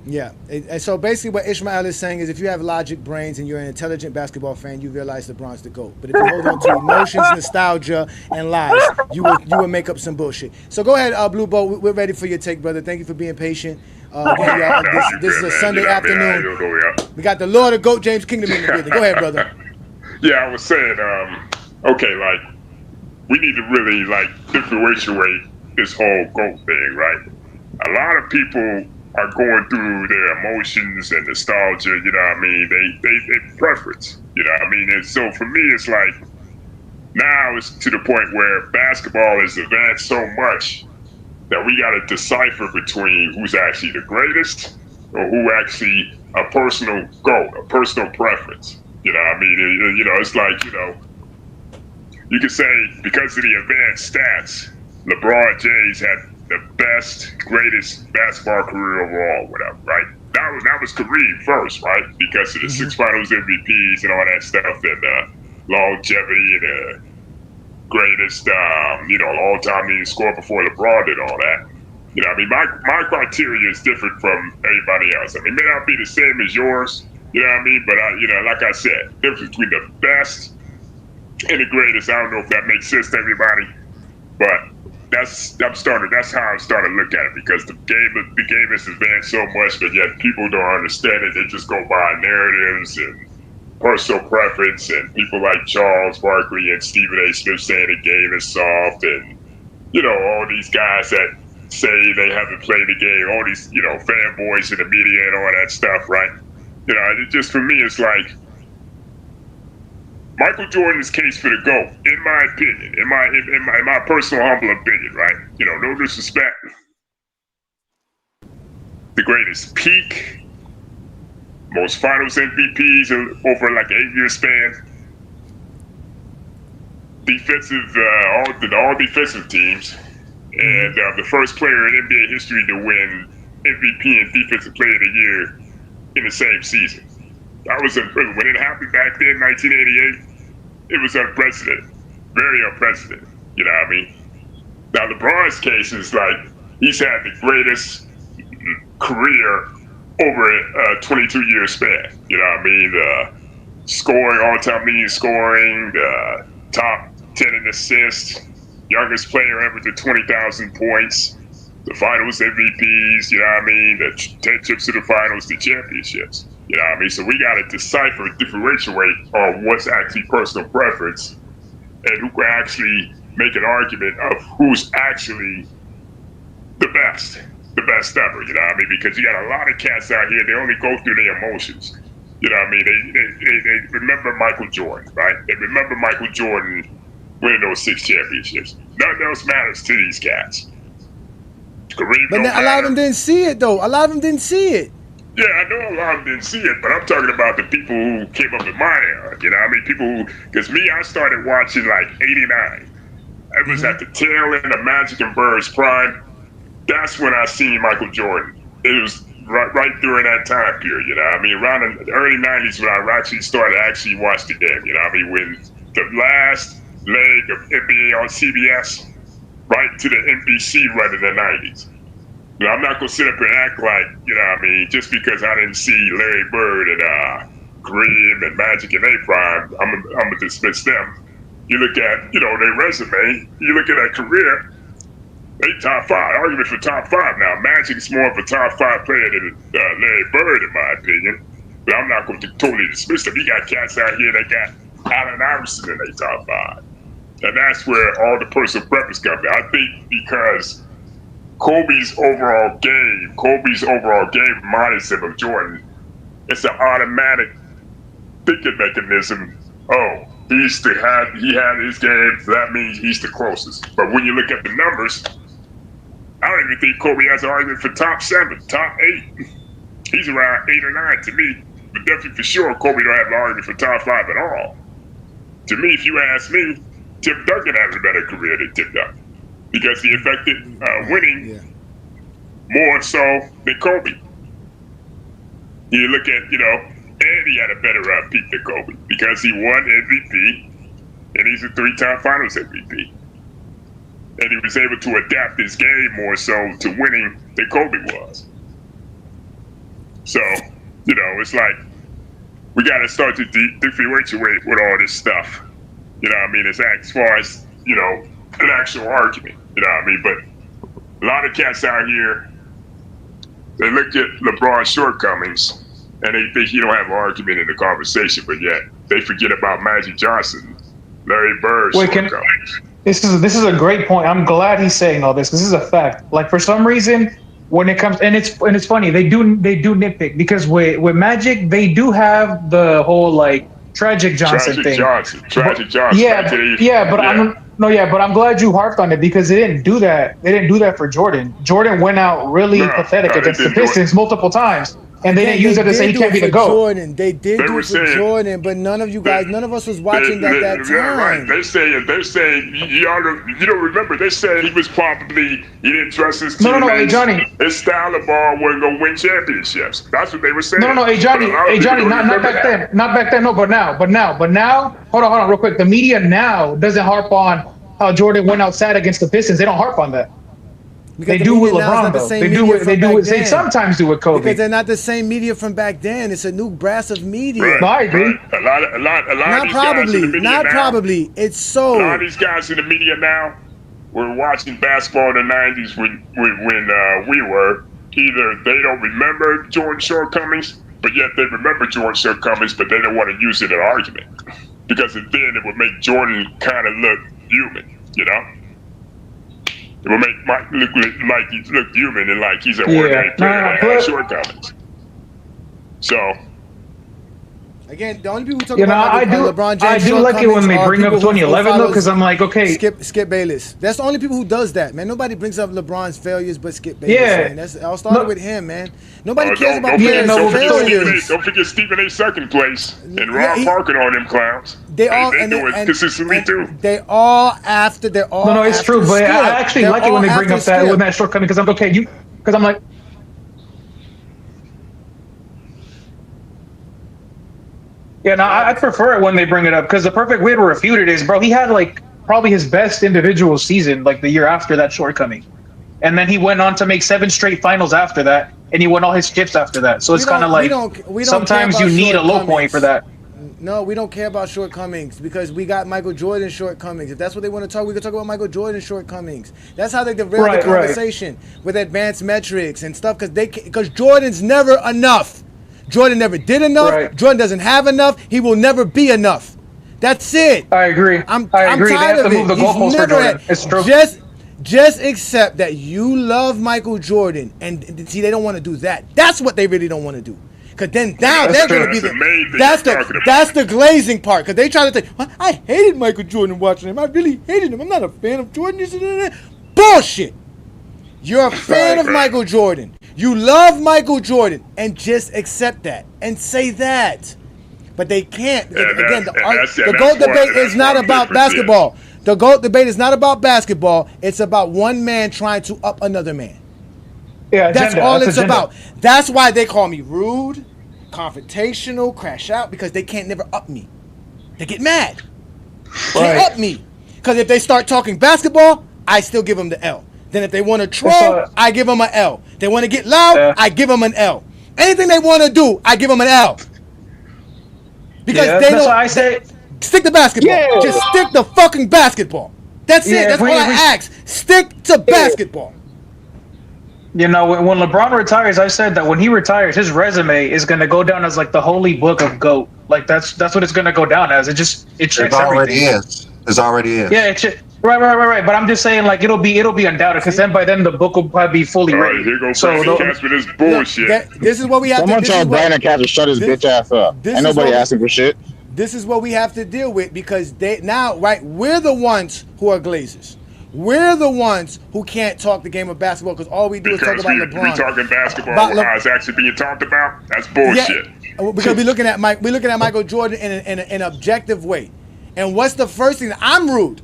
Yeah, and so basically what Ishmael is saying is if you have logic brains and you're an intelligent basketball fan, you realize LeBron's the GOAT. But if you hold on to emotions, nostalgia, and lies, you will make up some bullshit. So go ahead, Blue Bowl. We're ready for your take, brother. Thank you for being patient. Again, y'all, this is a Sunday afternoon. We got the Lord of GOAT James Kingdom in the building. Go ahead, brother. Yeah, I was saying, okay, like, we need to really, like, differentiate this whole GOAT thing, right? A lot of people are going through their emotions and nostalgia, you know what I mean? They preference, you know what I mean? And so for me, it's like, now it's to the point where basketball has advanced so much that we got to decipher between who's actually the greatest or who actually a personal goal, a personal preference. You know what I mean? You know, it's like, you know, you could say because of the advanced stats, LeBron James had the best, greatest basketball career overall, whatever, right? That was Kareem first, right? Because of the 6 Finals MVPs and all that stuff, and longevity and the greatest, you know, all-time leading scorer before LeBron did all that. You know, I mean, my criteria is different from everybody else. I mean, it may not be the same as yours, you know what I mean? But you know, like I said, difference between the best and the greatest. I don't know if that makes sense to everybody, but that's how I'm starting to look at it, because the game has advanced so much, but yet people don't understand it. They just go by narratives and personal preference, and people like Charles Barkley and Stephen A. Smith saying the game is soft, and you know, all these guys that say they haven't played the game, all these, you know, fanboys in the media and all that stuff, right? You know, it just, for me, it's like Michael Jordan's case for the GOAT, in my opinion, in my personal humble opinion, right? You know, no disrespect. The greatest peak, most finals MVPs over like an 8-year span. Defensive, all defensive teams, and the first player in NBA history to win MVP and Defensive Player of the Year in the same season. That was when it happened back then, 1988. It was unprecedented, very unprecedented. You know what I mean? Now LeBron's case is like he's had the greatest career over a 22-year span. You know what I mean? The scoring, all-time leading scoring, the top 10 in assists, youngest player ever to 20,000 points, the finals MVPs, you know what I mean? The 10 trips to the finals, the championships. You know what I mean? So we got to decipher, differentiate on what's actually personal preference and who can actually make an argument of who's actually the best ever, you know what I mean? Because you got a lot of cats out here, they only go through their emotions. You know what I mean? They remember Michael Jordan, right? They remember Michael Jordan winning those 6 championships. Nothing else matters to these cats. Kareem, but a lot of them didn't see it, though. A lot of them didn't see it. Yeah, I know a lot of them didn't see it, but I'm talking about the people who came up in my era. You know, I mean, people who, because me, I started watching like '89. It was at the tail end of Magic and Bird's prime. That's when I seen Michael Jordan. It was right during that time period. You know, I mean, around the early '90s when I actually started to watch the game. You know, I mean, when the last leg of NBA on CBS, right to the NBC run in the '90s. You know, I'm not gonna sit up and act like, you know what I mean, just because I didn't see Larry Bird and Kareem and Magic and A-Prime, I'm gonna dismiss them. You look at, you know, their resume, you look at their career, they top 5, argument for top 5 now. Magic's more of a top 5 player than Larry Bird, in my opinion. But I'm not going to totally dismiss them. You got cats out here that got Allen Iverson in their top 5. And that's where all the personal preference comes in. I think because Kobe's overall game minus him of Jordan, it's an automatic thinking mechanism. Oh, he had his game, so that means he's the closest. But when you look at the numbers, I don't even think Kobe has an argument for top 7, top 8. He's around 8 or 9 to me, but definitely for sure Kobe don't have an argument for top 5 at all. To me, if you ask me, Tim Duncan has a better career than Tim Duncan because he affected winning more so than Kobe. You look at, you know, and he had a better peak than Kobe because he won MVP and he's a 3-time Finals MVP. And he was able to adapt his game more so to winning than Kobe was. So, you know, it's like we got to start to differentiate with all this stuff. You know what I mean? It's as far as, you know, an actual argument. You know what I mean? But a lot of cats out here, they look at LeBron's shortcomings and they think he don't have an argument in the conversation, but yet they forget about Magic Johnson, Larry Bird's shortcomings. This is a great point. I'm glad he's saying all this because this is a fact. Like for some reason, when it comes and it's funny, they do nitpick because with Magic they do have the whole like Tragic Johnson thing. Tragic Johnson. But I'm glad you harped on it because they didn't do that. They didn't do that for Jordan. Jordan went out really pathetic against the Pistons multiple times. And they didn't use it to say he can't be the GOAT. Jordan. They did do it for Jordan, but none of us was watching at that time. Right. They're saying, you don't remember, they said he was probably, he didn't trust his teammates. No, hey, Johnny. His style of ball wasn't going to win championships. That's what they were saying. No, hey, Johnny, not back then. Not back then, no, but now. Hold on, real quick. The media now doesn't harp on how Jordan went out sad against the Pistons. They don't harp on that. Because they do with LeBron, though. They sometimes do with Kobe. Because they're not the same media from back then. It's a new brass of media. Right. No, I agree. A lot of these guys in the media not now, probably. It's so. A lot of these guys in the media now were watching basketball in the 90s when we were. Either they don't remember Jordan's shortcomings, but yet they remember Jordan's shortcomings, but they don't want to use it in an argument. Because then it would make Jordan kind of look human, you know? It will make Mike look like he look human and like he's an ordinary player that has shortcomings. So, again, the only people who talk about LeBron James I do like it when they bring up 2011 though, because I'm like, okay, Skip Bayless. That's the only people who does that, man. Nobody brings up LeBron's failures, but Skip Bayless. Yeah, man. I'll start with him, man. Nobody cares about players' failures. Don't forget Stephen A. second place and Ron Parker on them clowns. They all do it consistently too. They're all after. No, it's true, but I actually like it when they bring up that with that shortcoming because I'm okay. Because I'm like. Yeah, no, I prefer it when they bring it up because the perfect way to refute it is, bro, he had like probably his best individual season like the year after that shortcoming. And then he went on to make 7 straight finals after that, and he won all his chips after that. So it's kind of like sometimes you need a low point for that. No, we don't care about shortcomings because we got Michael Jordan's shortcomings. If that's what they want to talk, we can talk about Michael Jordan's shortcomings. That's how they derail the conversation with advanced metrics and stuff because Jordan's never enough. Jordan never did enough. Right. Jordan doesn't have enough. He will never be enough. That's it. I agree. I'm tired they have of to move the goalposts for Jordan. It's true. Just accept that you love Michael Jordan, and see, they don't want to do that. That's what they really don't want to do. Because then now they're going to be that's the glazing part. Because they try to think, well, I hated Michael Jordan watching him. I really hated him. I'm not a fan of Jordan. Bullshit. You're a fan of Michael Jordan. You love Michael Jordan, and just accept that and say that. But they can't. Again, the GOAT debate is not about basketball. The GOAT debate is not about basketball. It's about one man trying to up another man. Yeah, that's all it's about. That's why they call me rude, confrontational, crash out, because they can't never up me. They get mad. Can't up me. Because if they start talking basketball, I still give them the L. Then if they want to troll, I give them an L. They want to get loud, I give them an L. Anything they want to do, I give them an L. Because they don't. I say, stick to basketball. Yeah. Just stick to fucking basketball. That's it. That's all I ask. Stick to basketball. You know, when LeBron retires, I said that when he retires, his resume is going to go down as like the holy book of GOAT. Like that's what it's going to go down as. It checks everything. It already is. Yeah, right. But I'm just saying, like it'll be undoubted because then by then the book will probably be fully ready. Here goes Brandon Katz with this bullshit. This is what we have Someone to. tell Brandon Katz to shut his bitch ass up. Ain't nobody asking for shit. This is what we have to deal with because we're the ones who are Glazers. We're the ones who can't talk the game of basketball because all we do is talk about LeBron. We talking basketball how it's actually being talked about. That's bullshit. Yeah, because we're looking at Michael Jordan in an objective way. And what's the first thing? I'm rude.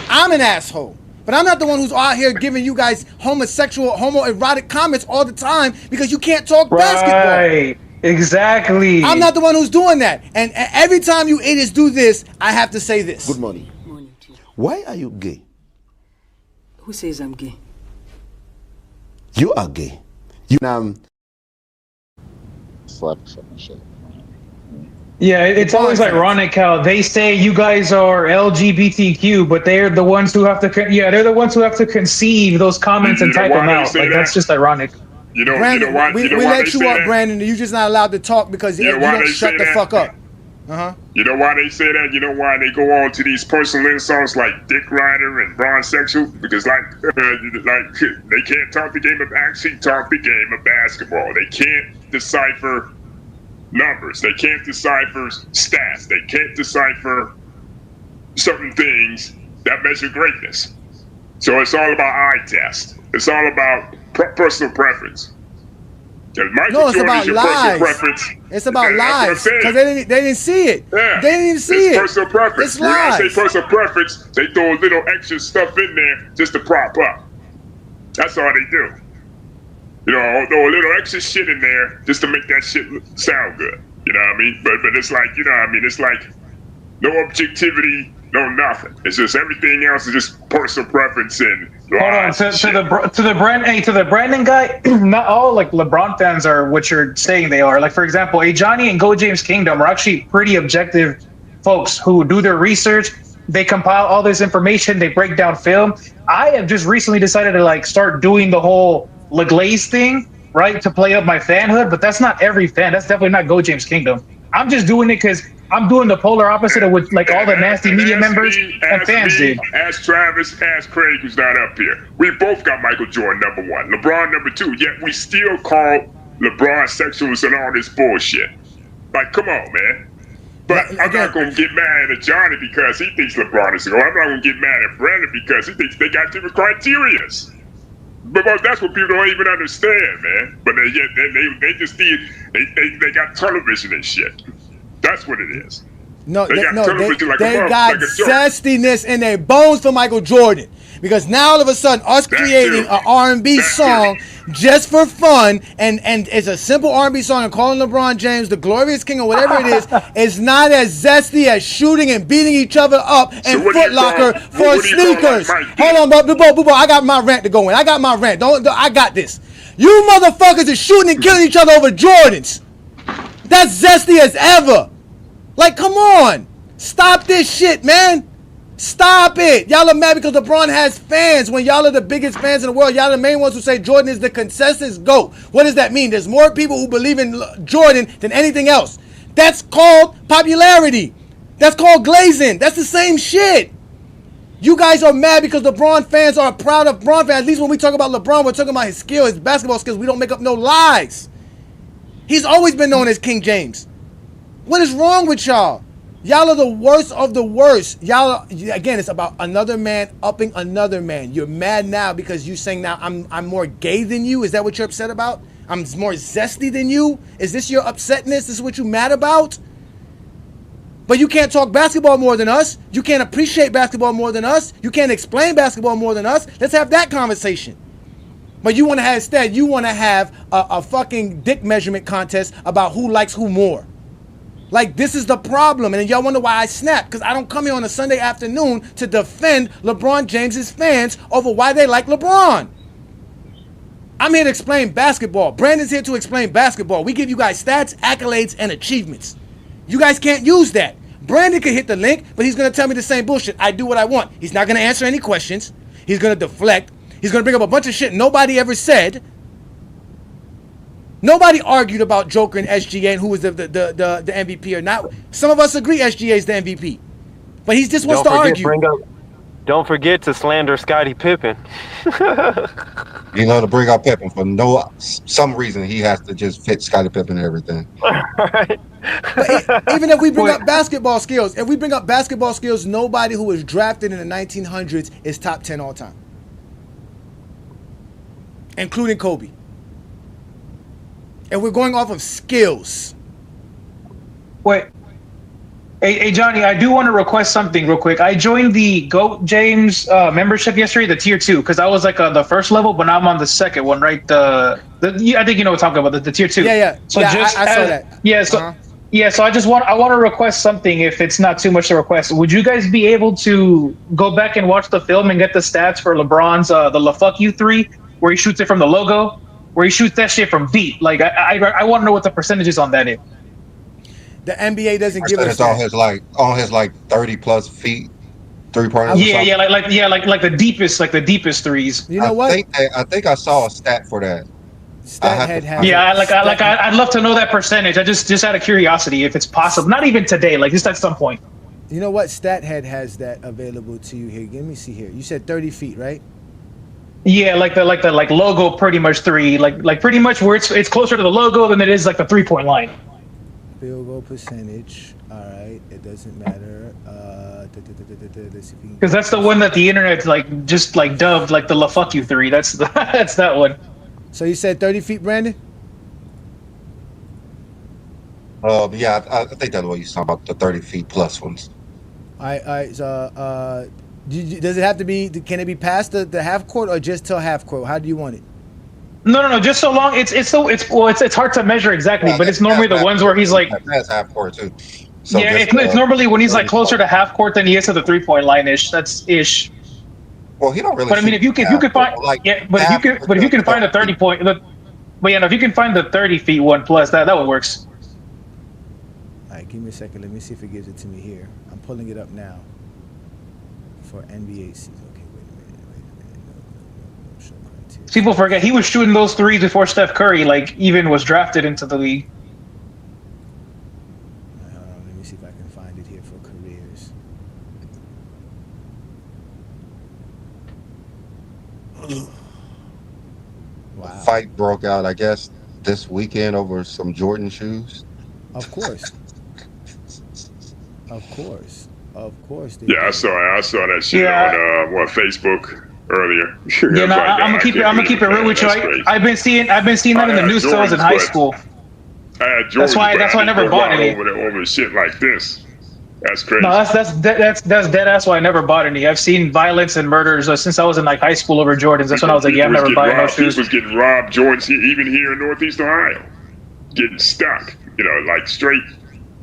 I'm an asshole. But I'm not the one who's out here giving you guys homoerotic comments all the time because you can't talk basketball. Right. Exactly. I'm not the one who's doing that. And every time you idiots do this, I have to say this. Good morning. Why are you gay? Who says I'm gay? You are gay. Yeah, it's always ironic how they say you guys are LGBTQ, but they're the ones who have to. They're the ones who have to conceive those comments and type them out. Like that's just ironic. Brandon, we let you up, Brandon. You're just not allowed to talk because you don't shut the fuck up. You know why they say that? You know why they go on to these personal insults like dick rider and bronzexual? Because they can't talk the game of basketball. They can't decipher numbers. They can't decipher stats. They can't decipher certain things that measure greatness. So it's all about eye test. It's all about personal preference. It's about lies. It's about lies because they didn't see it. Yeah. They didn't even see it. Personal preference. It's lies. When I say personal preference, they throw a little extra stuff in there just to prop up. That's all they do. Throw a little extra shit in there just to make that shit sound good. You know what I mean? But it's like, it's like no objectivity, no nothing. It's just everything else is just personal preference and hold on to the Brandon guy. Not all like LeBron fans are what you're saying they are. Like for example, Johnny and Go James Kingdom are actually pretty objective folks who do their research. They compile all this information. They break down film. I have just recently decided to start doing the whole LeGlaze thing, right, to play up my fanhood. But that's not every fan. That's definitely not Go James Kingdom. I'm just doing it because I'm doing the polar opposite of what all the nasty media members and fans did. Ask Travis, ask Craig, who's not up here. We both got Michael Jordan #1, LeBron #2, yet we still call LeBron sexuals and all this bullshit. Like, come on, man. But I'm not going to get mad at Johnny because he thinks LeBron is a goat. I'm not going to get mad at Brandon because he thinks they got different criterias. Because that's what people don't even understand, man. But they just they got television and shit. That's what it is. They got zestiness in their bones for Michael Jordan. Because now all of a sudden, us creating an R&B song just for fun, and it's a simple R&B song and calling LeBron James the glorious king or whatever it is not as zesty as shooting and beating each other up and Foot Locker for sneakers. Hold on, Boo, I got my rant to go in. I got my rant. I got this. You motherfuckers are shooting and killing each other over Jordans. That's zesty as ever. Like, come on. Stop this shit, man. Stop it. Y'all are mad because LeBron has fans when y'all are the biggest fans in the world. Y'all are the main ones who say Jordan is the consensus GOAT. What does that mean? There's more people who believe in Jordan than anything else. That's called popularity. That's called glazing. That's the same shit. You guys are mad because LeBron fans are proud of LeBron fans. At least when we talk about LeBron, we're talking about his skill, his basketball skills. We don't make up no lies. He's always been known as King James. What is wrong with y'all? Y'all are the worst of the worst. Again, it's about another man upping another man. You're mad now because you saying now I'm more gay than you. Is that what you're upset about? I'm more zesty than you? Is this your upsetness? This is what you mad about? But you can't talk basketball more than us. You can't appreciate basketball more than us. You can't explain basketball more than us. Let's have that conversation. But you want to have instead, you want to have a fucking dick measurement contest about who likes who more. Like, this is the problem. And y'all wonder why I snap. Because I don't come here on a Sunday afternoon to defend LeBron James's fans over why they like LeBron. I'm here to explain basketball. Brandon's here to explain basketball. We give you guys stats, accolades, and achievements. You guys can't use that. Brandon could hit the link, but he's going to tell me the same bullshit. I do what I want. He's not going to answer any questions. He's going to deflect. He's going to bring up a bunch of shit nobody ever said. Nobody argued about Joker and SGA and who was the MVP or not. Some of us agree SGA is the MVP. But he just wants to argue. Don't forget to slander Scottie Pippen. You know, to bring up Pippen for some reason, he has to just fit Scottie Pippen and everything. Right. But even if we bring up basketball skills, nobody who was drafted in the 1900s is top 10 all time, including Kobe. And we're going off of skills. Wait. Hey, Johnny, I do want to request something real quick. I joined the GOAT James membership yesterday, the tier 2, because I was like the first level, but now I'm on the second one, right? I think you know what I'm talking about, the tier 2. Yeah. So I saw that. Yeah, so so I want to request something if it's not too much to request. Would you guys be able to go back and watch the film and get the stats for LeBron's the La Fuck You 3, where he shoots it from the logo, where he shoots that shit from deep? Like I want to know what the percentages on that is. The NBA doesn't give us that. On his 30 plus feet, 3-pointers. Like the deepest threes. You know what? I think I saw a stat for that. I'd love to know that percentage. I just out of curiosity, if it's possible. Not even today, like just at some point. You know what? StatHead has that available to you here. Let me see here. You said 30 feet, right? Yeah, like the logo pretty much 3, like pretty much where it's closer to the logo than it is like the 3-point line. Field goal percentage. All right, it doesn't matter. Because that's the one that the internet just dubbed like the La Fuck You 3. That's that one. So you said 30 feet, Brandon? Yeah, I think that's what you're talking about, the 30 feet plus ones. All right. So, does it have to be? Can it be past the half court or just till half court? How do you want it? No. Just so long. It's hard to measure exactly, but it's normally the ones where he's like. That's half court too. So yeah, it's normally when he's like closer to half court than he is to the 3-point line ish. That's ish. Well, he don't really. But I mean, if you can find, if you can find a 30 point, if you can find the 30 feet one plus, that one works. All right, give me a second. Let me see if it gives it to me here. I'm pulling it up now for NBA season. Okay, wait a minute. No, show criteria. People forget he was shooting those threes before Steph Curry even was drafted into the league. All right, hold on. Let me see if I can find it here for careers. Wow. The fight broke out, I guess, this weekend over some Jordan shoes. Of course. Of course. Yeah, I saw that shit on Facebook earlier. Yeah, no, I'm gonna keep it real with you. I've been seeing that in the news stores in high school. I had Jordan, that's why I never bought any. Over shit like this. That's crazy. No, that's dead ass why I never bought any. I've seen violence and murders since I was in high school over Jordans. That's when I was like, I'm never buying no shoes. People was getting robbed Jordans even here in Northeast Ohio, getting stuck. Straight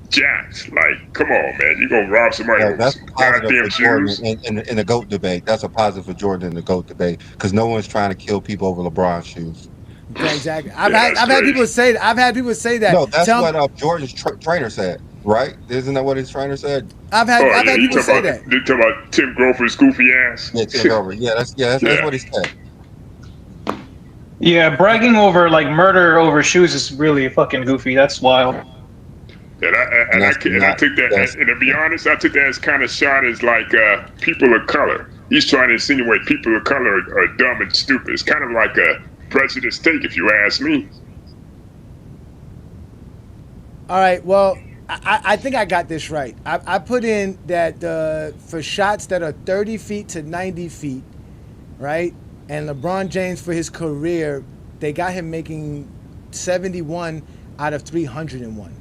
jacks. Come on, man, you gonna rob somebody? Yeah, that's positive for Jordan in the GOAT debate. That's a positive for Jordan in the GOAT debate because no one's trying to kill people over LeBron shoes. Yeah, exactly. I've had people say that. No, that's what Jordan's trainer said. Right? Isn't that what his trainer said? I've had people say that. You talking about Tim Grover's goofy ass? Yeah, Tim Grover. That's what he said. Yeah, bragging over murder over shoes is really fucking goofy. That's wild. And I took that, and to be honest, I took that as kind of shot as people of color. He's trying to insinuate people of color are dumb and stupid. It's kind of like a prejudice take, if you ask me. All right, well, I think I got this right. I put in that for shots that are 30 feet to 90 feet, right? And LeBron James, for his career, they got him making 71 out of 301.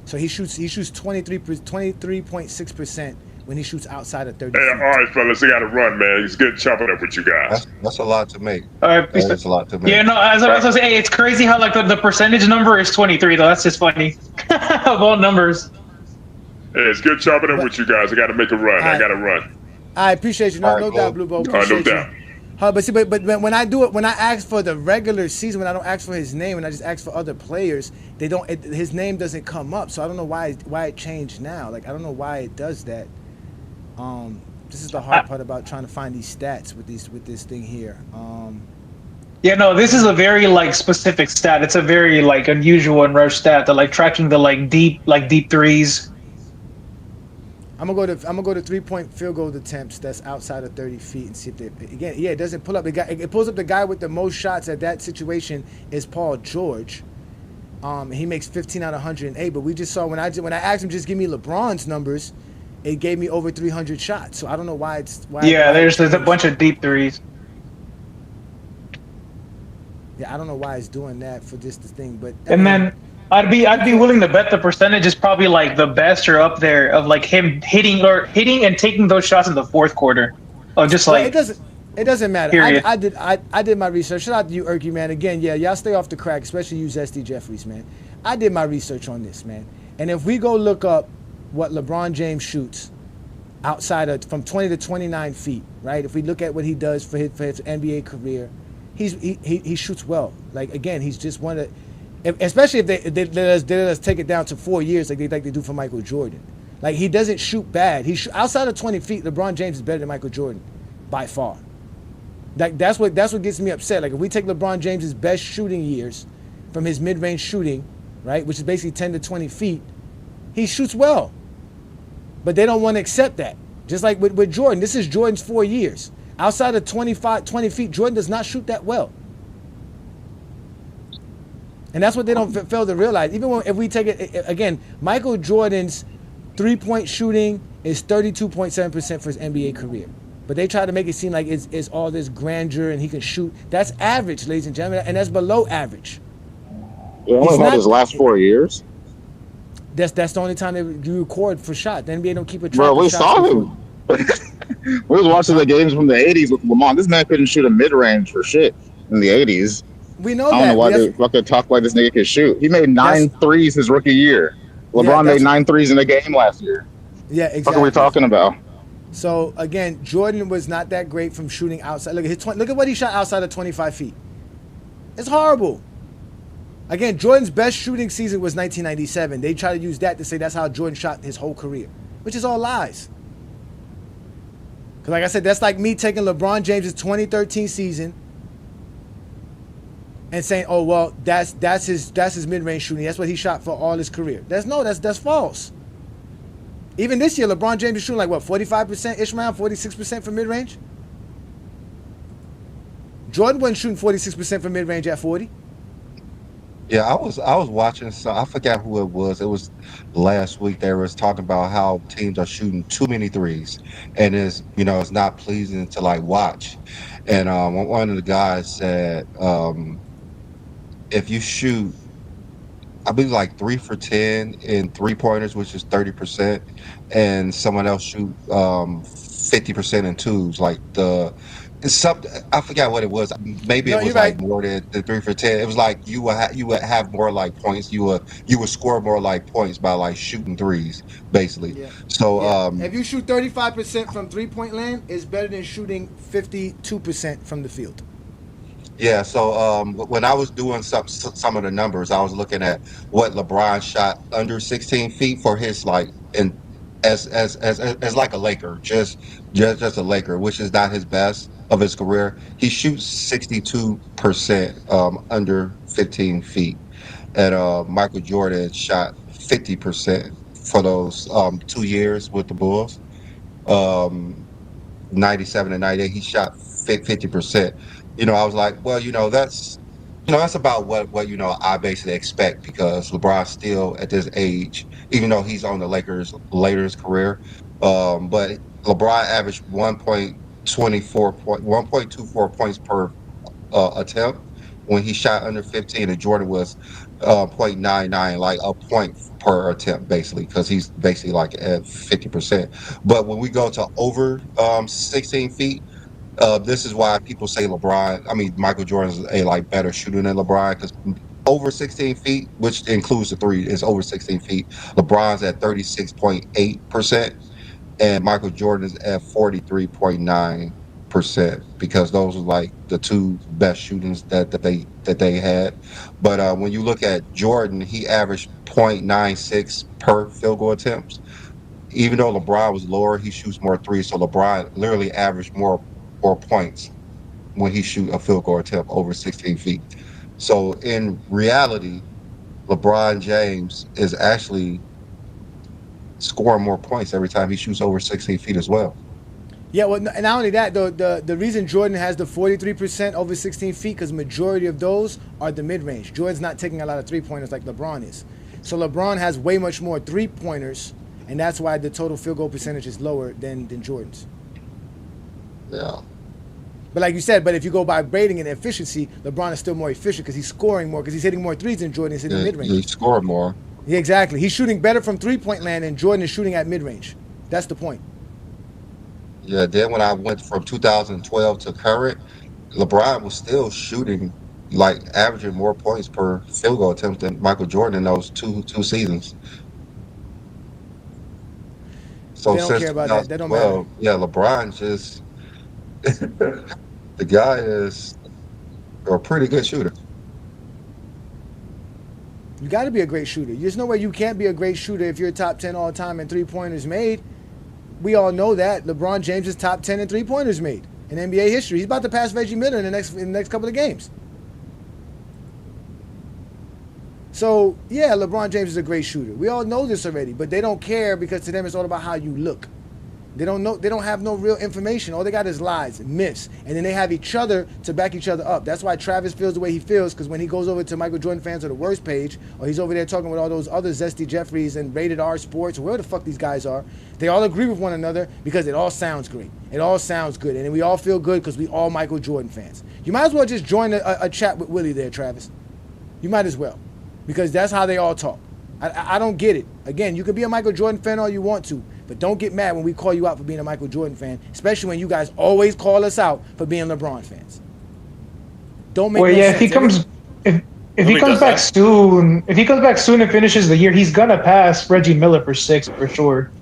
So he shoots 23.6% when he shoots outside of 30 feet. All right, fellas, I got to run, man. It's good chopping up with you guys. That's a lot to make. That's a lot to make. Yeah, no, as I was gonna say, it's crazy how like the percentage number is 23 though. That's just funny. Of all numbers. Hey, it's good chopping up with you guys. I got to make a run. I got to run. I appreciate you. No doubt, Blue Bowl. No doubt. But when I do it, when I ask for the regular season, when I don't ask for his name, and I just ask for other players, his name doesn't come up. So I don't know why it changed now. Like I don't know why it does that. This is the hard part about trying to find these stats with this thing here. Yeah, no, this is a very like specific stat. It's a very like unusual and rare stat that like tracking the deep threes. I'm gonna go to 3-point field goal attempts that's outside of 30 feet and see if it doesn't pull up the guy. It pulls up the guy with the most shots at that situation is Paul George. He makes 15 out of 108. But we just saw when I asked him just give me LeBron's numbers, it gave me over 300 shots. So I don't know why there's a bunch of deep threes. Yeah, I don't know why it's doing that for just the thing, but then I'd be willing to bet the percentage is probably like the best or up there of like him hitting and taking those shots in the fourth quarter. Oh, just like it doesn't matter. Period. I did my research. Shout out to you, Erky, man. Again, yeah, y'all stay off the crack, especially you, Zesty Jeffries, man. I did my research on this, man. And if we go look up what LeBron James shoots outside of from 20 to 29 feet, right? If we look at what he does for his NBA career, he shoots well. Like again, he's just one of especially if they let us take it down to 4 years like they do for Michael Jordan. Like he doesn't shoot bad. Outside of 20 feet, LeBron James is better than Michael Jordan by far. That's what gets me upset. Like if we take LeBron James's best shooting years from his mid-range shooting, right, which is basically 10 to 20 feet, he shoots well. But they don't want to accept that. Just like with Jordan, this is Jordan's 4 years. Outside of 20 feet, Jordan does not shoot that well. And that's what they don't fail to realize. Even if we take it, again, Michael Jordan's three-point shooting is 32.7% for his NBA career. But they try to make it seem like it's all this grandeur and he can shoot. That's average, ladies and gentlemen, and that's below average. He only had his last 4 years. That's the only time they record for shot. The NBA don't keep a track. Bro, we of shots saw him. We was watching the games from the 80s with Lamont. This man couldn't shoot a mid-range for shit in the 80s. We know I don't know why they talk like this nigga can shoot. He made 9 threes his rookie year. LeBron made 9 threes in a game last year. Yeah, exactly. What are we talking about? So again, Jordan was not that great from shooting outside. Look at what he shot outside of 25 feet. It's horrible. Again, Jordan's best shooting season was 1997. They try to use that to say that's how Jordan shot his whole career, which is all lies. Because like I said, that's like me taking LeBron James's 2013 season and saying, "Oh well, that's his mid-range shooting. That's what he shot for all his career." That's false. Even this year, LeBron James is shooting like what 45% ish around 46% for mid-range. Jordan wasn't shooting 46% for mid-range at 40. Yeah, I was watching. So I forgot who it was. It was last week. They was talking about how teams are shooting too many threes, and it's not pleasing to like watch. And one of the guys said, if you shoot, I believe like 3 for 10 in 3-pointers, which is 30%, and someone else shoot 50% in twos, like I forgot what it was. Maybe it was like more than the 3 for 10. It was like you would have more like points. You would score more like points by like shooting threes, basically. Yeah. So if you shoot 35% from 3-point land, it's better than shooting 52% from the field. Yeah, so when I was doing some of the numbers, I was looking at what LeBron shot under 16 feet for his as like a Laker, just a Laker, which is not his best of his career. He shoots 62% under 15 feet, and Michael Jordan shot 50% for those 2 years with the Bulls. 97 and 98, he shot 50%. I was like, well, that's about what I basically expect, because LeBron's still at this age, even though he's on the Lakers later in his career. But LeBron averaged 1.24 points per attempt, when he shot under 15, and Jordan was 0.99, like a point per attempt, basically, because he's basically like at 50%. But when we go to over 16 feet, this is why people say Michael Jordan's a like better shooter than LeBron, because over 16 feet, which includes the three, is over 16 feet. LeBron's at 36.8%, and Michael Jordan is at 43.9%, because those are like the two best shootings that they had. But when you look at Jordan, he averaged 0.96 per field goal attempts. Even though LeBron was lower, he shoots more threes. So LeBron literally averaged more points when he shoot a field goal attempt over 16 feet. So in reality, LeBron James is actually scoring more points every time he shoots over 16 feet as well. Yeah, well, not only that, though, the reason Jordan has the 43% over 16 feet, because majority of those are the mid-range. Jordan's not taking a lot of three-pointers like LeBron is. So LeBron has way much more three-pointers, and that's why the total field goal percentage is lower than Jordan's. Yeah. But like you said, but if you go by rating and efficiency, LeBron is still more efficient because he's scoring more, because he's hitting more threes than Jordan is hitting mid-range. He's scoring more. Yeah, exactly. He's shooting better from three-point land, and Jordan is shooting at mid-range. That's the point. Yeah, then when I went from 2012 to current, LeBron was still shooting, like averaging more points per field goal attempt than Michael Jordan in those two seasons. So They don't since care about that. That don't matter. 2012, yeah, LeBron just the guy is a pretty good shooter. You got to be a great shooter. There's no way you can't be a great shooter if you're top 10 all time in three-pointers made. We all know that. LeBron James is top 10 in three-pointers made in NBA history. He's about to pass Reggie Miller in the next couple of games. So, yeah, LeBron James is a great shooter. We all know this already, but they don't care because to them it's all about how you look. They don't know. They don't have no real information. All they got is lies and myths, and then they have each other to back each other up. That's why Travis feels the way he feels, because when he goes over to Michael Jordan Fans or the Worst page, or he's over there talking with all those other Zesty Jeffries and Rated R Sports, or wherever the fuck these guys are, they all agree with one another because it all sounds great. It all sounds good, and we all feel good because we all Michael Jordan fans. You might as well just join a chat with Willie there, Travis. You might as well, because that's how they all talk. I don't get it. Again, you can be a Michael Jordan fan all you want to, but don't get mad when we call you out for being a Michael Jordan fan, especially when you guys always call us out for being LeBron fans. Don't make no sense. If he comes back soon, and finishes the year, he's gonna pass Reggie Miller for 6 for sure.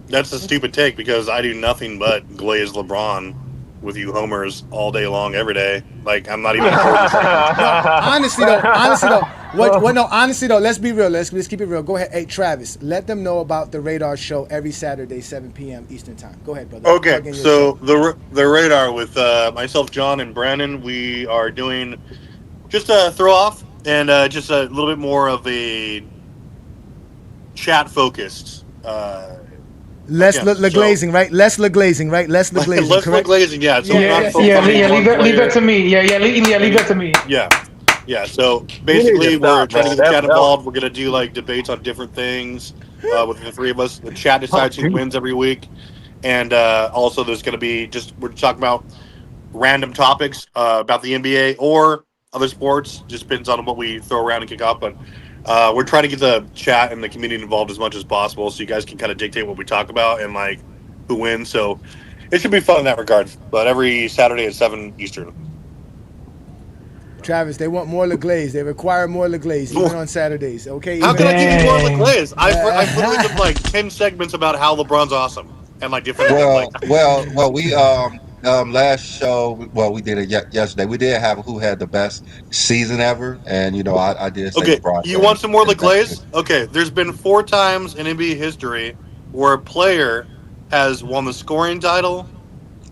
That's a stupid take because I do nothing but glaze LeBron with you homers all day long, every day. Like, I'm not even. Honestly though, let's be real. Let's keep it real. Go ahead. Hey, Travis, let them know about the Radar show every Saturday, 7 p.m. Eastern time. Go ahead, brother. Okay, so the Radar with myself, John, and Brandon, we are doing just a throw off and just a little bit more of a chat focused. Less glazing, right? Less glazing, right? Less glazing. Less glazing, yeah. So leave that to me. Leave that to me. Yeah. So basically, we're trying to get the chat involved. We're gonna do like debates on different things with the three of us. The chat decides who wins every week, and also there's gonna be we're talking about random topics about the NBA or other sports. Just depends on what we throw around and kick off, but. We're trying to get the chat and the community involved as much as possible, so you guys can kind of dictate what we talk about and like who wins. So it should be fun in that regard. But every Saturday at 7 Eastern. Travis, they want more LeGlaze. They require more LeGlaze even on Saturdays. Okay. How can I give you more LeGlaze? I've literally did like 10 segments about how LeBron's awesome and like different. Well, we last show, we did it yesterday. We did have who had the best season ever, and I did say LeBron. You want some more LeGlaze? Okay, there's been 4 times in NBA history where a player has won the scoring title,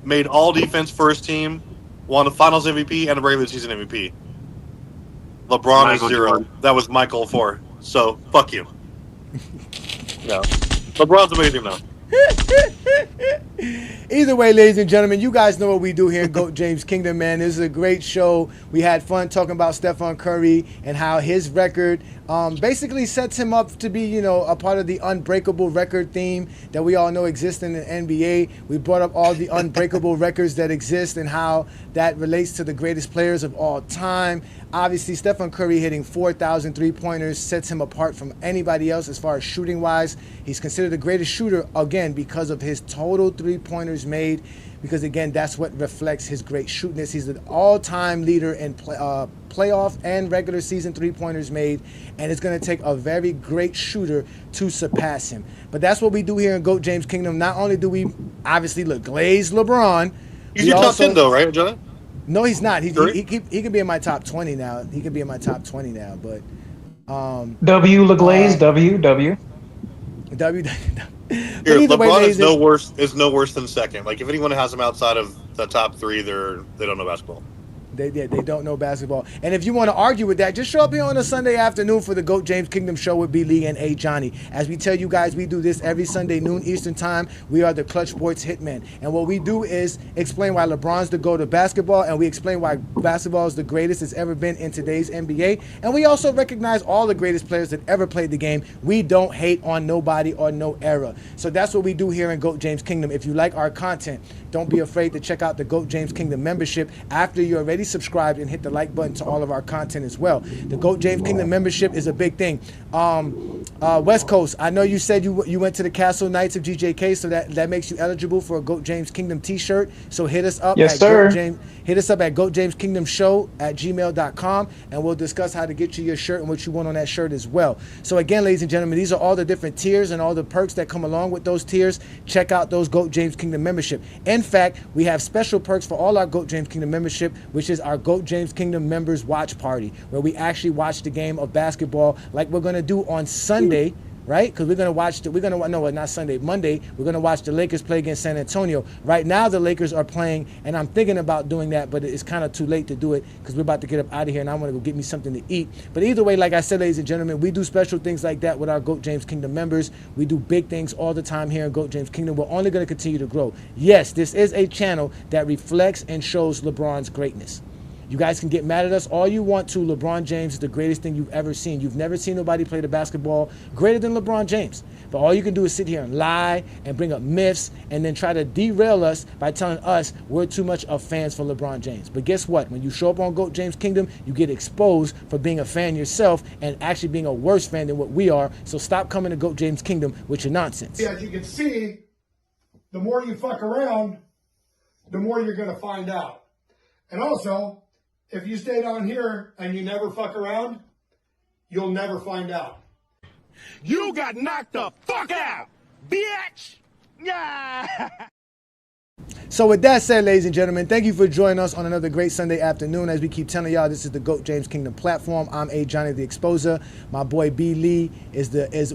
made all defense first team, won the Finals MVP and the regular season MVP. LeBron is 0. Jordan. That was Michael 4. So fuck you. No, LeBron's amazing now. Either way, ladies and gentlemen, you guys know what we do here in GOAT James Kingdom, man. This is a great show. We had fun talking about Steph Curry and how his record Basically sets him up to be, you know, a part of the Unbreakable Record theme that we all know exists in the NBA. We brought up all the Unbreakable records that exist and how that relates to the greatest players of all time. Obviously, Stephen Curry hitting 4,000 three-pointers sets him apart from anybody else as far as shooting-wise. He's considered the greatest shooter, again, because of his total three-pointers made, because, again, that's what reflects his great shootiness. He's the all-time leader in playoff and regular season three-pointers made, and it's going to take a very great shooter to surpass him. But that's what we do here in GOAT James Kingdom. Not only do we obviously glaze LeBron. He's your top 10 though, right, John? No, he's not. He could be in my top 20 now. He could be in my top 20 now, but W LeGlaze, W. Here, LeBron is no worse than second. Like if anyone has him outside of the top 3, they don't know basketball. They don't know basketball. And if you want to argue with that, just show up here on a Sunday afternoon for the GOAT James Kingdom show with B. Lee and A. Johnny. As we tell you guys, we do this every Sunday, noon Eastern time. We are the Clutch Sports Hitmen. And what we do is explain why LeBron's the GOAT of basketball, and we explain why basketball is the greatest it's ever been in today's NBA. And we also recognize all the greatest players that ever played the game. We don't hate on nobody or no era. So that's what we do here in GOAT James Kingdom. If you like our content, don't be afraid to check out the GOAT James Kingdom membership after you're already subscribed and hit the like button to all of our content as well. The GOAT James Kingdom membership is a big thing. West Coast, I know you said you went to the Castle Knights of GJK, so that makes you eligible for a GOAT James Kingdom t-shirt. So hit us up yes, sir. Hit us up at goatjameskingdomshow@gmail.com, and we'll discuss how to get you your shirt and what you want on that shirt as well. So again, ladies and gentlemen, these are all the different tiers and all the perks that come along with those tiers. Check out those GOAT James Kingdom membership. In fact, we have special perks for all our GOAT James Kingdom membership, which is our GOAT James Kingdom members watch party, where we actually watch the game of basketball like we're going to do on Sunday, right? Because Monday, we're going to watch the Lakers play against San Antonio. Right now, the Lakers are playing, and I'm thinking about doing that, but it's kind of too late to do it because we're about to get up out of here, and I want to go get me something to eat. But either way, like I said, ladies and gentlemen, we do special things like that with our GOAT James Kingdom members. We do big things all the time here in GOAT James Kingdom. We're only going to continue to grow. Yes, this is a channel that reflects and shows LeBron's greatness. You guys can get mad at us all you want to. LeBron James is the greatest thing you've ever seen. You've never seen nobody play the basketball greater than LeBron James. But all you can do is sit here and lie and bring up myths and then try to derail us by telling us we're too much of fans for LeBron James. But guess what? When you show up on GOAT James Kingdom, you get exposed for being a fan yourself and actually being a worse fan than what we are. So stop coming to GOAT James Kingdom with your nonsense. As you can see, the more you fuck around, the more you're going to find out. And also, if you stay down here and you never fuck around, you'll never find out. You got knocked the fuck out, bitch! Yeah! So with that said, ladies and gentlemen, thank you for joining us on another great Sunday afternoon. As we keep telling y'all, this is the GOAT James Kingdom platform. I'm A. Johnny the Exposer. My boy B. Lee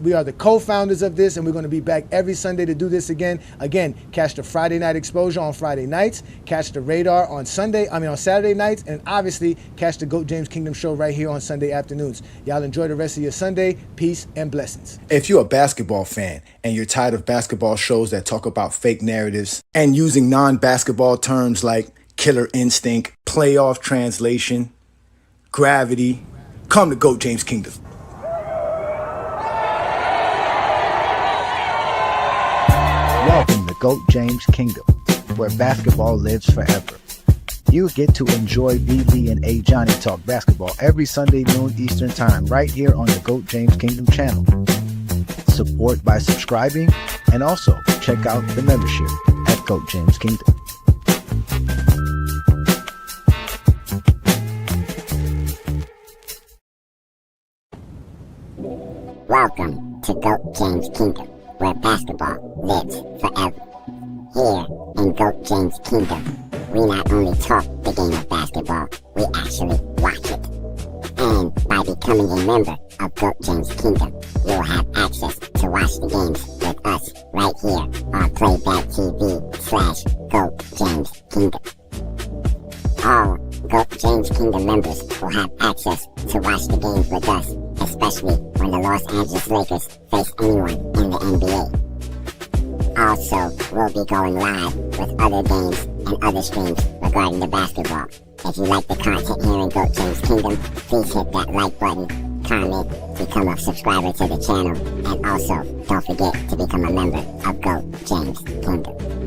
we are the co-founders of this, and we're going to be back every Sunday to do this again. Again, catch the Friday night exposure on Friday nights, catch the radar on Saturday nights, and obviously catch the GOAT James Kingdom show right here on Sunday afternoons. Y'all enjoy the rest of your Sunday. Peace and blessings. If you're a basketball fan and you're tired of basketball shows that talk about fake narratives and using non-basketball terms like killer instinct, playoff translation, gravity, come to GOAT James Kingdom. Welcome to GOAT James Kingdom, where basketball lives forever. You get to enjoy BB and A. Johnny talk basketball every Sunday noon Eastern time right here on the GOAT James Kingdom channel. Support by subscribing, and also check out the membership at GOAT James Kingdom. Welcome to GOAT James Kingdom, where basketball lives forever. Here in GOAT James Kingdom, we not only talk the game of basketball, we actually watch it. And by becoming a member of GOAT James Kingdom, you'll have access to watch the games with us right here on Playback TV/GOAT James Kingdom. All GOAT James Kingdom members will have access to watch the games with us, especially when the Los Angeles Lakers face anyone in the NBA. Also, we'll be going live with other games and other streams regarding the basketball. If you like the content here in GOAT James Kingdom, please hit that like button, comment, become a subscriber to the channel, and also don't forget to become a member of GOAT James Kingdom.